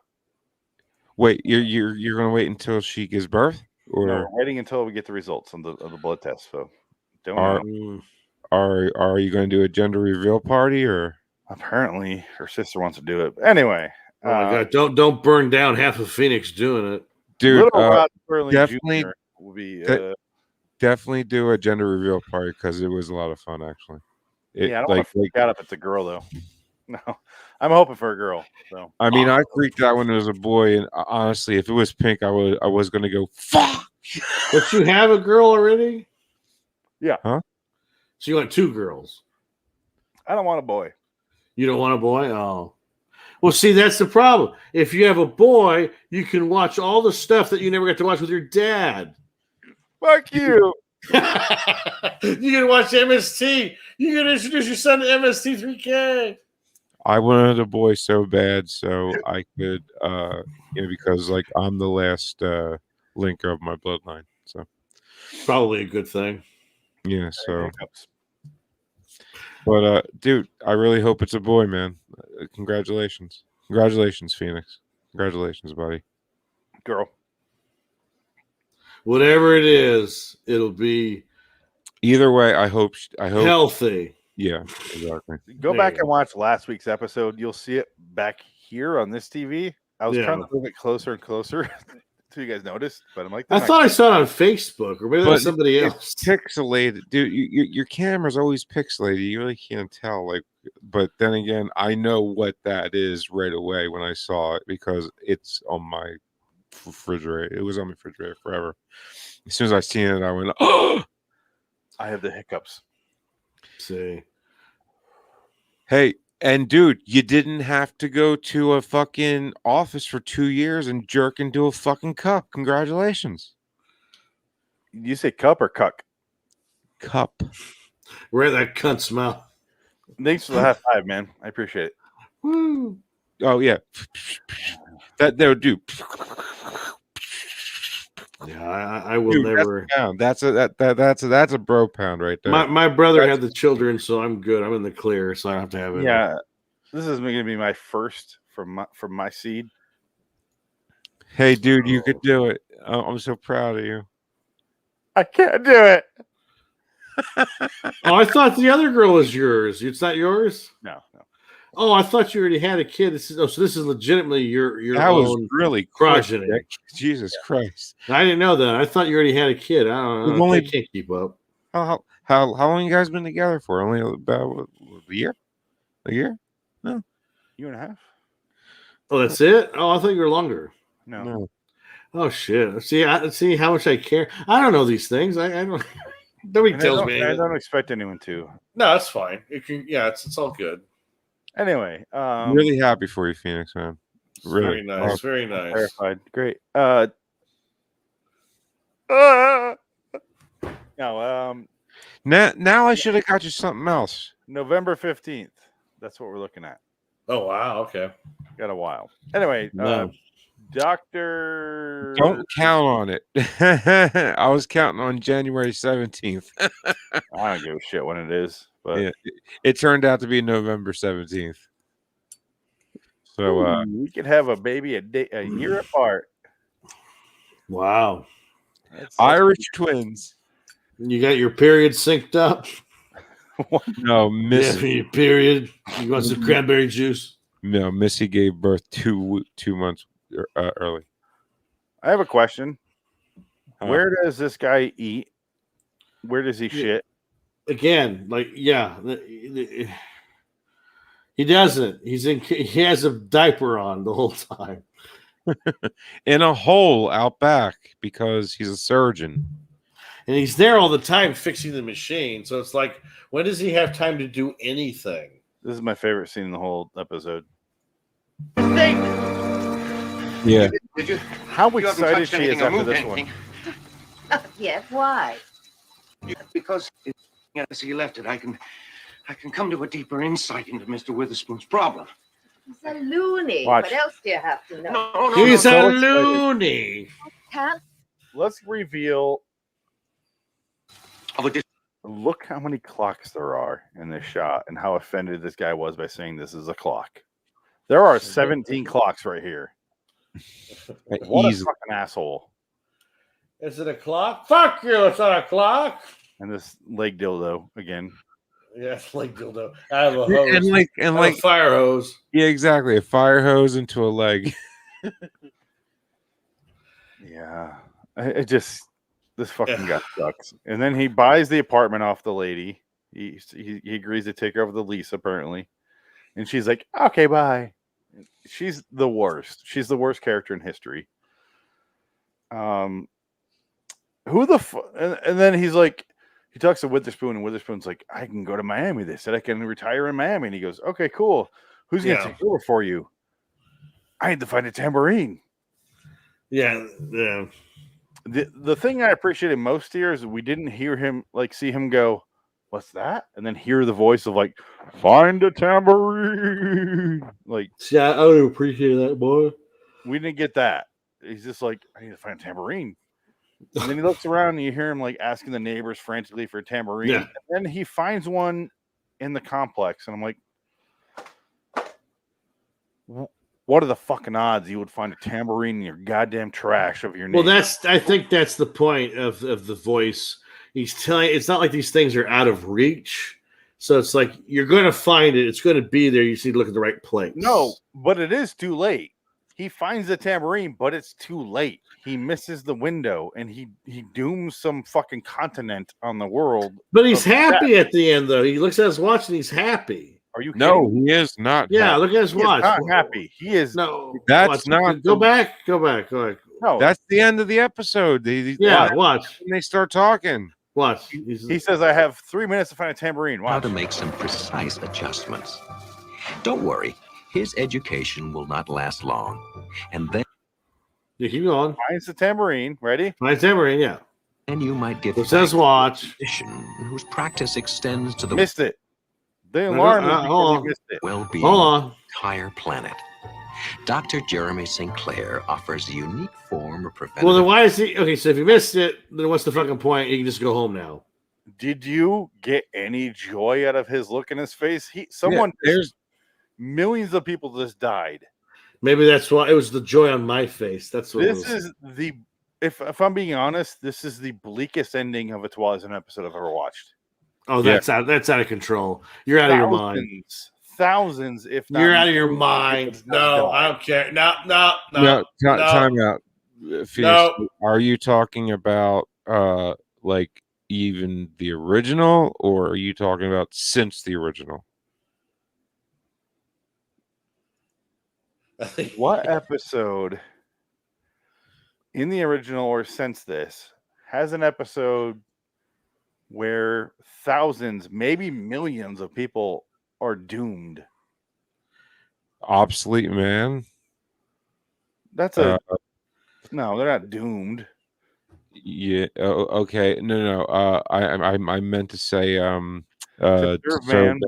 Wait, you're gonna wait until she gives birth, or no, we're waiting until we get the results of the blood test. So don't know. Are you going to do a gender reveal party, or apparently her sister wants to do it? But anyway, oh my god, don't burn down half of Phoenix doing it, dude. Definitely will be definitely do a gender reveal party because it was a lot of fun, actually. I don't want to freak out if it's a girl though. No, I'm hoping for a girl. So I mean, I freaked out when it was a boy, and honestly, if it was pink, I was going to go fuck. But you have a girl already? Yeah. Huh? So you want 2 girls? I don't want a boy. You don't want a boy? Oh. Well, see, that's the problem. If you have a boy, you can watch all the stuff that you never got to watch with your dad. Fuck you. You can watch MST. You can introduce your son to MST 3K. I wanted a boy so bad, so I could, because like I'm the last linker of my bloodline. So probably a good thing. Yeah. So, but dude, I really hope it's a boy, man. Congratulations, Phoenix. Congratulations, buddy. Girl. Whatever it is, it'll be. Either way, I hope healthy. Yeah, exactly. Go back and watch last week's episode. You'll see it back here on this TV. I was trying to move it closer and closer so you guys noticed, but I'm like, I thought I saw it on Facebook, or maybe that was somebody else. It's pixelated, dude. Your camera's always pixelated. You really can't tell. Like, but then again, I know what that is right away when I saw it because it's on my refrigerator. It was on my refrigerator forever. As soon as I seen it, I went, "Oh!" I have the hiccups. See. Hey, And dude, you didn't have to go to a fucking office for 2 years and jerk into a fucking cup. Congratulations. You say cup or cuck? Cup. Where that cunt smell. Thanks for the high five, man. I appreciate it. Woo. Oh yeah. That they would do. Yeah, I will Dude, never. That's a bro pound right there. My brother had the children, so I'm good. I'm in the clear, so I don't have to have it. Yeah, this is going to be my first from my seed. Hey, dude, you could do it. I'm so proud of you. I can't do it. Oh, I thought the other girl was yours. It's not yours? No. Oh, I thought you already had a kid. So this is legitimately your that own was really progeny. quick, Jesus Christ! I didn't know that. I thought you already had a kid. I don't know. We've only I can't keep up. How long you guys been together for? Only about a year? A year? No, year and a half. Oh, that's it. Oh, I thought you were longer. No. Oh shit! See how much I care. I don't know these things. I don't. Nobody tells me. I don't expect anyone to. No, that's fine. It can. Yeah, it's all good. Anyway, really happy for you, Phoenix, man. Really very nice. Very nice. Terrified. Great. No. Now I should have got you something else. November 15th. That's what we're looking at. Oh wow. Okay. Got a while. Anyway, No. Doctor. Don't count on it. I was counting on January 17th. I don't give a shit when it is, but yeah, it turned out to be November 17th. So we could have a baby a year apart. Wow. That's Irish twins. You got your period synced up? No, Yeah, for your period. You want some cranberry juice? No, Missy gave birth 2 months early. I have a question. Where does this guy eat? Where does he shit? Again, he doesn't. He has a diaper on the whole time. In a hole out back because he's a surgeon. And he's there all the time fixing the machine. So it's like, when does he have time to do anything? This is my favorite scene in the whole episode. Yeah. Did you? How You haven't excited touched she is anything or after moved this anything. one. Yes, why? Because so you left it. I can come to a deeper insight into Mr. Witherspoon's problem. He's a loony. Watch. What else do you have to know? No, He's no, a no. loony. Can't. Let's reveal. Of a dis- Look how many clocks there are in this shot and how offended this guy was by saying this is a clock. There are 17 clocks right here. What a fucking asshole. Is it a clock? Fuck you, it's not a clock. And this leg dildo again. Yeah, it's like dildo. I have a hose. And I have a fire hose. Yeah, exactly. A fire hose into a leg. Yeah. It just, this fucking guy sucks. And then he buys the apartment off the lady. He agrees to take over the lease, apparently. And she's like, okay, bye. She's the worst. She's the worst character in history. Who the and then he's like, he talks to Witherspoon, and Witherspoon's like, I can go to Miami. They said I can retire in Miami. And he goes, okay, cool. Who's going to take over for you? I need to find a tambourine. Yeah. The thing I appreciated most here is we didn't hear him, see him go, what's that? And then hear the voice of find a tambourine. Yeah, I would appreciate that, boy. We didn't get that. He's just like, I need to find a tambourine. And then he looks around and you hear him asking the neighbors frantically for a tambourine. Yeah. And then he finds one in the complex. And I'm like, what are the fucking odds you would find a tambourine in your goddamn trash of your neighbor? Well, I think that's the point of the voice. He's telling, it's not like these things are out of reach. So it's like, you're going to find it. It's going to be there. You just need to look at the right place. No, but it is too late. He finds the tambourine, but it's too late. He misses the window, and he dooms some fucking continent on the world. But he's happy at the end, though. He looks at his watch, and he's happy. Are you kidding? No, he is not. Yeah, happy. look at his watch. Not happy. He is. No, That's watch. not. Go back. No, That's the end of the episode. Watch. When they start talking. Watch. He says, I have 3 minutes to find a tambourine. Watch. How to make some precise adjustments. Don't worry, his education will not last long. And then You keep going. Finds the tambourine. Ready? My tambourine, yeah. and you might give It says watch. a musician whose practice extends to the Missed it. The No, alarm no, is hold because on. you missed it. well-being Hold of on. the entire planet. Dr. Jeremy Sinclair offers a unique form of preventative. Well, then why is he okay? So if you missed it, then what's the fucking point? You can just go home now. Did you get any joy out of his look in his face? There's millions of people just died. Maybe that's why it was the joy on my face. That's what This it was. is the if I'm being honest, this is the bleakest ending of a Twilight Zone episode I've ever watched. Oh, that's out of control. You're out of your mind. Thousands, if not You're out of your millions mind. people No, died. I don't care. No. Time out. Phoenix, No. Are you talking about like even the original, or are you talking about since the original? What episode in the original or since this has an episode where thousands, maybe millions of people are doomed? Obsolete Man. That's a no, they're not doomed. Yeah. Okay. No. I meant to say Serve Serve Man, Man.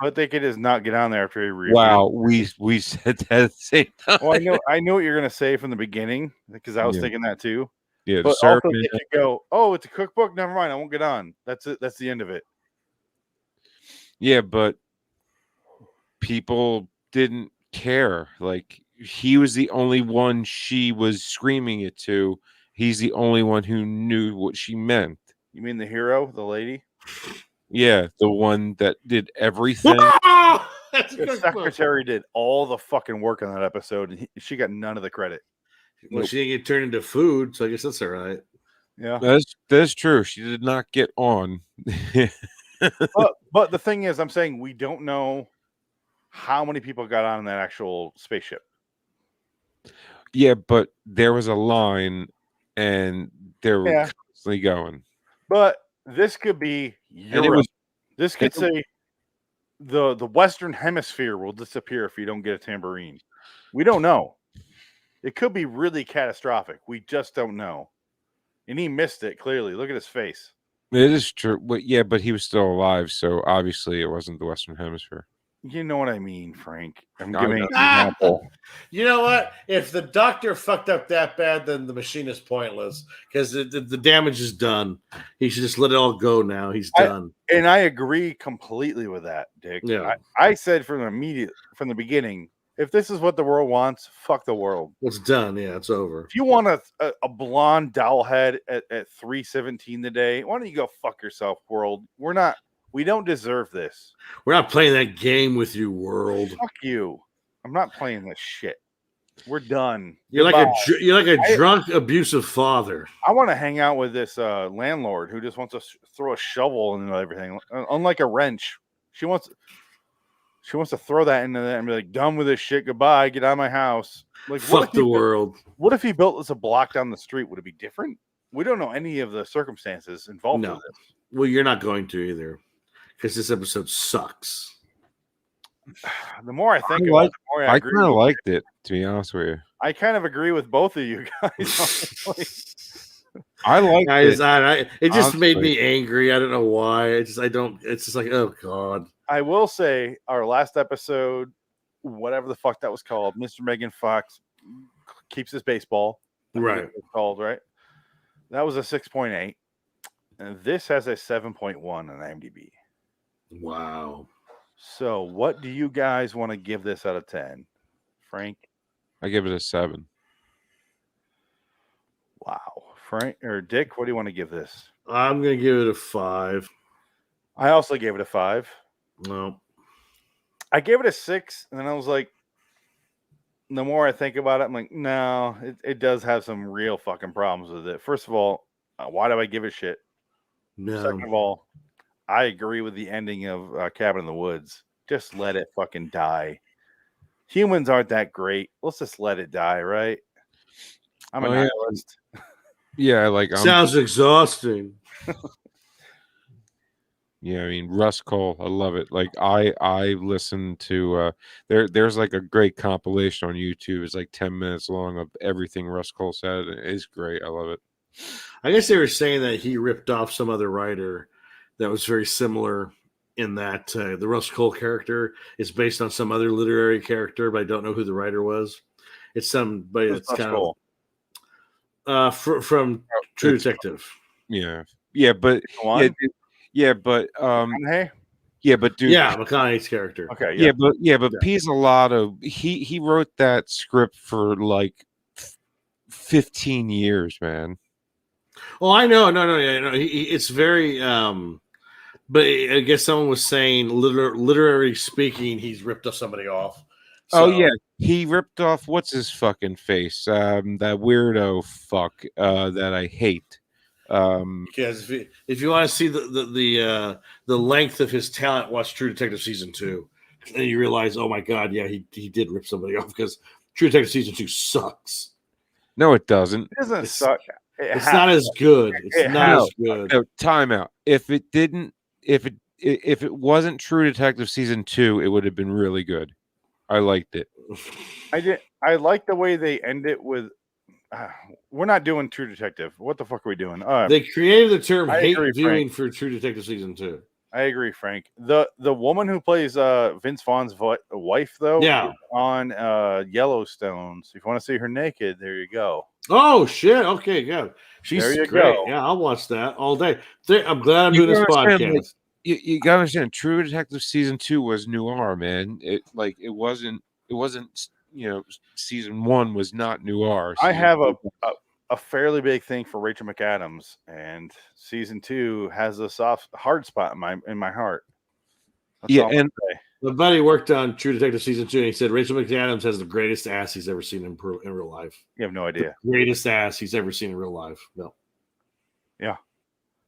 but they could just not get on there after he reappeared. Wow, we said that at the same time. Well, I knew what you're gonna say from the beginning because I was Yeah. thinking that too. Yeah, the But Serve also Man. they could go, oh, it's a cookbook. Never mind, I won't get on. That's it. That's the end of it. Yeah, but people didn't care. Like, he was the only one she was screaming it to. He's the only one who knew what she meant. You mean the hero, the lady? Yeah, the one that did everything. The secretary did all the fucking work on that episode, and she got none of the credit. Well, she didn't get turned into food, so I guess that's all right. Yeah, That's true. She did not get on. but the thing is, I'm saying we don't know how many people got on that actual spaceship. Yeah, but there was a line, and they were constantly going. But this could be Europe. This could say the Western Hemisphere will disappear if you don't get a tambourine. We don't know. It could be really catastrophic. We just don't know. And he missed it clearly. Look at his face. It is true. But yeah, but he was still alive, so obviously it wasn't the Western Hemisphere. You know what I mean, Frank. I'm I giving know. an example. You know what? If the doctor fucked up that bad, then the machine is pointless because the damage is done. He should just let it all go now. He's done. And I agree completely with that, Dick. Yeah. I said from the beginning, if this is what the world wants, fuck the world. It's done. Yeah, it's over. If you want a blonde doll head at 317 today, why don't you go fuck yourself, world? We don't deserve this. We're not playing that game with you, world. Fuck you. I'm not playing this shit. We're done. You're like Goodbye. a drunk, abusive father. I want to hang out with this landlord who just wants to throw a shovel into everything. Unlike a wrench, she wants to throw that into that and be like, done with this shit. Goodbye. Get out of my house. Like, Fuck the world. What if he built this a block down the street? Would it be different? We don't know any of the circumstances involved No. with this. Well, you're not going to either because this episode sucks. The more I think about it, the more I I agree. kind of liked it, to be honest with you. I kind of agree with both of you guys. Honestly. I like Guys, it. it just made honestly. me angry. I don't know why. It's just like, oh god. I will say our last episode, whatever the fuck that was called, Mr. Megan Fox keeps his baseball. I think Right. it's called, right? That was a 6.8. And this has a 7.1 on IMDb. Wow. So what do you guys want to give this out of 10? Frank? I give it a 7. Wow. Frank or Dick, what do you want to give this? I'm gonna give it a 5. I also gave it a 5. No. I gave it a 6, and then I was like, the more I think about it, I'm like, no, it does have some real fucking problems with it. First of all, why do I give a shit? No. Second of all, I agree with the ending of Cabin in the Woods. Just let it fucking die. Humans aren't that great. Let's just let it die, right? I'm a nihilist. Yeah, like Sounds exhausting. Yeah, I mean Russ Cole, I love it. Like I listen to there's like a great compilation on YouTube. It's like 10 minutes long of everything Russ Cole said. It's great. I love it. I guess they were saying that he ripped off some other writer that was very similar in that the Russ Cole character is based on some other literary character, but I don't know who the writer was. It's somebody that's Russ kind Cole? of from True Detective. Yeah. Yeah, but One? yeah, but McConaughey? yeah, but dude, Yeah, McConaughey's character. Okay, yeah, but Pizzolatto, he wrote that script for like 15 years, man. Oh, I know. No. It's very. But I guess someone was saying, literary speaking, he's ripped somebody off. Oh So, yeah, he ripped off what's his fucking face? That weirdo fuck that I hate. Because if you want to see the length of his talent, watch True Detective season 2, and you realize, oh my god, yeah, he did rip somebody off because True Detective season 2 sucks. No, it doesn't. It doesn't suck. It's not as good. It's not as good. No, time out. If it wasn't True Detective season 2, it would have been really good. I liked it. I like the way they end it with. We're not doing True Detective. What the fuck are we doing? They created the term I hate agree, viewing Frank. for True Detective season 2. I agree, Frank. The woman who plays Vince Vaughn's wife, though, Yeah. is on Yellowstone. So if you want to see her naked, there you go. Oh shit! Okay, good. She's There you great. go. Yeah, I'll watch that all day. I'm glad I'm doing this podcast. You gotta understand, True Detective season 2 was noir, man. It wasn't season 1 was not noir. I have a fairly big thing for Rachel McAdams, and season 2 has a hard spot in my heart. That's all I'm gonna say. my buddy worked on True Detective season 2, and he said Rachel McAdams has the greatest ass he's ever seen in real life. You have no idea. The greatest ass he's ever seen in real life. No. Yeah.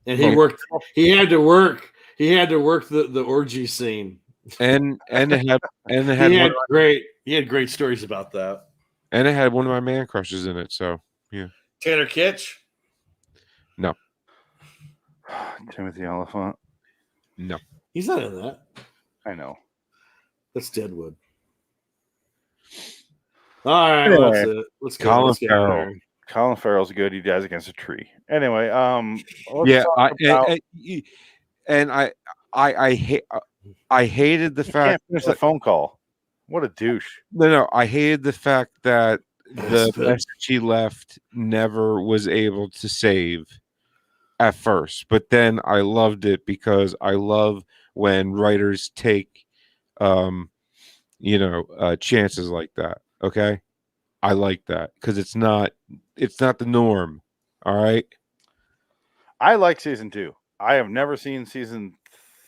And he worked. He had to work. He had to work the orgy scene. And it had he had great stories about that. And it had one of my man crushes in it. So yeah. Tanner Kitsch? No. Timothy Oliphant? No. He's not in that. I know. That's Deadwood. All right, well, that's it. Let's go. Colin Let's get out of Farrell. here. Colin Farrell's good. He dies against a tree. Anyway, Yeah, I hated the He fact can't finish the phone call. What a douche. No, I hated the fact that the message he left never was able to save at first, but then I loved it because I love when writers take chances like that. Okay, I like that because it's not the norm. All right, I like season 2. I have never seen season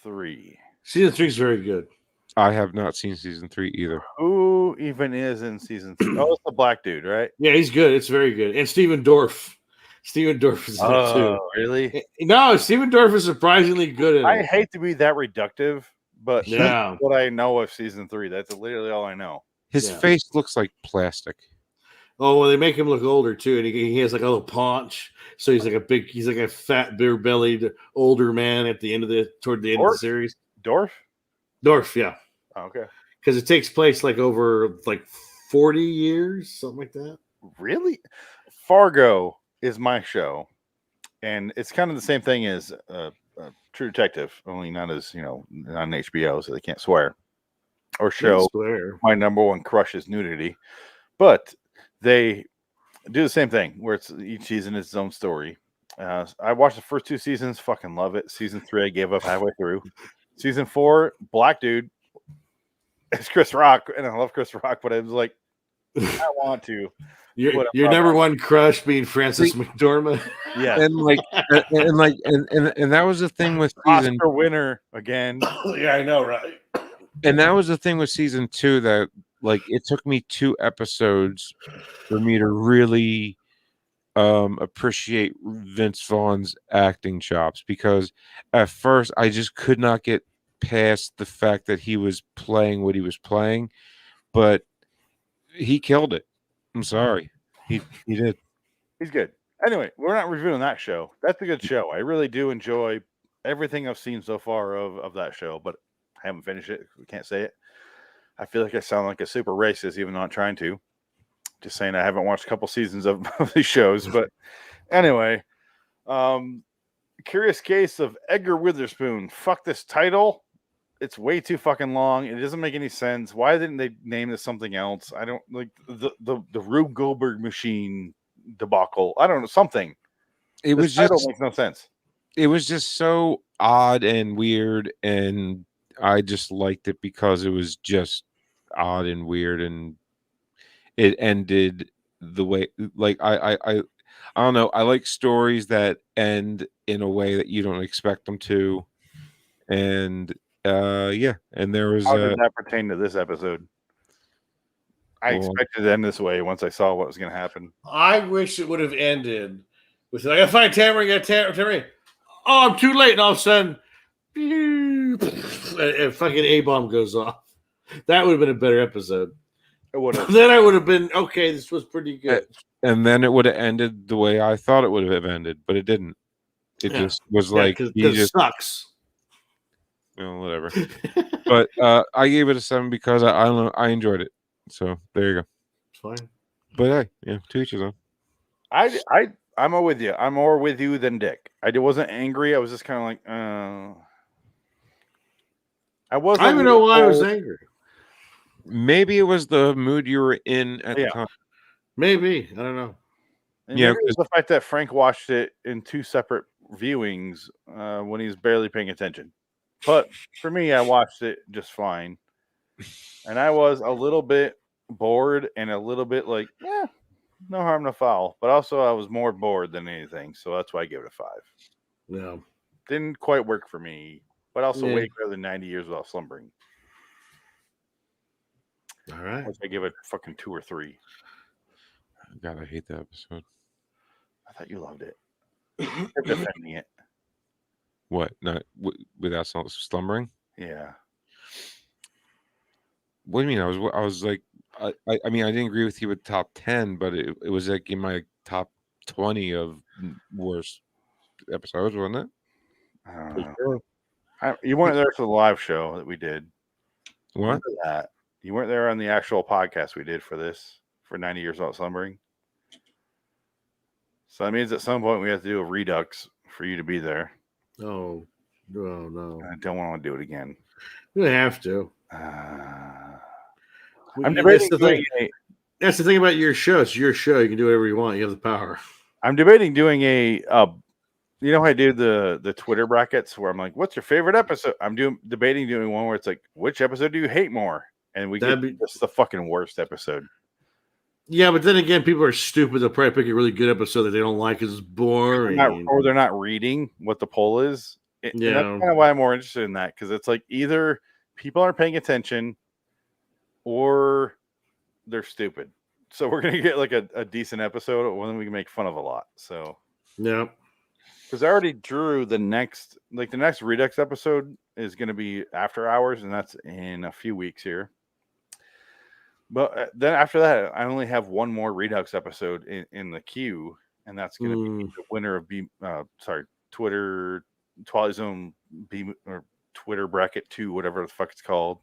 3. Season 3 is very good. I have not seen season 3 either. Who even is in season 3? Oh, it's the black dude, right? Yeah, he's good. It's very good. And Steven Dorff. Steven Dorff is in it too. Really? No, Steven Dorff is surprisingly good in I it. hate to be that reductive, but Yeah. that's what I know of season 3. That's literally all I know. His face looks like plastic. Oh, well, they make him look older too, and he has like a little paunch, so he's like a fat, beer-bellied older man at the end of toward the end of the series. Dorff, yeah. Oh, okay. Because it takes place like over like 40 years, something like that. Really? Fargo is my show, and it's kind of the same thing as True Detective, only not as on HBO, so they can't swear or show. My number one crush is nudity, but they do the same thing where it's each season is its own story. I watched the first 2 seasons, fucking love it. Season 3, I gave up halfway through. Season 4, black dude. It's Chris Rock, and I love Chris Rock, but I was like, I want to. Your number one crush being Frances McDormand. Yeah, and that was the thing with season Oscar winner again. Yeah, I know, right? And that was the thing with season 2 that it took me 2 episodes for me to really appreciate Vince Vaughn's acting chops, because at first I just could not get past the fact that he was playing what he was playing, but he killed it. I'm sorry. He did. He's good. Anyway, we're not reviewing that show. That's a good show. I really do enjoy everything I've seen so far of that show, but I haven't finished it. We can't say it. I feel like I sound like a super racist, even though I'm trying to. Just saying I haven't watched a couple seasons of these shows. But anyway, Curious Case of Edgar Witherspoon. Fuck this title. It's way too fucking long. It doesn't make any sense. Why didn't they name this something else? I don't like the Rube Goldberg machine debacle. I don't know, something. It was title just makes no sense. It was just so odd and weird, and I just liked it because it was just odd and weird, and it ended the way I don't know. I like stories that end in a way that you don't expect them to, and yeah. And there was How did that pertain to this episode? I expected it to end this way once I saw what was going to happen. I wish it would have ended with I gotta find Tamara, Tamara. Oh, I'm too late, and all of a sudden, and fucking A-bomb goes off. That would have been a better episode. It would have. Then I would have been okay. This was pretty good. And then it would have ended the way I thought it would have ended, but it didn't. It just was like it he just sucks. Whatever. But I gave it a 7 because I don't know, I enjoyed it. So there you go. It's fine. But hey, yeah, to each his own. I'm with you. I'm more with you than Dick. I wasn't angry. I was just kind of like, I wasn't. I don't even know why I was angry. Maybe it was the mood you were in at the time. Maybe. I don't know. And maybe it was the fact that Frank watched it in 2 separate viewings when he was barely paying attention. But for me, I watched it just fine. And I was a little bit bored and a little bit like, yeah, no harm, no foul. But also, I was more bored than anything. So that's why I gave it a 5. Yeah. Didn't quite work for me, but also Yeah. way better than 90 Years Without Slumbering. All right. I give it fucking 2 or 3. God, I hate that episode. I thought you loved it. You're defending it. What? Not without slumbering? Yeah. What do you mean? I was like, I mean, I didn't agree with you with top 10, but it was like in my top 20 of worst episodes, wasn't it? I don't know. You weren't there for the live show that we did. What? Remember that? You weren't there on the actual podcast we did for 90 Years Without Slumbering. So that means at some point we have to do a redux for you to be there. Oh, no. I don't want to do it again. You don't have to. I'm debating That's the thing about your show. It's your show. You can do whatever you want. You have the power. I'm debating doing you know how I do the Twitter brackets where I'm like, what's your favorite episode? I'm debating doing one where it's like, which episode do you hate more? And we get just the fucking worst episode. Yeah, but then again, people are stupid. They'll probably pick a really good episode that they don't like because it's boring. Or they're not reading what the poll is. And that's kind of why I'm more interested in that, because it's like either people aren't paying attention or they're stupid. So we're going to get like a decent episode, and then we can make fun of a lot. So, yeah. Because I already drew the next Redux episode is going to be After Hours, and that's in a few weeks here. But then after that, I only have one more Redux episode in the queue, and that's going to be the winner of Twitter Twilight Zone or Twitter bracket 2, whatever the fuck it's called,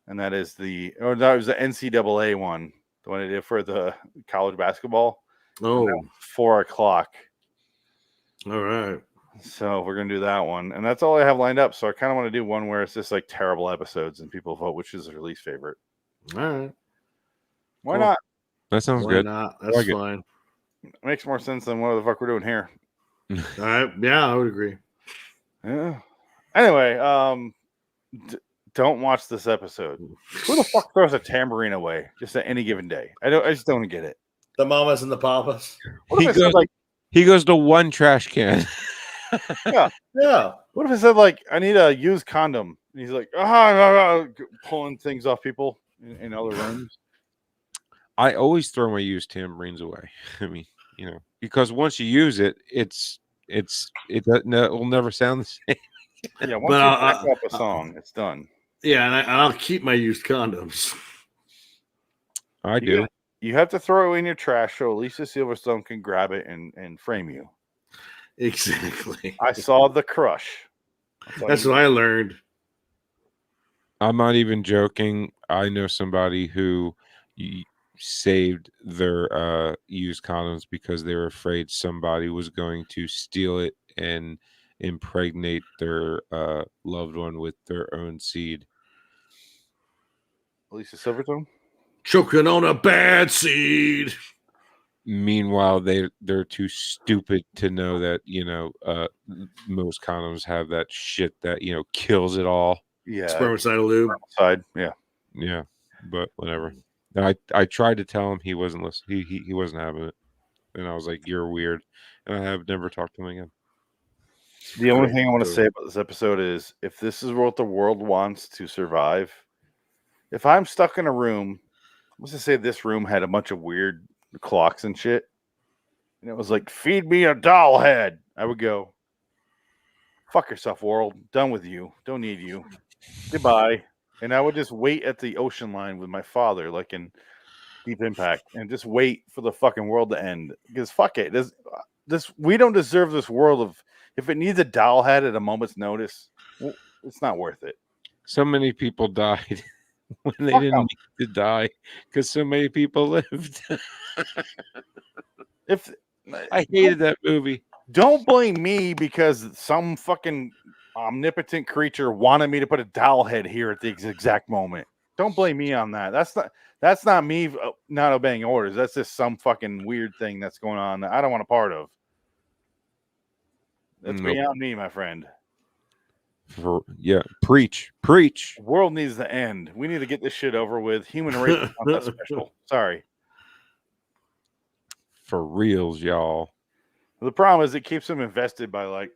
and that is that was the NCAA one, the one I did for the college basketball. Oh, 4:00. All right. So we're gonna do that one, and that's all I have lined up. So I kind of want to do one where it's just like terrible episodes, and people vote which is their least favorite. All right. Why not? That sounds good. Why not? That's fine. It makes more sense than what the fuck we're doing here. All right. Yeah, I would agree. Yeah. Anyway, don't watch this episode. Who the fuck throws a tambourine away just at any given day? I just don't get it. The mamas and the papas. He goes to one trash can. Yeah. What if it said like, I need a used condom? And he's like, pulling things off people in other rooms. I always throw my used tambourines away. I mean, because once you use it, it will never sound the same. Yeah, once you back up a song, it's done. Yeah, and I'll keep my used condoms. I do. You have to throw it in your trash so Lisa Silverstone can grab it and frame you. Exactly. I saw The Crush That's what I learned. I'm not even joking. I know somebody who saved their used condoms because they were afraid somebody was going to steal it and impregnate their loved one with their own seed. Lisa Silverstone? Choking on a bad seed. Meanwhile, they're too stupid to know that, most condoms have that shit that, kills it all. Yeah. Spermicidal lube. Side, yeah. Yeah, but whatever. And I tried to tell him, he wasn't listening. He wasn't having it. And I was like, "You're weird." And I have never talked to him again. The only thing I want to say about this episode is if this is what the world wants to survive, if I'm stuck in a room, let's just say this room had a bunch of weird clocks and shit, and it was like, feed me a doll head, I would go, fuck yourself, world. Done with you. Don't need you. Goodbye. And I would just wait at the ocean line with my father, like in Deep Impact, and just wait for the fucking world to end. Because fuck it. This we don't deserve this world of, if it needs a doll head at a moment's notice, well, it's not worth it. So many people died when they didn't need to die because so many people lived. I hated that movie. Don't blame me because some fucking omnipotent creature wanted me to put a doll head here at the exact moment. Don't blame me on that. That's not me not obeying orders. That's just some fucking weird thing that's going on that I don't want a part of. That's beyond me, my friend. Preach. The world needs to end. We need to get this shit over with. Human race is not that special. Sorry. For reals, y'all. The problem is it keeps them invested by like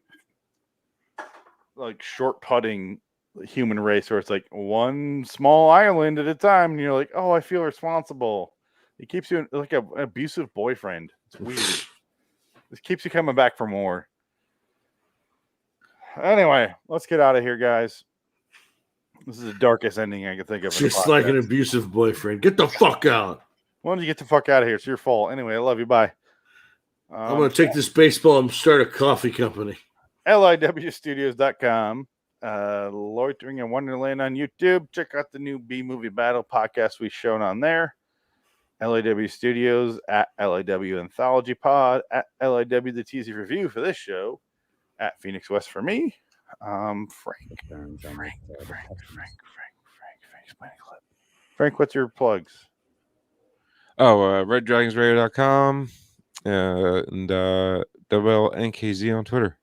short putting the human race, where it's like one small island at a time, and you're like, oh, I feel responsible. It keeps you like an abusive boyfriend. It's weird. This keeps you coming back for more. Anyway, let's get out of here, guys. This is the darkest ending I can think of. Just like an abusive boyfriend. Get the fuck out. Why don't you get the fuck out of here? It's your fault. Anyway, I love you. Bye. I'm going to take this baseball and start a coffee company. LIWstudios.com. Loitering in Wonderland on YouTube. Check out the new B-Movie Battle podcast we've shown on there. LIW Studios at LIW Anthology Pod at LIW The TZ Review for this show at Phoenix West for me. Frank, what's your plugs? RedDragonsRadio.com and WLNKZ on Twitter.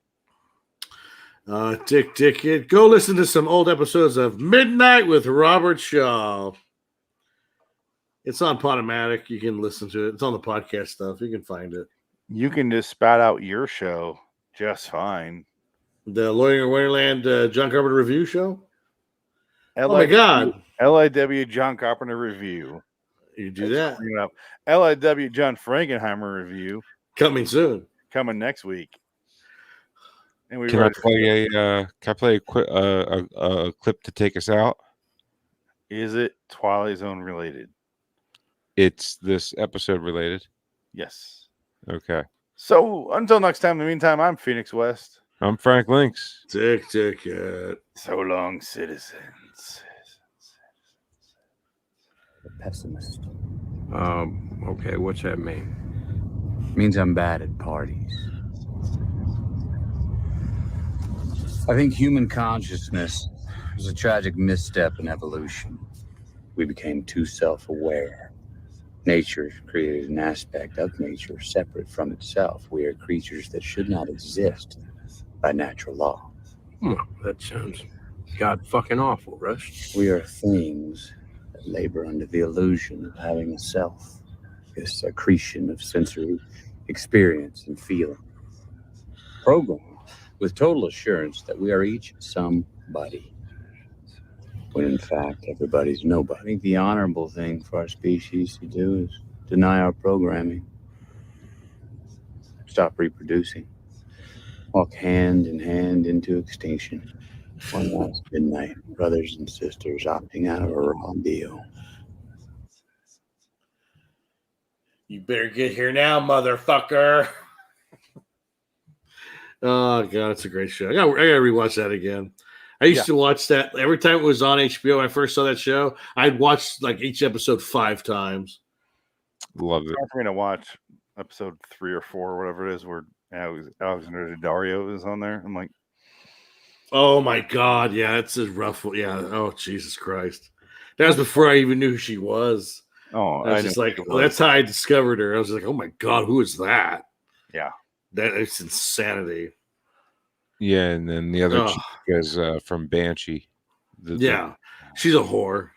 Ticket. Go listen to some old episodes of Midnight with Robert Shaw. It's on Podomatic. You can listen to it. It's on the podcast stuff. You can find it. You can just spat out your show just fine. The Lawyer in Wonderland John Carpenter Review Show? Oh my God. LIW John Carpenter Review. You do that. LIW John Frankenheimer Review. Coming soon. Coming next week. And Can I play a clip to take us out? Is it Twilight Zone related? It's this episode related. Yes. Okay. So until next time, in the meantime, I'm Phoenix West. I'm Frank Lynx. Ticket. So long, citizens. Pessimist. Okay, what's that mean? Means I'm bad at parties. I think human consciousness was a tragic misstep in evolution. We became too self-aware. Nature created an aspect of nature separate from itself. We are creatures that should not exist by natural law. That sounds god fucking awful, Rush. We are things that labor under the illusion of having a self, this accretion of sensory experience and feeling. Programmed with total assurance that we are each somebody, when in fact everybody's nobody. I think the honorable thing for our species to do is deny our programming, stop reproducing, walk hand in hand into extinction. One last midnight, brothers and sisters opting out of a raw deal. You better get here now, motherfucker. Oh god, it's a great show. I gotta rewatch that again. I used to watch that every time it was on HBO. When I first saw that show, I'd watch like each episode 5 times. Love it. It's hard for me to watch episode 3 or 4 or whatever it is where Alexander Daddario is on there. I'm like, oh my god, yeah, it's a rough one. Yeah, oh Jesus Christ, that was before I even knew who she was. oh, I was just like, well, that's how I discovered her. I was like, oh my god, who is that? yeah. That is insanity. Yeah, and then the other chick is from Banshee. Yeah, she's a whore.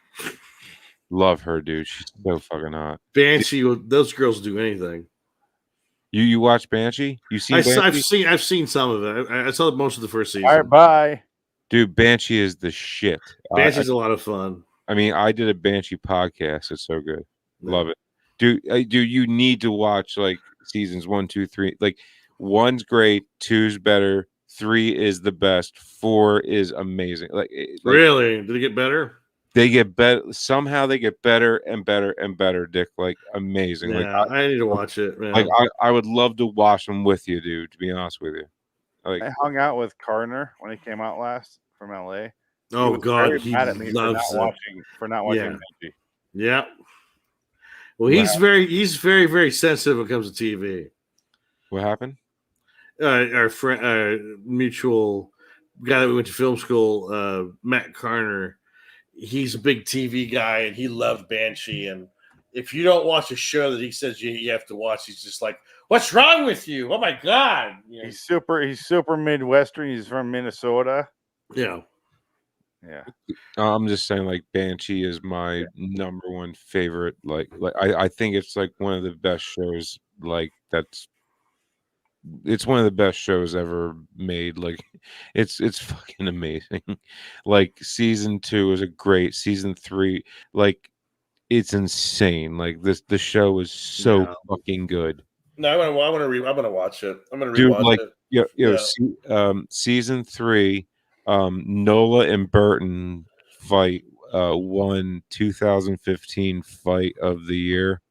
Love her, dude. She's so fucking hot. Banshee, those girls do anything. You watch Banshee? You seen Banshee? I've seen some of it. I saw most of the first season. All right, bye. Dude, Banshee is the shit. Banshee's a lot of fun. I mean, I did a Banshee podcast. It's so good. Love it. Dude, you need to watch like seasons 1, 2, 3. Like 1's great, 2's better, 3 is the best, 4 is amazing. Like really? Did it get better? They get better. Somehow they get better and better and better, Dick. Like amazing. Yeah, like I need to watch it, man. Like I would love to watch them with you, dude. To be honest with you, like I hung out with Karner when he came out last from LA. Oh God, he mad at me for not watching Banshee. Yeah. Well, he's very, very sensitive when it comes to TV. What happened? Our friend, mutual guy that we went to film school, Matt Karner. He's a big TV guy, and he loved Banshee. And if you don't watch a show that he says you have to watch, he's just like, "What's wrong with you? Oh my God!" You know? He's super Midwestern. He's from Minnesota. Yeah. Yeah. I'm just saying, like Banshee is my number one favorite. Like I think it's like one of the best shows. Like it's one of the best shows ever made. Like it's fucking amazing. Like season 2 is a great. Season 3, like it's insane. Like the show is so fucking good. No, I'm gonna watch it. I'm gonna Dude, rewatch like, it. Season 3, Nola and Burton fight won 2015 fight of the year.